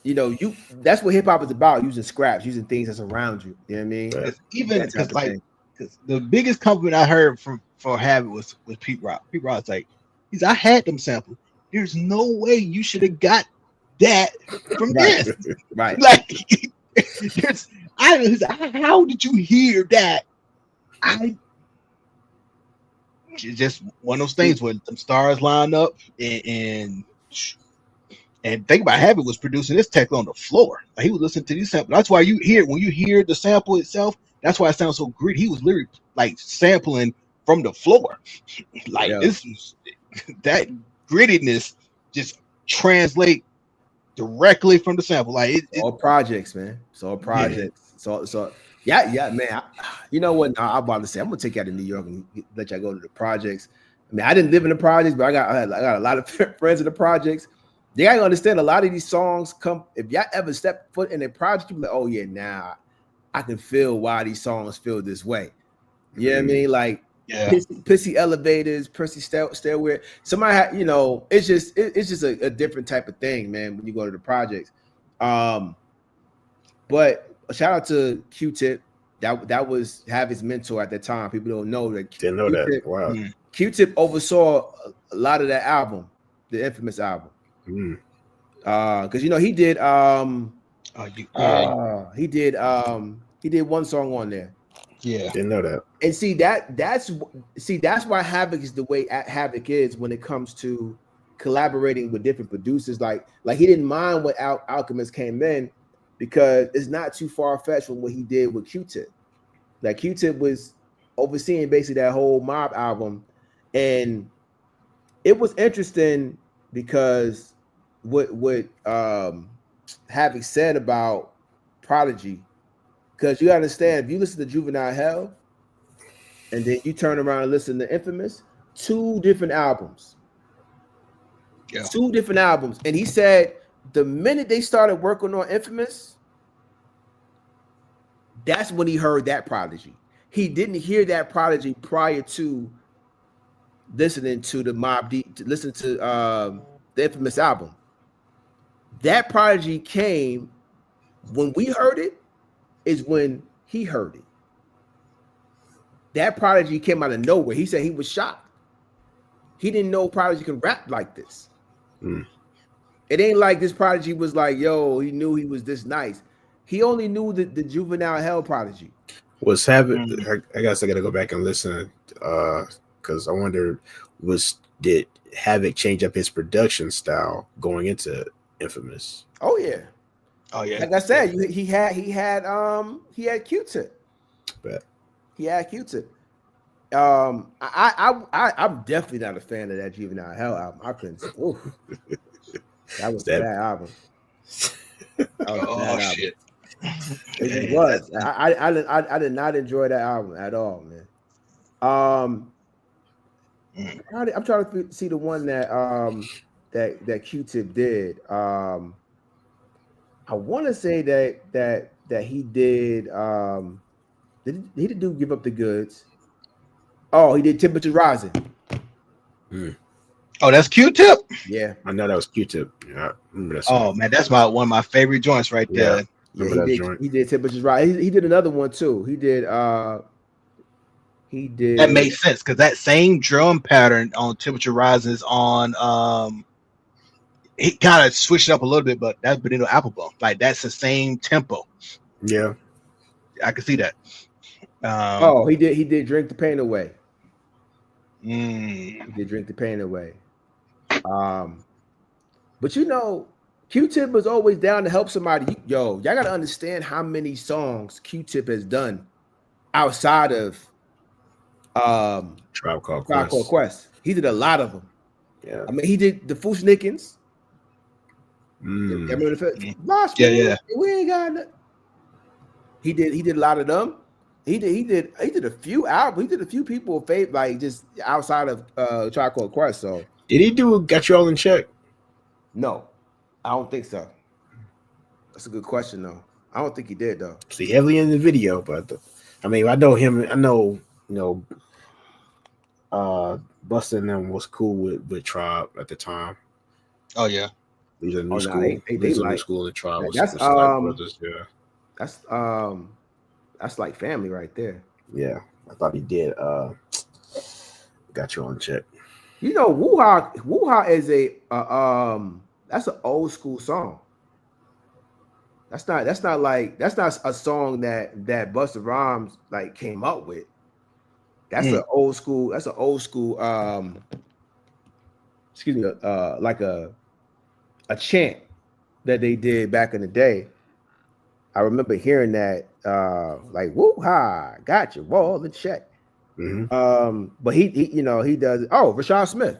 that's what hip hop is about, using scraps, using things that's around you. You know what I mean? Even because the biggest compliment I heard for Habit was Pete Rock. Pete Rock's like, I had them samples. There's no way you should have got that from this. Right. Like, how did you hear that? Just one of those things where some stars line up and think about Habit was producing this tech on the floor. Like, he was listening to these samples. That's why when you hear the sample itself, that's why it sounds so gritty. He was literally like sampling from the floor. Like this was that grittiness just translate directly from the sample. Like all projects, man. It's all projects. Yeah. So yeah, man. You know what? I'm about to say I'm gonna take you out to New York and let y'all go to the projects. I mean, I didn't live in the projects, but I got a lot of friends in the projects. They gotta understand a lot of these songs come. If y'all ever step foot in a project, you be like, oh yeah, now I can feel why these songs feel this way. You know what I mean? Like pissy elevators, pissy stairway. Somebody had, it's just a different type of thing, man, when you go to the projects. But shout out to Q-Tip. That was Havoc's mentor at that time. People don't know that. Didn't know Q-Tip, that. Wow. Q-Tip oversaw a lot of that album, the infamous album. Because he did he did one song on there. Yeah, didn't know that. And that's why Havoc is the way Havoc is when it comes to collaborating with different producers. Like he didn't mind when Alchemist came in because it's not too far fetched from what he did with Q-Tip. Like Q-Tip was overseeing basically that whole Mob album, and it was interesting because what Havoc said about Prodigy. Because you understand, if you listen to Juvenile Hell and then you turn around and listen to Infamous, 2 different albums. Yeah. 2 different albums. And he said the minute they started working on Infamous, that's when he heard that Prodigy. He didn't hear that Prodigy prior to listening to the Mob Deep, to listen to the Infamous album. That Prodigy came when we heard it. Is when he heard it. That Prodigy came out of nowhere. He said he was shocked. He didn't know Prodigy could rap like this. It ain't like this Prodigy was like, yo, he knew he was this nice. He only knew the Juvenile Hell Prodigy. Was Havoc? I guess I got to go back and listen because I wonder did Havoc change up his production style going into Infamous? Oh yeah. Oh yeah, like I said, he had Q-Tip. Bet. He had Q-Tip. I'm definitely not a fan of that Juvenile Hell album. I couldn't. Oof. That was a bad album. Shit. It was. I did not enjoy that album at all, man. I'm trying to see the one that Q-Tip did. I want to say that he did. He did do Give Up the Goods. Oh, he did Temperature Rising. Oh, that's Q-Tip. Yeah, I know that was Q-Tip. Yeah, I remember that song. Oh man, that's one of my favorite joints right there. Yeah, he did Temperature Rising. He did another one too. He did. That makes sense because that same drum pattern on Temperature Rising is on. He kind of switched it up a little bit, but that's Benito Applebum. Like that's the same tempo. Yeah, I can see that. He did Drink the Pain Away. He did Drink the Pain Away. But Q-Tip was always down to help somebody. Y'all got to understand how many songs Q-Tip has done outside of Tribe Called Quest. He did a lot of them. Yeah, I mean, he did the Fushnikins. Remember yeah. We ain't got nothing. He did a lot of them. He did a few albums. He did a few people like just outside of Tribe Called Quest. So did he do Got You All in Check? No, I don't think so. That's a good question though. I don't think he did though. See, heavily in the video, but I know him. I know Busta and them was cool with Tribe at the time. Oh yeah. These are new school. They like school in the Tribe. That's brothers, yeah. That's like family right there. Yeah, I thought he did. Got You On Check. Woo-Ha is that's an old school song. That's not a song that Busta Rhymes like came up with. That's an old school. That's an old school. Excuse me. Like a chant that they did back in the day. I remember hearing that. Like woo-ha, got you, wall in check. But he does. Oh, Rashad Smith.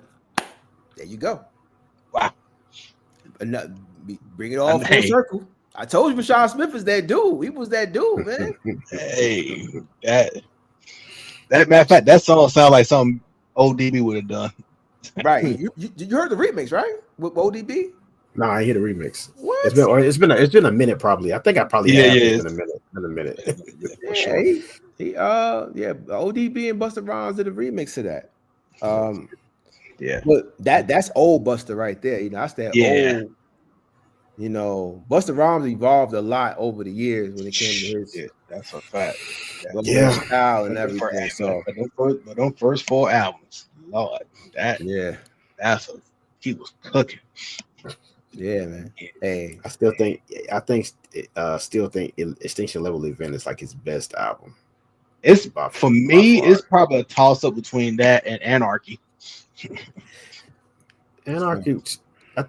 There you go. Wow. Bring it all full circle. I told you Rashad Smith is that dude. He was that dude, man. Hey, that matter of fact, that song sounds like something ODB would have done. Right. You heard the remix, right? With ODB? No, I hear the remix. What? It's been a minute, probably. I think I probably have. It's been a minute. Yeah, sure. He yeah, ODB and Busta Rhymes did a remix to that. Yeah. But that's old Busta right there. You know, that's that Yeah. old. You know, Busta Rhymes evolved a lot over the years when it came to his Yeah, that's a fact. Yeah. style and But them everything. So them first 4 albums, Lord, yeah, he was cooking. yeah, man. Hey, I still think Extinction Level Event is like his best album. It's By- for by me, far. it's probably a toss up between that and Anarchy. Anarchy. I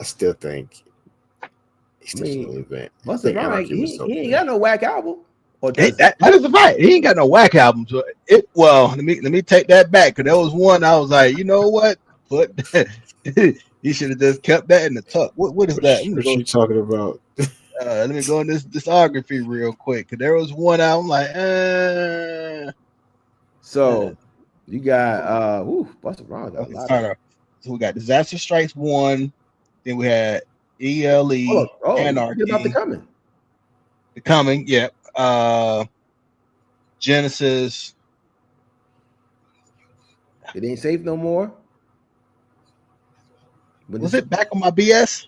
still think I Extinction Level mean, Event. I Busta think Rhymes, Anarchy was so he ain't good. got no whack album, or does he? That is a fact. He ain't got no whack albums. Let me take that back because there was one I was like, you know what? Put that. He should have just kept that in the tuck. What is that? What you talking about? Let me go in this discography real quick. Cause there was one album like, So you got Busta Rhymes got a okay, lot of. sorry. So we got Disaster Strikes 1, then we had ELE, Oh, you forget about the Anarchy, coming. The Coming, yeah. Genesis. It ain't safe no more. But Was it Back on My BS?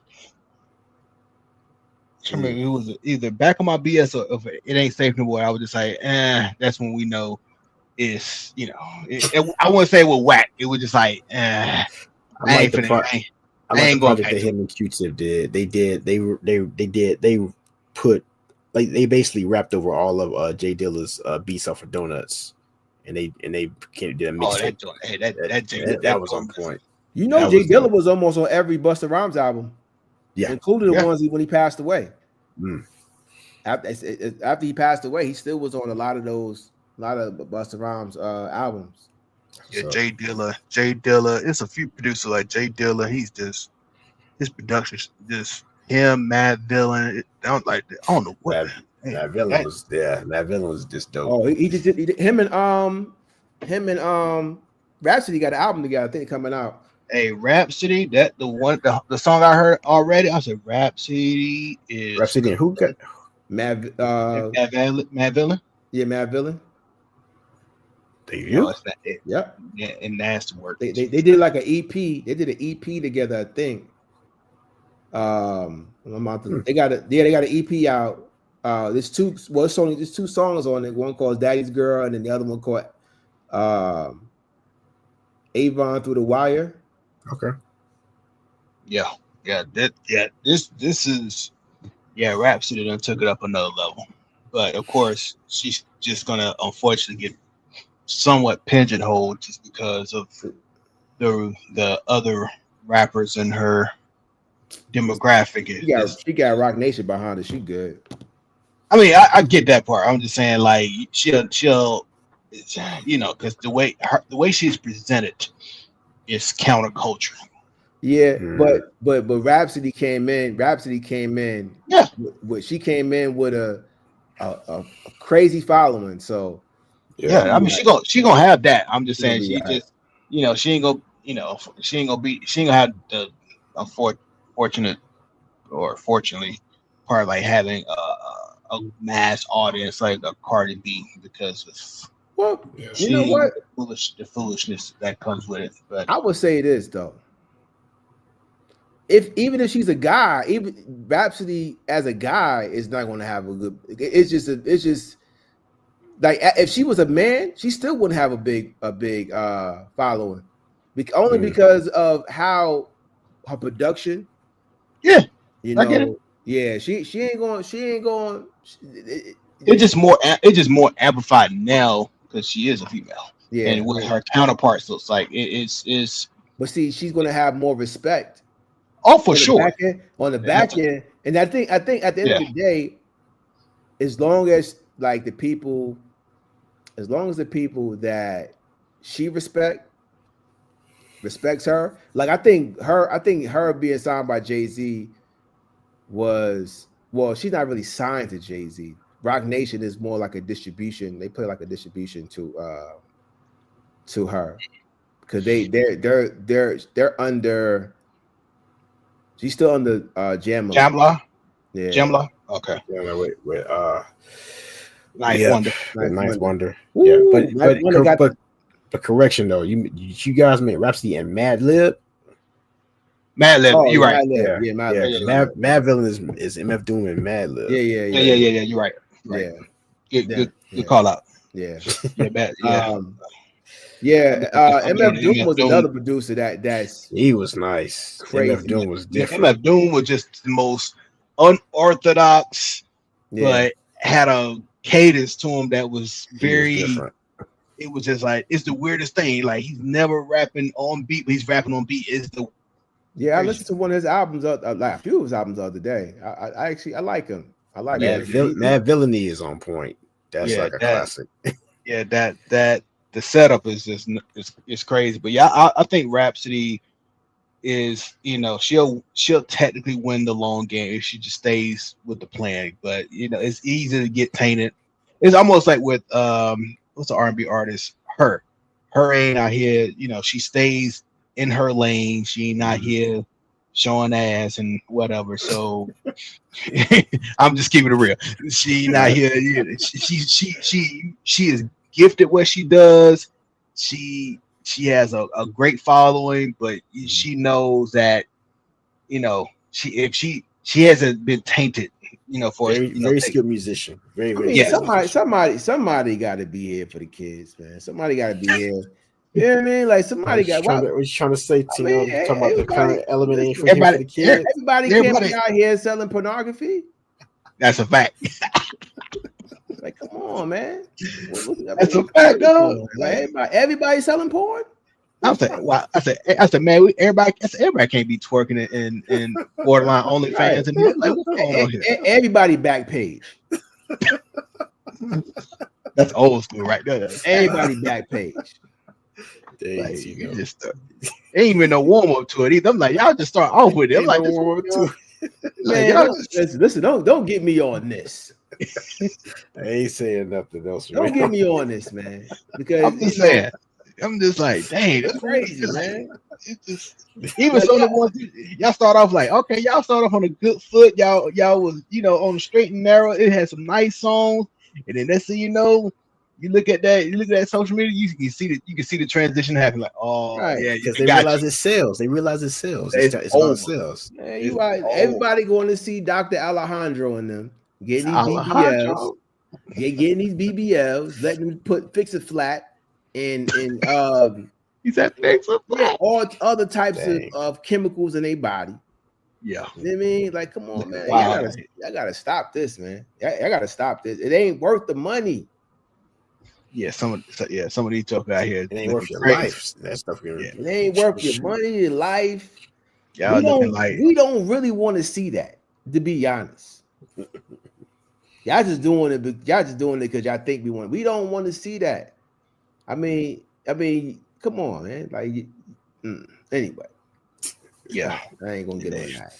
I Mm. mean, it was either Back on My BS or if It Ain't Safe No More. I would just say, that's when we know it's, I wouldn't say it was whack. It was just like, I like the part. I like the ain't going project that past him and Q-Tip did. They put like they basically rapped over all of Jay Dilla's beats off of Donuts, and they did a Oh, mixtape. that joint. Hey, that That was on point. You know, That Jay was Dilla dope. was almost on every Busta Rhymes album, Yeah. including the Yeah. ones when he passed away. Mm. After he passed away, he still was on a lot of Busta Rhymes albums. Yeah, So Jay Dilla. It's a few producers like Jay Dilla. He's just his production's just him, Mad Villain. I don't know what. Matt Villain was just dope. Oh, he just did him and Rhapsody got an album together. I think coming out. Hey, Rhapsody, that the song I heard already. I said Rhapsody is Rhapsody, who got Mad Mad Villain. Yeah, Mad Villain. No, it's not it. Yep. Yeah, and Nasty Work. They did like an EP. They did an EP together, I think. They got an EP out. There's two songs on it. One called Daddy's Girl, and then the other one called Avon Through the Wire. Okay. This is Rhapsody done took it up another level, but of course she's just gonna unfortunately get somewhat pigeonholed just because of the other rappers in her demographic. She got Rock Nation behind her. She good. I mean, I get that part. I'm just saying, like she'll because the way she's presented is counterculture. Yeah, but Rhapsody came in. Yeah, She came in with a crazy following. So I mean, she gonna have that. I'm just saying, she right. just she ain't gonna have the unfortunate or fortunately part like having a mass audience like a Cardi B because of you know what, the foolishness that comes with it. But I would say this though. Even if she's a guy, even Rhapsody as a guy is not going to have a good. It's just like if she was a man, she still wouldn't have a big following, only because of how her production. Yeah, I get it. Yeah, she ain't going. It's just more amplified now because she is a female. Yeah, and what her counterparts looks like it's. But see, she's going to have more respect. Oh, for sure. On the back end, and I think at the end of the day, as long as the people that she respects her, like I think her being signed by Jay-Z was, well, she's not really signed to Jay-Z. Rock Nation is more like a distribution. They play like a distribution to her because they're under. She's still under Jamla. Jamla? Yeah. Jamla? Okay. Yeah, wait. Ninth Yeah, Wonder. the Ninth Wonder. Ooh, Yeah, Ninth Wonder got- but correction though, you guys made Rhapsody and Mad Lib. Mad Lib, Oh, you're right. Mad Lib. Yeah, Mad Lib. yeah. Mad Villain is MF Doom and Mad Lib. Yeah. Yeah. You're right. Yeah. Good Yeah. call out. Yeah. Yeah, bad. Yeah. MF Doom was another producer that's He was nice. crazy. MF Doom was Yeah, different. MF Doom was just the most unorthodox, Yeah. but had a cadence to him that was He was very. different. It was just like it's the weirdest thing. Like he's never rapping on beat, but he's rapping on beat. Is the Yeah, I crazy. listened to one of his albums, like a few of his albums the other day. I actually like him. I like him. Mad Villainy is on point. That's Yeah, like a that- classic. Yeah, that the setup is just it's crazy. But yeah, I think Rhapsody is, you know, she'll technically win the long game if she just stays with the plan. But you know, it's easy to get tainted. It's almost like with what's the R&B artist? Her ain't out here, you know, she stays in her lane. She ain't not here showing ass and whatever. So I'm just keeping it real. She not here. She is gifted what she does. She has a great following, but she knows that, you know, she hasn't been tainted, you know, for Very skilled musician. Very I mean, Yeah. somebody got to be here for the kids, man. Somebody got to be here. You know what I mean? Like somebody got. What you trying to say? I mean, Talking about the current element ain't for everybody- the kids. Everybody can't be out here selling pornography. That's a fact. Like, come on, man. That's a fact, dog. Like, everybody selling porn. I said, man, everybody can't be twerking and borderline OnlyFans and like, what's going on here? Everybody back page. That's old school right there. Everybody back page. Like, you just ain't even no warm up to it either. I'm like, y'all just start off with it. I'm like, Man, listen, don't get me on this. I ain't saying nothing else. Don't get me on this, man. Because I'm just saying. I'm just like, dang, that's crazy, man. It's just even some of the ones y'all start off like, okay, y'all start off on a good foot. Y'all was, you know, on the straight and narrow. It had some nice songs, and then next thing you know, you look at that social media, you can see the transition happen. Like, oh, right. yeah, because they realize it sells. They realize it sells. It's about sales. Man, you right. Everybody going to see Dr. Alejandro and them getting these BBLs, getting these BBLs, letting them fix it flat. And he said fix it flat. All other types of chemicals in their body. Yeah, you know what I mean, like, come on, man. Wow. I gotta stop this, man. I gotta stop this. It ain't worth the money. Yeah, some of these talk out here. It ain't worth your life. That stuff. It ain't worth your money, your life. Y'all we don't really want to see that, to be honest. Y'all just doing it because y'all think we want. We don't want to see that. I mean, come on, man. Like, anyway. Yeah, I ain't gonna get on that.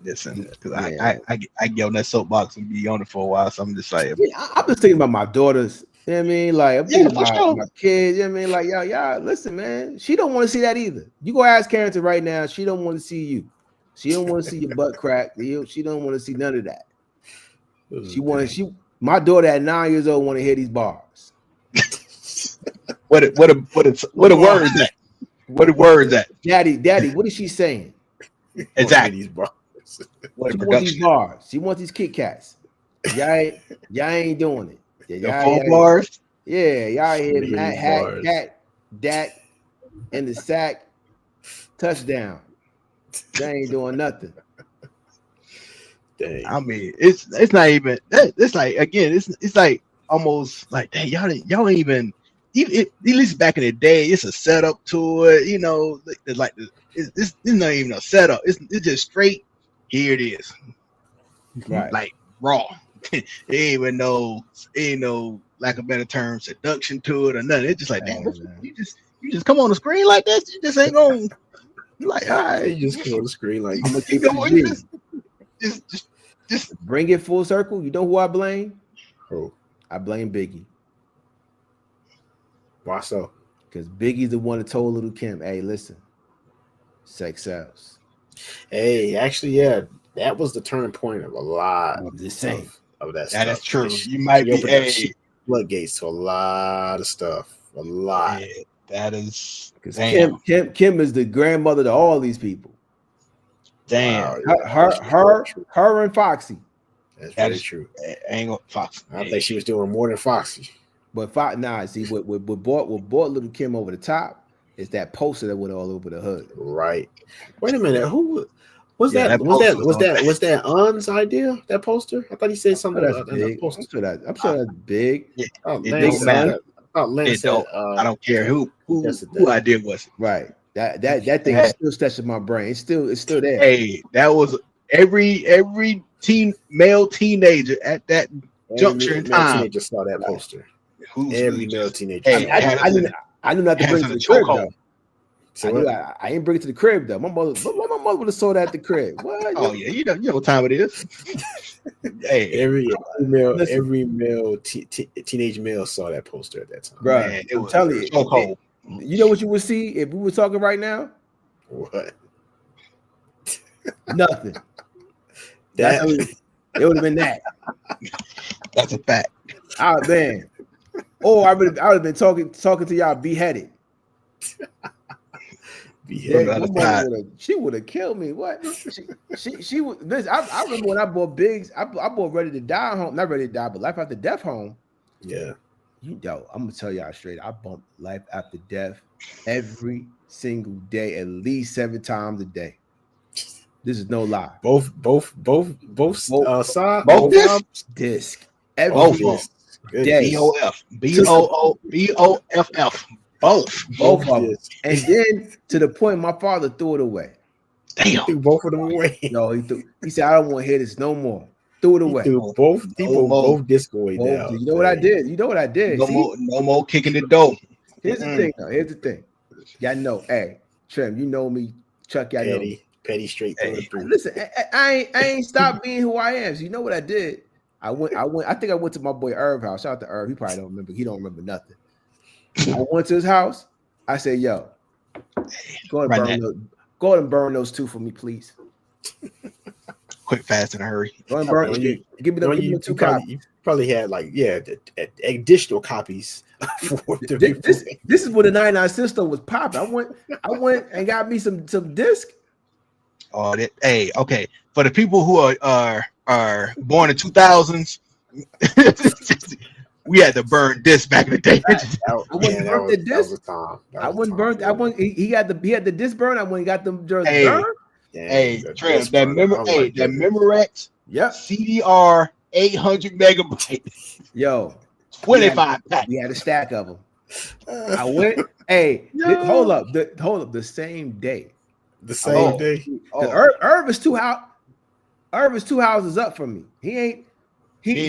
Listen, because I get on that soapbox and be on it for a while. So I'm just like, I'm just thinking about my daughters. You know what I mean? Like, I'm thinking about my kids. You know what I mean? Like, y'all, listen, man. She don't want to see that either. You go ask Carrington right now. She don't want to see you. She don't want to see your butt crack. She don't want to see none of that. My daughter at 9 years old want to hear these bars. What a word that? What a word that? Daddy, what is she saying? Exactly. She wants these bars. She wants these Kit Kats. Y'all ain't doing it. Y'all bars. Yeah, y'all hear Matt Hat, Dak, and the sack touchdown. Y'all ain't doing nothing. Dang. I mean, it's not even. It's like, again, it's like almost like, dang, y'all ain't even. At least back in the day, it's a setup to it. You know, it's like it's not even a setup. It's just straight. Here it is, right? Like raw. It ain't no lack of better term, seduction to it or nothing. It's just like, damn, you just come on the screen like this. You just ain't gonna. You're like, all right, you just come on the screen like I'm gonna keep just bring it full circle. You know who I blame? Who? I blame Biggie. Why so? Because Biggie's the one that told Little Kim, "Hey, listen, sex sells." Hey, actually, yeah, that was the turning point of a lot. I'm just saying. of that That stuff. is true. She- You might she be opened up a floodgates to a lot of stuff. A lot. yeah, that is Because damn. Kim is the grandmother to all these people. Damn. Wow, yeah, Her and Foxy. That's That very is true. ain't gonna Fox. I think she was doing more than Foxy. But see what brought little Kim over the top is that poster that went all over the hood. Right. Wait a minute. Who was Yeah, that? that Was poster was that Un's idea? That poster? I thought he said something That's about that big. poster. I'm sure that's big. Yeah, Oh, it Lance don't said matter. that. I thought Lance It said, don't. I don't care who that's the who thing. idea was it. Right. That thing is still stuck in my brain. It's still there. Hey, that was every male teenager at that juncture in male time. teenager saw that poster. Who's Every really male just- teenager. Hey, saw that. I knew not to had bring us it in to the a crib chokehold. though. So I ain't bring it to the crib though. My mother would have sold that at the crib. What? Oh yeah, you know what time it is. Hey, every male teenage male saw that poster at that time. Bro, man, it I'm was telling you, chokehold. you know what you would see if we were talking right now? What? Nothing. That It would have been that. That's a fact. Oh man. Or I would have been talking to y'all beheaded. Yeah, she would have killed me. What? She would. Listen, I remember when I bought Biggs. I bought Ready to Die home. Not Ready to Die, but Life After Death home. Yeah. I'm gonna tell y'all straight. I bumped Life After Death every single day, at least 7 times a day. This is no lie. Both sides. Both Disc. Both Every BOF. day. BOFF. Both of them. discs. And then to the point my father threw it away. Damn. Threw both of them away. No, he said, I don't want to hear this no more. Threw it away. Threw both discs away now. You know what I did? No more kicking the door. Here's the thing, though. Here's the thing. Y'all know, hey, Trim, you know me, Chuck, y'all know me. Petty straight through. Listen, I ain't stopped being who I am. So you know what I did? I think I went to my boy Irv house. Shout out to Irv. He probably don't remember. He don't remember nothing. I went to his house. I said, yo, go ahead and burn those 2 for me, please. Quick, fast, in a hurry. Go ahead and burn. Give me them 2 copies. You probably had additional copies. This is when the 99 system was popping. I went and got me some disc. Oh, okay. For the people who are born in 2000s, we had to burn disc back in the day. I wouldn't burn the disc. I wouldn't burn. He had the disc burn. I went and got them jerseys burned. Hey, Trev, that Memorex, Yep. CDR 800 megabytes. Yo, 25 pack. We had a stack of them. I went. Hey, hold up. The same day. The same day. Irv is 2 houses up from me. He ain't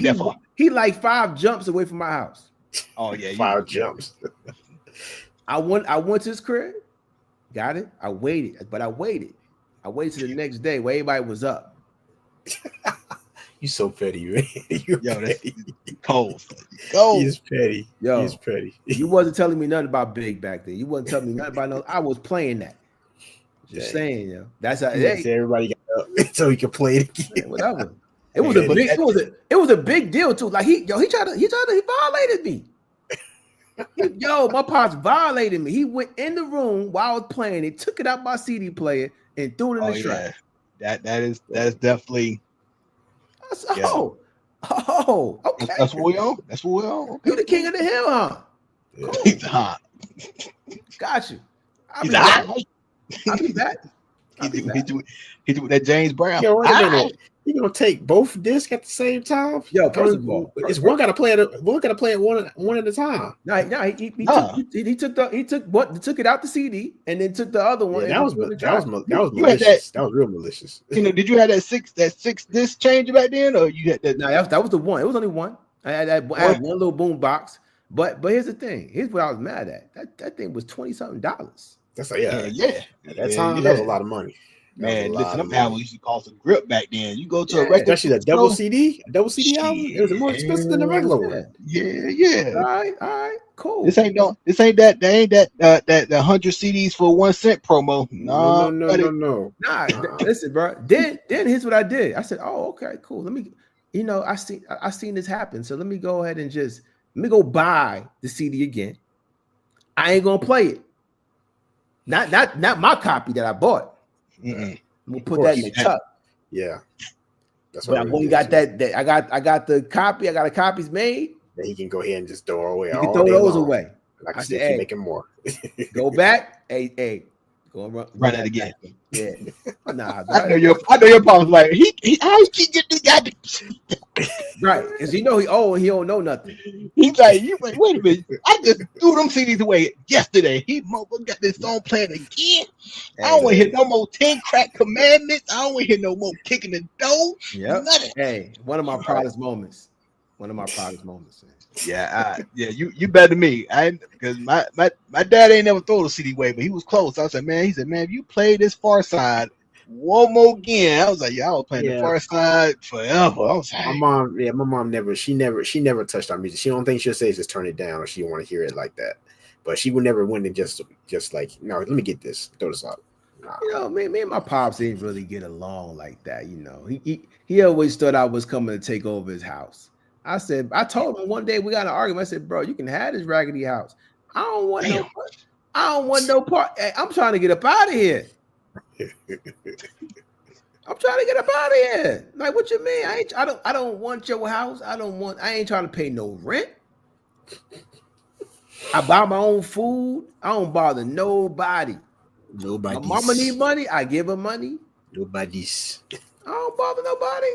that far. He like 5 jumps away from my house. Oh yeah, 5 jumps. I went to his crib, got it. I waited till the next day where everybody was up. You so petty, man. You're petty. Cold. He's petty. Yo, he's petty. You wasn't telling me nothing about Big back then. You wasn't telling me nothing about no. I was playing that. Just saying, yo. That's how everybody got up so he could play it again. Whatever. It was a big deal too. Like he violated me. My pops violated me. He went in the room while I was playing it, took it out my CD player, and threw it in the trash. That is definitely. Okay. That's what we on. Okay. You the king of the hill, huh? Cool. He's hot. Got you. I'll be back. He do that James Brown. Yo, wait a minute. You gonna take both discs at the same time? Yo, first of all, it's one gotta play it. One gotta play it one at a time. No, he took it out the CD and then took the other one. Yeah, that was malicious. That was real malicious. Did you have that six disc changer back then, or you had that? No, that was the one. It was only one. I had one little boom box. But here's the thing. Here's what I was mad at. That thing was $20-something. That's like At that time, that was a lot of money. Man, listen, them albums used to cost a grip back then. You go to a record, especially that double CD album. It was more expensive than the regular one. Yeah. All right, cool. This ain't that 100 CDs for 1 cent promo. No. Nah, listen, bro. Then here's what I did. I said, oh, okay, cool. Let you know, I seen this happen. So let me go ahead and let me go buy the CD again. I ain't gonna play it. Not my copy that I bought. Mm-mm. We'll put that in the tuck. Yeah. That's But I what only got that. I got the copy. I got the copies made. that he can go ahead and just throw away. You can all throw day those long. away. And I can I see said, if you hey, making more. go back. Hey, go and Run it again. back. Yeah. Nah, I know your mom's like how he keep getting this guy. right. Because you know he don't know nothing. He's like, you wait a minute. I just threw them CDs away yesterday. He motherfucker got this song playing again. I don't want to hear no more 10 crack commandments. I don't want to hear no more kicking the door. Yep. Nothing. Hey, one of my proudest moments. One of my proudest moments. Yeah, you better than me. Because my dad ain't never thrown a CD away, but he was close. I said, man, if you play this Far Side one more again, I was like, yeah, I was playing the Far Side forever. I was like, my mom never touched our music. She don't think she'll say is just turn it down, or she don't want to hear it like that. But she would never win and just like, no, let me get this, throw this out. Nah. You know, me and my pops didn't really get along like that. You know, he always thought I was coming to take over his house. I told him one day we got an argument. I said, bro, you can have this raggedy house. I don't want no part. Hey, I'm trying to get up out of here. I'm trying to get up out of here. Like, what you mean? I don't want your house. I ain't trying to pay no rent. I buy my own food. I don't bother nobody. My mama need money. I give her money. Nobody's. I don't bother nobody.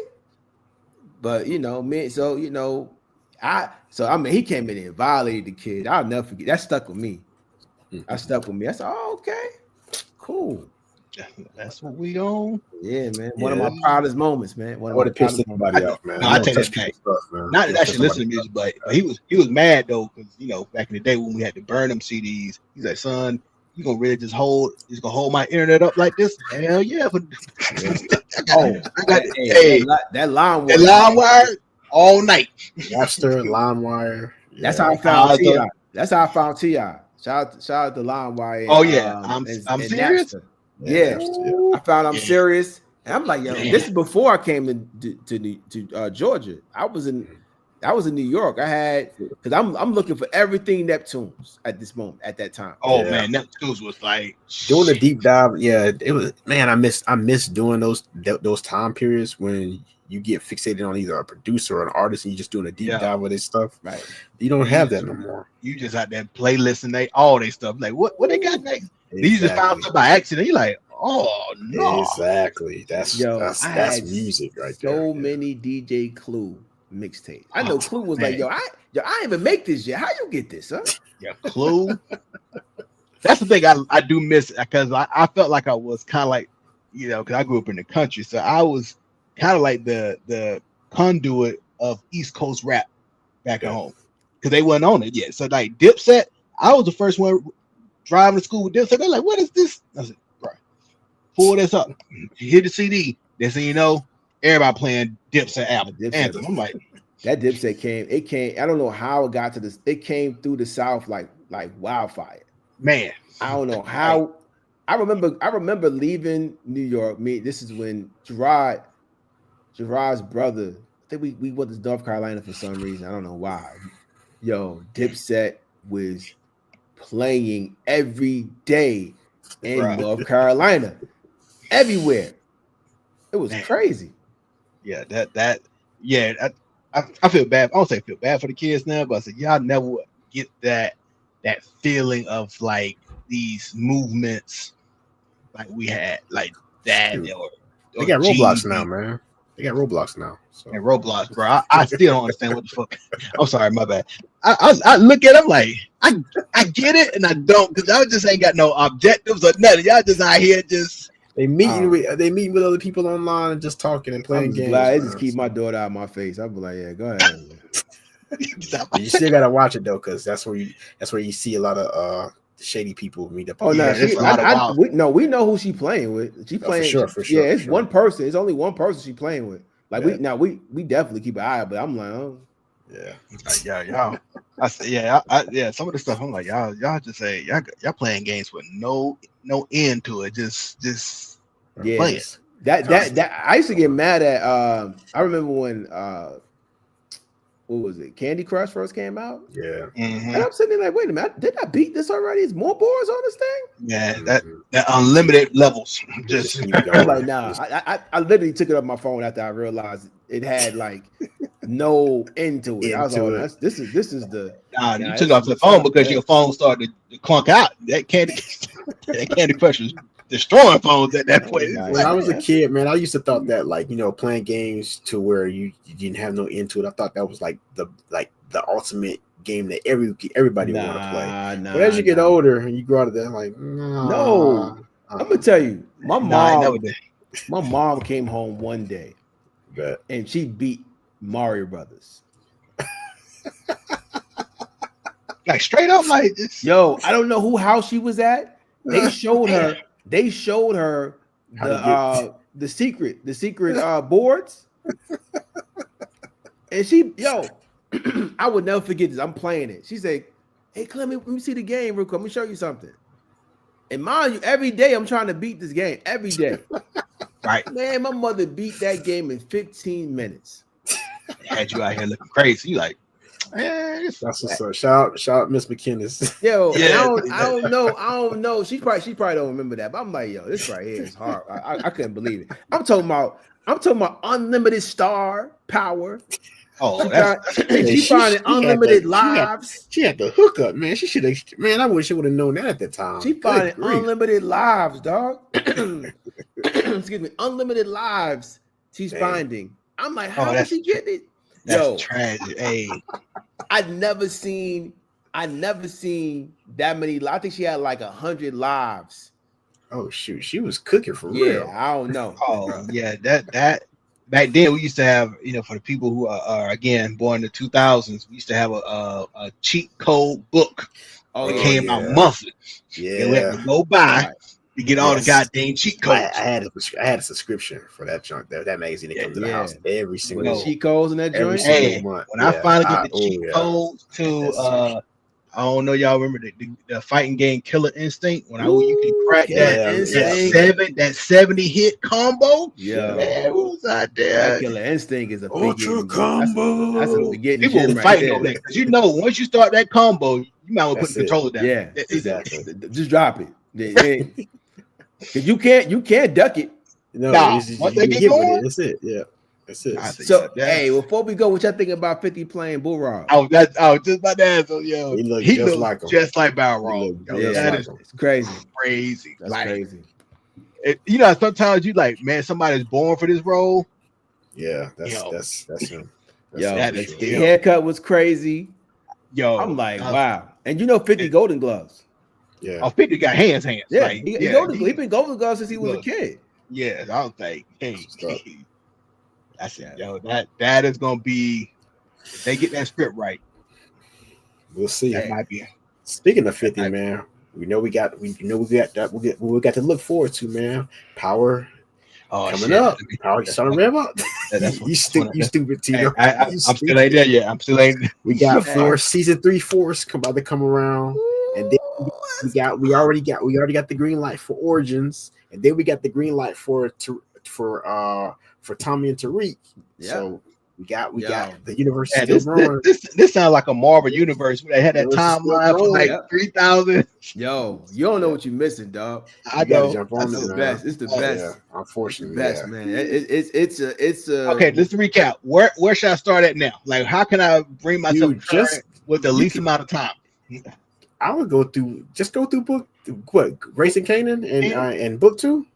But you know, me, so you know, I mean, he came in and violated the kid. I'll never forget. That stuck with me. I said, oh, okay, cool. That's what we on. Yeah, man. One of my proudest moments, man. I would have pissed somebody off, man. I take that back. Not that I should listen to music, but he was mad though, because you know, back in the day when we had to burn them CDs, he's like, son, you gonna really just gonna hold my internet up like this? Hell yeah! But that line wire all night. Napster, LimeWire. That's how I found T.I. That's how I found T.I. Shout out to LimeWire. Oh yeah, I'm serious. Yeah, I found I'm serious, and I'm like, yo, this is before I came to Georgia. I was in New York. Because I'm looking for everything Neptunes at this moment, at that time. Oh man, Neptunes was like doing a deep dive. Yeah, it was, man. I miss doing those time periods when you get fixated on either a producer or an artist and you just doing a deep dive with this stuff. Right. You don't have that no more. You just had that playlist and all they stuff. Like what they got next? Exactly. You just found stuff by accident. You're like, oh no. Exactly. That's music right there. So many DJ Clue mixtapes. I know Clue was like, I didn't even make this yet. How you get this, huh? Yeah, Clue. That's the thing I do miss, because I felt like I was kind of like, you know, because I grew up in the country, so I was kind of like the conduit of East Coast rap back at home, because they wasn't on it yet. So like Dipset, I was the first one driving to school with Dipset. They're like, what is this? I said, bro, pull this up, hit the CD. Next thing you know, everybody playing Dipset album. Anthem. I'm like, that Dipset came. I don't know how it got to this. It came through the South like wildfire. Man, I don't know how. I remember leaving New York. This is when Gerard's brother. I think we went to North Carolina for some reason. I don't know why. Yo, Dipset was playing every day in North Carolina, everywhere. It was crazy. Yeah, I feel bad. I don't say feel bad for the kids now, but I said y'all never get that feeling of like these movements like we had, like that. They got Roblox now, man. They got Roblox now. So. And Roblox, bro. I still don't understand what the fuck. I'm sorry, my bad. I look at them like I get it and I don't, because I just ain't got no objectives or nothing. Y'all just out here just. They meet with other people online and just talking and playing games. I just keep my daughter out of my face. I'll be like, yeah, go ahead. You still gotta watch it though, because that's where you see a lot of shady people meet up. Oh no, we know who she playing with. She playing for sure. Yeah, it's one person. It's only one person she playing with. Like we definitely keep an eye out, but I'm like, oh y'all. Some of the stuff I'm like, y'all just say y'all playing games with no end to it. Just yeah. play it. That I used to get mad at. I remember when what was it? Candy Crush first came out. Yeah. And I'm sitting there like, wait a minute, did I beat this already? Is more boards on this thing? Yeah, that unlimited levels. Just I'm like, nah. I literally took it off my phone after I realized it had like no end to it. I was like, this is the you took off the phone because your phone started to clunk out. That Candy Crush was destroying phones at that point. When I was a kid, man, I used to thought that like, you know, playing games to where you didn't have no end to it. I thought that was like the ultimate game that everybody want to play. But as you get older and you grow out of that, like, no. I'm gonna tell you, my mom came home one day and she beat Mario Brothers. Like straight up, like this. Yo, I don't know who house she was at. They showed her the secret boards. And she, I would never forget this. I'm playing it. She said, "Hey, Clement, let me see the game real quick. Let me show you something." And mind you, every day I'm trying to beat this game. Every day. Right. Man, my mother beat that game in 15 minutes. Had you out here looking crazy. You like, that's what's up. Shout out Miss McKinnis. Yo, yeah. I don't know. She probably don't remember that. But I'm like, yo, this right here is hard. I couldn't believe it. I'm talking about unlimited star power. Oh, she found unlimited lives. She had the hookup, man. She should have. Man, I wish she would have known that at the time. She found unlimited lives, dog. Excuse me, unlimited lives. She's finding. I'm like, how did she get it? That's tragic. Hey, I'd never seen that many. I think she had like 100 lives. Oh shoot, she was cooking for real. I don't know. Oh yeah, that. Back then, we used to have, for the people who are again born in the 2000s, we used to have a cheat code book. That came out monthly. Yeah, we had to go buy to get all the goddamn cheat codes. I had a subscription for that junk. That magazine that comes to the house every single cheat codes in that joint. Every month. When I finally get the cheat codes to I don't know, y'all remember the fighting game Killer Instinct? When you can crack that 70 hit combo. Yeah, man, what was out there? That Killer Instinct is a ultra combo. That's a beginning. People fighting on that because once you start that combo, you might want to put the controller down. Yeah, exactly. Just drop it. Because you can't duck it. No, once they get going, that's it. Yeah. That's it. So, hey, before we go, what y'all think about 50 playing Bull Rob? I was just about to ask. Yo, he looked just like Balrog. That is crazy. Crazy. That's crazy. Sometimes you like, man, somebody's born for this role. Yeah, that's him. The haircut was crazy. Yo, I'm like, wow. And 50 Golden Gloves. Yeah. Oh, 50 got hands. Yeah, like, he been Golden Gloves since he was a kid. Yeah, I don't think. That's it, yo. That is gonna be. If they get that script right, we'll see. That might be. Speaking of 50, man, we got to look forward to, man. Power coming up. Power starting to rev up. You stupid Tito. I'm still ain't there yet. I'm still ain't. We got season 3 Force about to come around, and then we already got the green light for Origins, and then we got the green light for Tommy and Tariq. Yeah. So we got the universe. Yeah, this sounds like a Marvel universe where they had that timeline for like 3,000. Yo, you don't know what you're missing, dog. I know. Jump on the best. It's the best. Yeah, unfortunately, best, man. It's okay. Let's recap. Where should I start at now? Like, how can I bring myself with the least amount of time? I would go through book Grayson Kanan and book 2.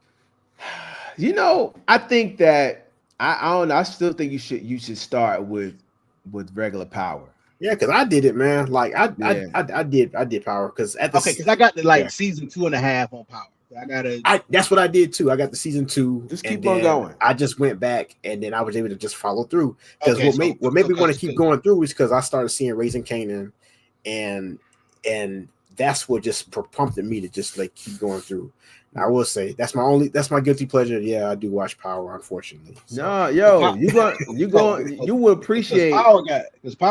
I think that I don't know. I still think you should start with regular Power. Yeah, because I did it, man. Like I did Power because because I got the season 2.5 on Power. That's what I did too. I got the season 2. Just keep on going. I just went back and then I was able to just follow through. Because what made me want to keep going through is because I started seeing Raising Kanan, and that's what just prompted me to just like keep going through. I will say that's my guilty pleasure. Yeah, I do watch Power, unfortunately. So. No, yo, you will appreciate Power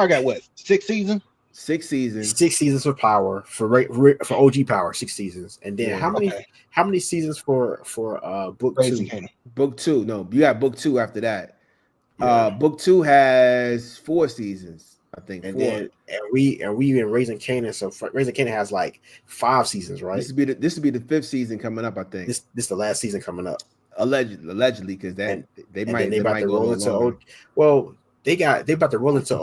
got what 6 seasons? 6 seasons. 6 seasons for Power for OG Power, 6 seasons, and then Yeah. how many seasons for book Raising 2? Canaan. Book 2. No, you got book 2 after that. Yeah. Book 2 has 4 seasons. I think And 4. then we in Raising Canaan. So Raising Canaan has like 5 seasons, right? This would be the 5th season coming up. I think This the last season coming up. allegedly, because they might about to go a roll little into longer. well, they about to roll into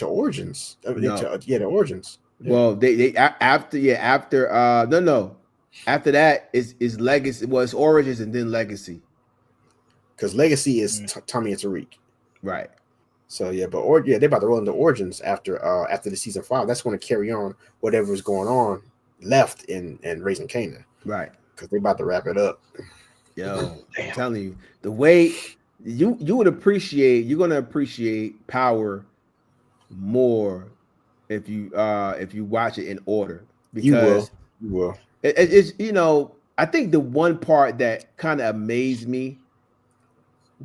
Origins. No. The Origins. Yeah. Well, after after that is Legacy. Well, it's Origins and then Legacy. Because Legacy is Tommy and Tariq. Right. So yeah, but they're about to roll into Origins after the season 5. That's going to carry on whatever's going on left in Raising Canaan. Right. Because they're about to wrap it up. Yo, I'm telling you, the way you're gonna appreciate Power more if you watch it in order. Because you will. It's I think the one part that kind of amazed me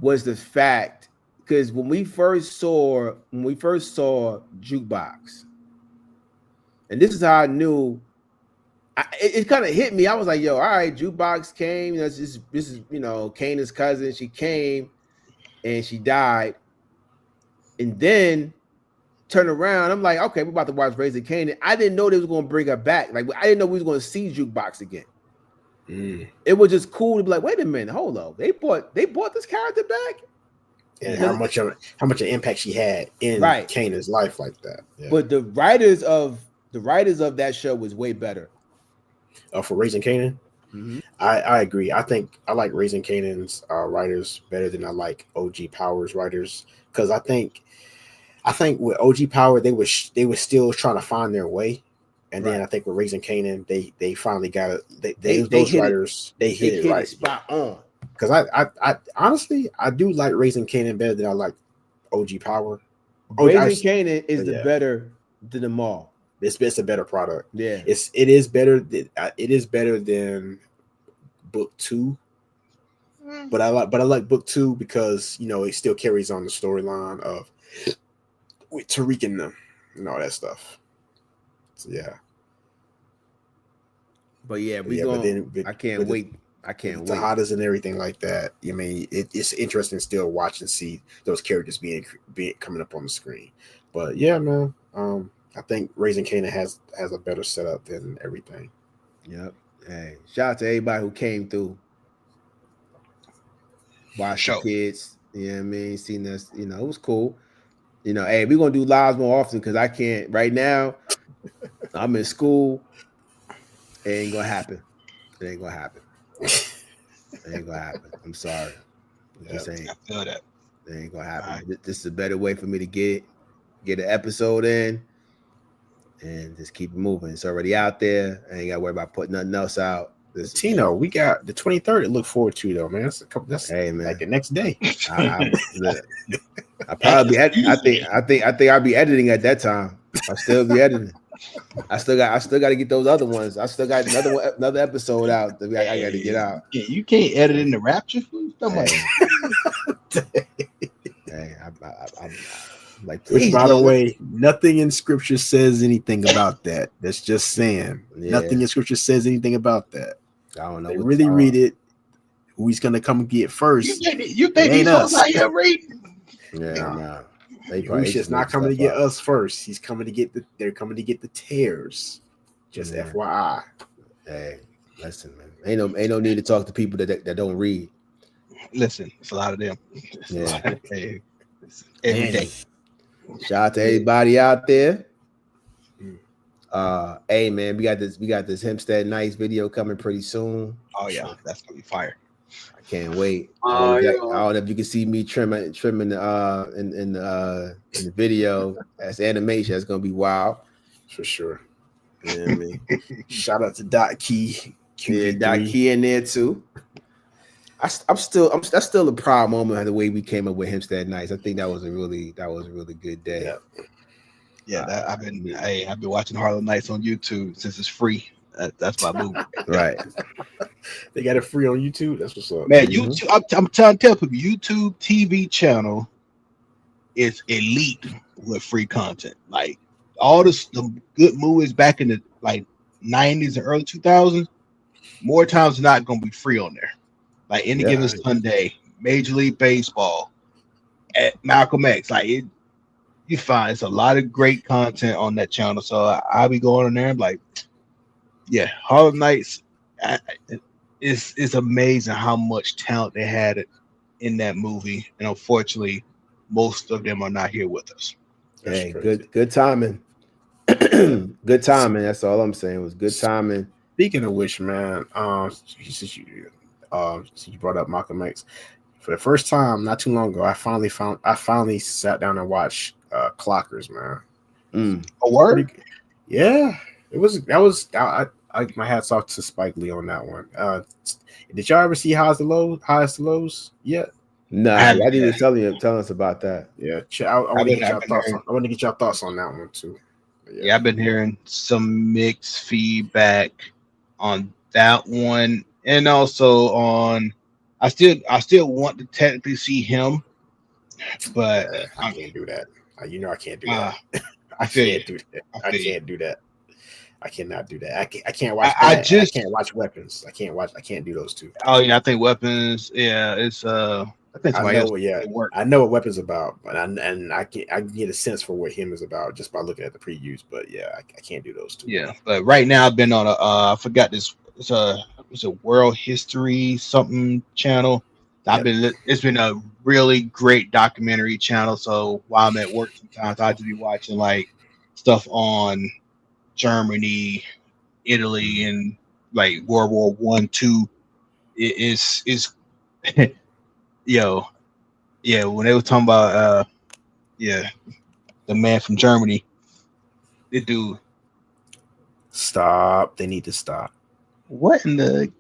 was the fact, because when we first saw Jukebox, and this is how I knew. It kind of hit me. I was like, "Yo, all right." Jukebox came. This is Kanan's cousin. She came, and she died, and then turn around. I'm like, "Okay, we're about to watch Raising Kanan." I didn't know they was going to bring her back. Like, I didn't know we was going to see Jukebox again. It was just cool to be like, "Wait a minute, hold up. They brought this character back." And how much of an impact she had in Kanan's life like that. Yeah. But the writers of that show was way better. For Raising Kanan, I agree. I think I like Raising Kanan's writers better than I like OG Power's writers, because I think with OG Power they were still trying to find their way, and then I think with Raising Kanan they finally got it. Those writers hit it right, spot on. Because I honestly I do like Raising Kanan better than I like OG Power. Raising Kanan is better than them all. It's a better product. Yeah, it is better. It is better than book 2. But I like book 2 because it still carries on the storyline of with Tariq and them and all that stuff. So yeah. But yeah, I can't wait. I can't wait. The hottest and everything like that. I mean, it's interesting still watch and see those characters being coming up on the screen. But yeah, man. I think Raising Kanan has a better setup than everything. Yep. Hey, shout out to everybody who came through. Watch the kids. You know what I mean? Seen us, it was cool. Hey, we're gonna do lives more often because I can't right now. I'm in school. It ain't gonna happen. It ain't gonna happen. I'm sorry. Just ain't. I feel that. It ain't gonna happen. Right. This is a better way for me to get an episode in and just keep it moving. It's already out there. I ain't gotta worry about putting nothing else out. Tino, we got the 23rd to look forward to though, man. That's man. Like the next day. I probably I think I'll be editing at that time. I'll still be editing. I still got to get those other ones. I still got another episode out that I got to get out. Yeah, you can't edit in the Rapture. Hey, I'm like, which, by the way, nothing in Scripture says anything about that. That's just saying. Yeah. Nothing in Scripture says anything about that. I don't know. They really read it. Who he's gonna come and get first? You think he's out here reading? Yeah, nah. He's just not coming to get us first. He's coming to get they're coming to get the tears. Just FYI. Hey, listen, man. Ain't no need to talk to people that don't read. Listen, it's a lot of them. Yeah. Every day. Shout out to everybody out there. Hey man, we got this Hempstead Nights video coming pretty soon. Oh yeah, that's gonna be fire. I can't wait. I don't know if you can see me trimming in the video. That's animation. That's gonna be wild for sure. You know what I mean? Shout out to Dot Key. Yeah, Dot Key in there too. That's still a proud moment of the way we came up with Hempstead Nights. I think that was a really good day. Yeah, I've been watching Harlem Nights on YouTube since it's free. That's my movie. Right. They got it free on YouTube. That's what's up. Man, YouTube. I'm trying to tell people, YouTube TV channel is elite with free content. Like all the good movies back in the like 90s and early 2000s, more times than not gonna be free on there. Like Any Given Sunday, Major League Baseball, at Malcolm X, like it, you find it's a lot of great content on that channel. So I'll be going on there and like, yeah, Harlem Nights. It's amazing how much talent they had in that movie, and unfortunately, most of them are not here with us. Hey, good timing. Good timing. That's all I'm saying. It was good timing. Speaking of which, man, since you brought up Malcolm X, for the first time not too long ago, I finally sat down and watched Clockers, man. A word? Yeah, my hats off to Spike Lee on that one. Did y'all ever see Highest to Lows yet? No, I need to tell us about that. Yeah, I want to get your thoughts. I want to get your thoughts on that one too. Yeah, I've been hearing some mixed feedback on that one, and also on. I still want to technically see him, but I can't do that. I can't do that. I can't do that. I can't do that. I cannot do that. I can't watch. I can't watch Weapons. I can't do those two. Oh yeah, I think Weapons. Yeah, it's I think somebody else. Yeah, I know what Weapons about, but I can get a sense for what him is about just by looking at the previews. But yeah, I can't do those two. Yeah, but right now I've been on I forgot this. It's a World History something channel. It's been a really great documentary channel. So while I'm at work, sometimes I just be watching like stuff on Germany, Italy, and like World War I, II. It is yo, yeah. When they were talking about the man from Germany, the dude. Stop! They need to stop. What in the?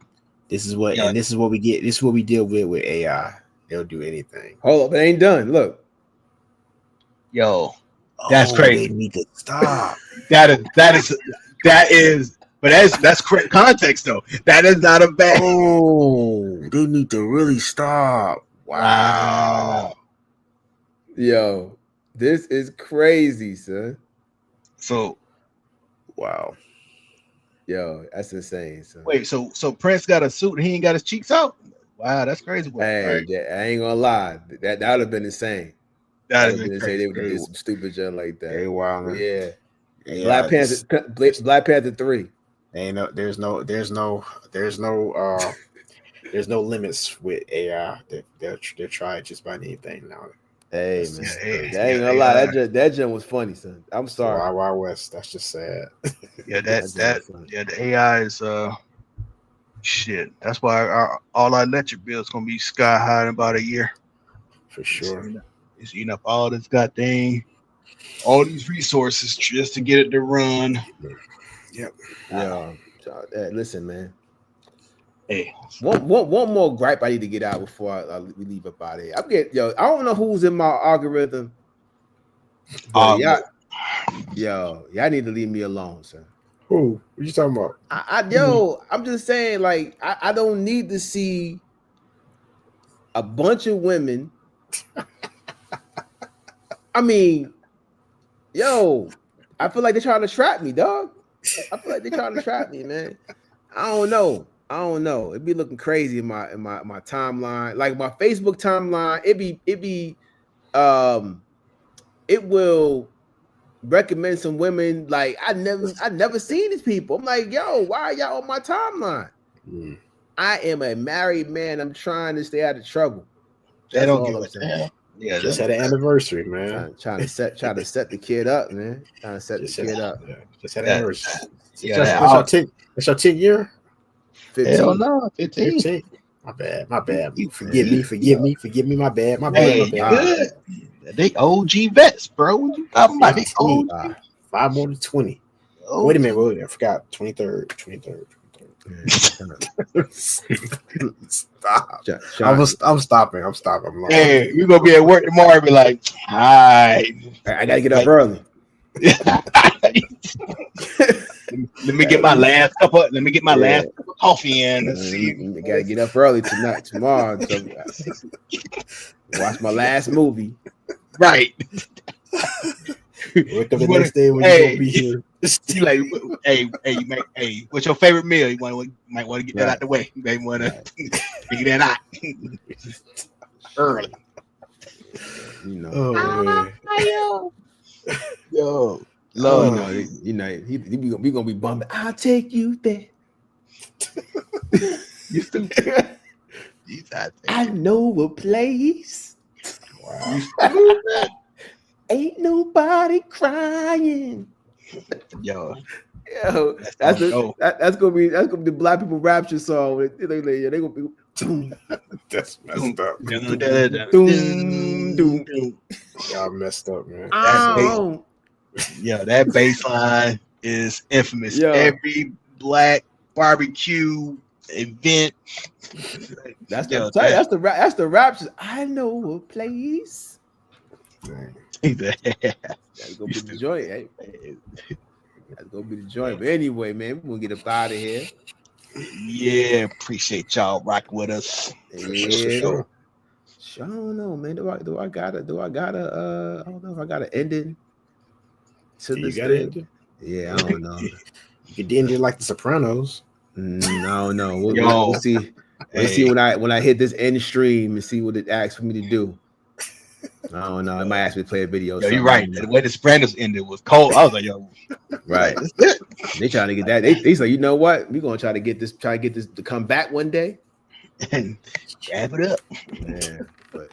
This is what we get. This is what we deal with AI. They'll do anything. Hold up, it ain't done. Look, yo, that's crazy. They need to stop. That is. But that's correct context though. That is not a bad. Oh, they need to really stop. Wow. Yo, this is crazy, son. So, wow. Yo, that's insane. Son. Wait, so Prince got a suit and he ain't got his cheeks out? Wow, that's crazy. Hey, I ain't gonna lie. That would have been insane. That would have been crazy. They would have crazy. did some stupid junk like that. Hey, wow. Yeah. Yeah, Black Panther 3. There's no limits with AI. They're trying just about anything now. Hey man, I ain't gonna lie. That junk was funny, son. I'm sorry. Wild West. That's just sad. Yeah, the AI is shit. That's why all our electric bill is gonna be sky high in about a year. For sure. It's eating up all this goddamn, all these resources just to get it to run. Yep. Yeah. Listen, man. Hey, one more gripe I need to get out before we leave up out of here. I don't know who's in my algorithm. Y'all need to leave me alone, sir. Who? What you talking about? I'm just saying, like, I don't need to see a bunch of women. I mean, I feel like they're trying to trap me, dog. I feel like they're trying to trap me, man. I don't know. It'd be looking crazy in my timeline. Like my Facebook timeline, it will recommend some women like I never seen these people. I'm like, yo, why are y'all on my timeline? I am a married man. I'm trying to stay out of trouble. They don't give a damn. Yeah, just had an anniversary, man. Trying to set the kid up, man. Trying to set the kid up. Yeah, just had an anniversary. That's your 10 year? 15. Hell no, 15. My bad. Forgive me. My bad. Good. They OG vets, bro. What you talking about? They OG. 5 more than 20. Oh. Wait a minute. I forgot. 23rd. Stop. I'm stopping. Hey, you're gonna be at work tomorrow and be like, all right. I gotta get up early. Let me get my last cup of coffee in. Let's see. I gotta get up early tomorrow. So watch my last movie. Right. Wake up the next day when you gonna be here. You like, hey, what's your favorite meal? You might want to get that out the way. You may want to figure that out early. You know. Oh man. Yo, Lord, we gonna be bumming. I'll take you there. You stupid. I know a place. Wow. You stupid. Ain't nobody crying. Yo, that's gonna be the Black people Rapture song. They gonna be. That's messed up. Y'all messed up, man. That bass line is infamous. Yo. Every black barbecue event. That's the Rapture. I know a place. That's gonna be the joint. Hey. That's gonna be the joint. But anyway, man, we're gonna get up out of here. Yeah, appreciate y'all rocking with us. Yeah. I don't know, man. Do I gotta I don't know if I gotta end it to this thing. Yeah, I don't know. You could end it like the Sopranos. No. We'll see. We'll see when I hit this end stream and see what it asks for me to do. I don't know. It might ask me to play a video. Yo, you're right. The way the Sopranos ended was cold. I was like, yo, right. They trying to get that. They say, you know what? We're gonna try to get this to come back one day and wrap it up. Man, but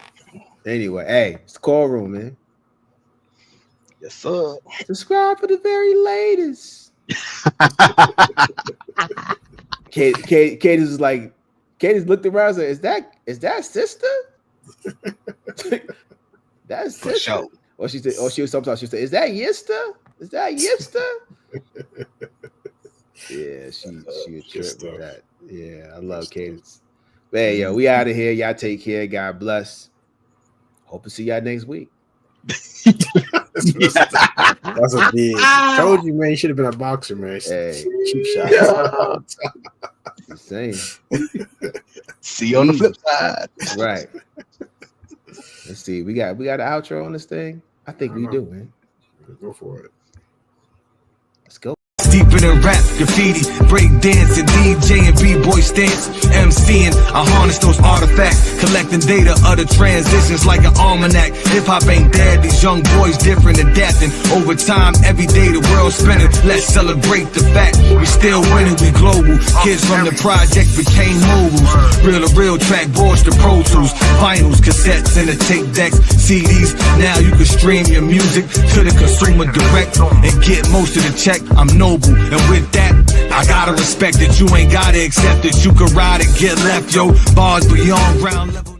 anyway, hey, it's the call room, man. Yes, sir. Subscribe for the very latest. Katie was like, Katie looked around and said, is that sister? That's sister. For sure. Or she said, sometimes she said, is that Yista? Is that Yista? Yeah, she a trip with that. Yeah, I love Cadence. But hey, yo, we out of here. Y'all take care. God bless. Hope to see y'all next week. That's a big. Told you, man. You should have been a boxer, man. Hey, cheap shots. Insane. See you on the flip side. Right. Let's see. We got an outro on this thing. I think we do, man. Go for it. Let's go. Deeper than rap, graffiti, break dancing, DJ and b-boy stance, MCing. I harness those artifacts, collecting data of the transitions like an almanac. Hip-hop ain't dead, these young boys different, adapting. Over time, every day the world's spinning. Let's celebrate the fact we still winning, we global. Kids from the project became moguls. Real to real track boards to Pro Tools, vinyls, cassettes, and the tape decks, CDs. Now you can stream your music to the consumer direct and get most of the check. I'm noble. And with that, I gotta respect that you ain't gotta accept that you can ride and get left, yo. Bars beyond ground level.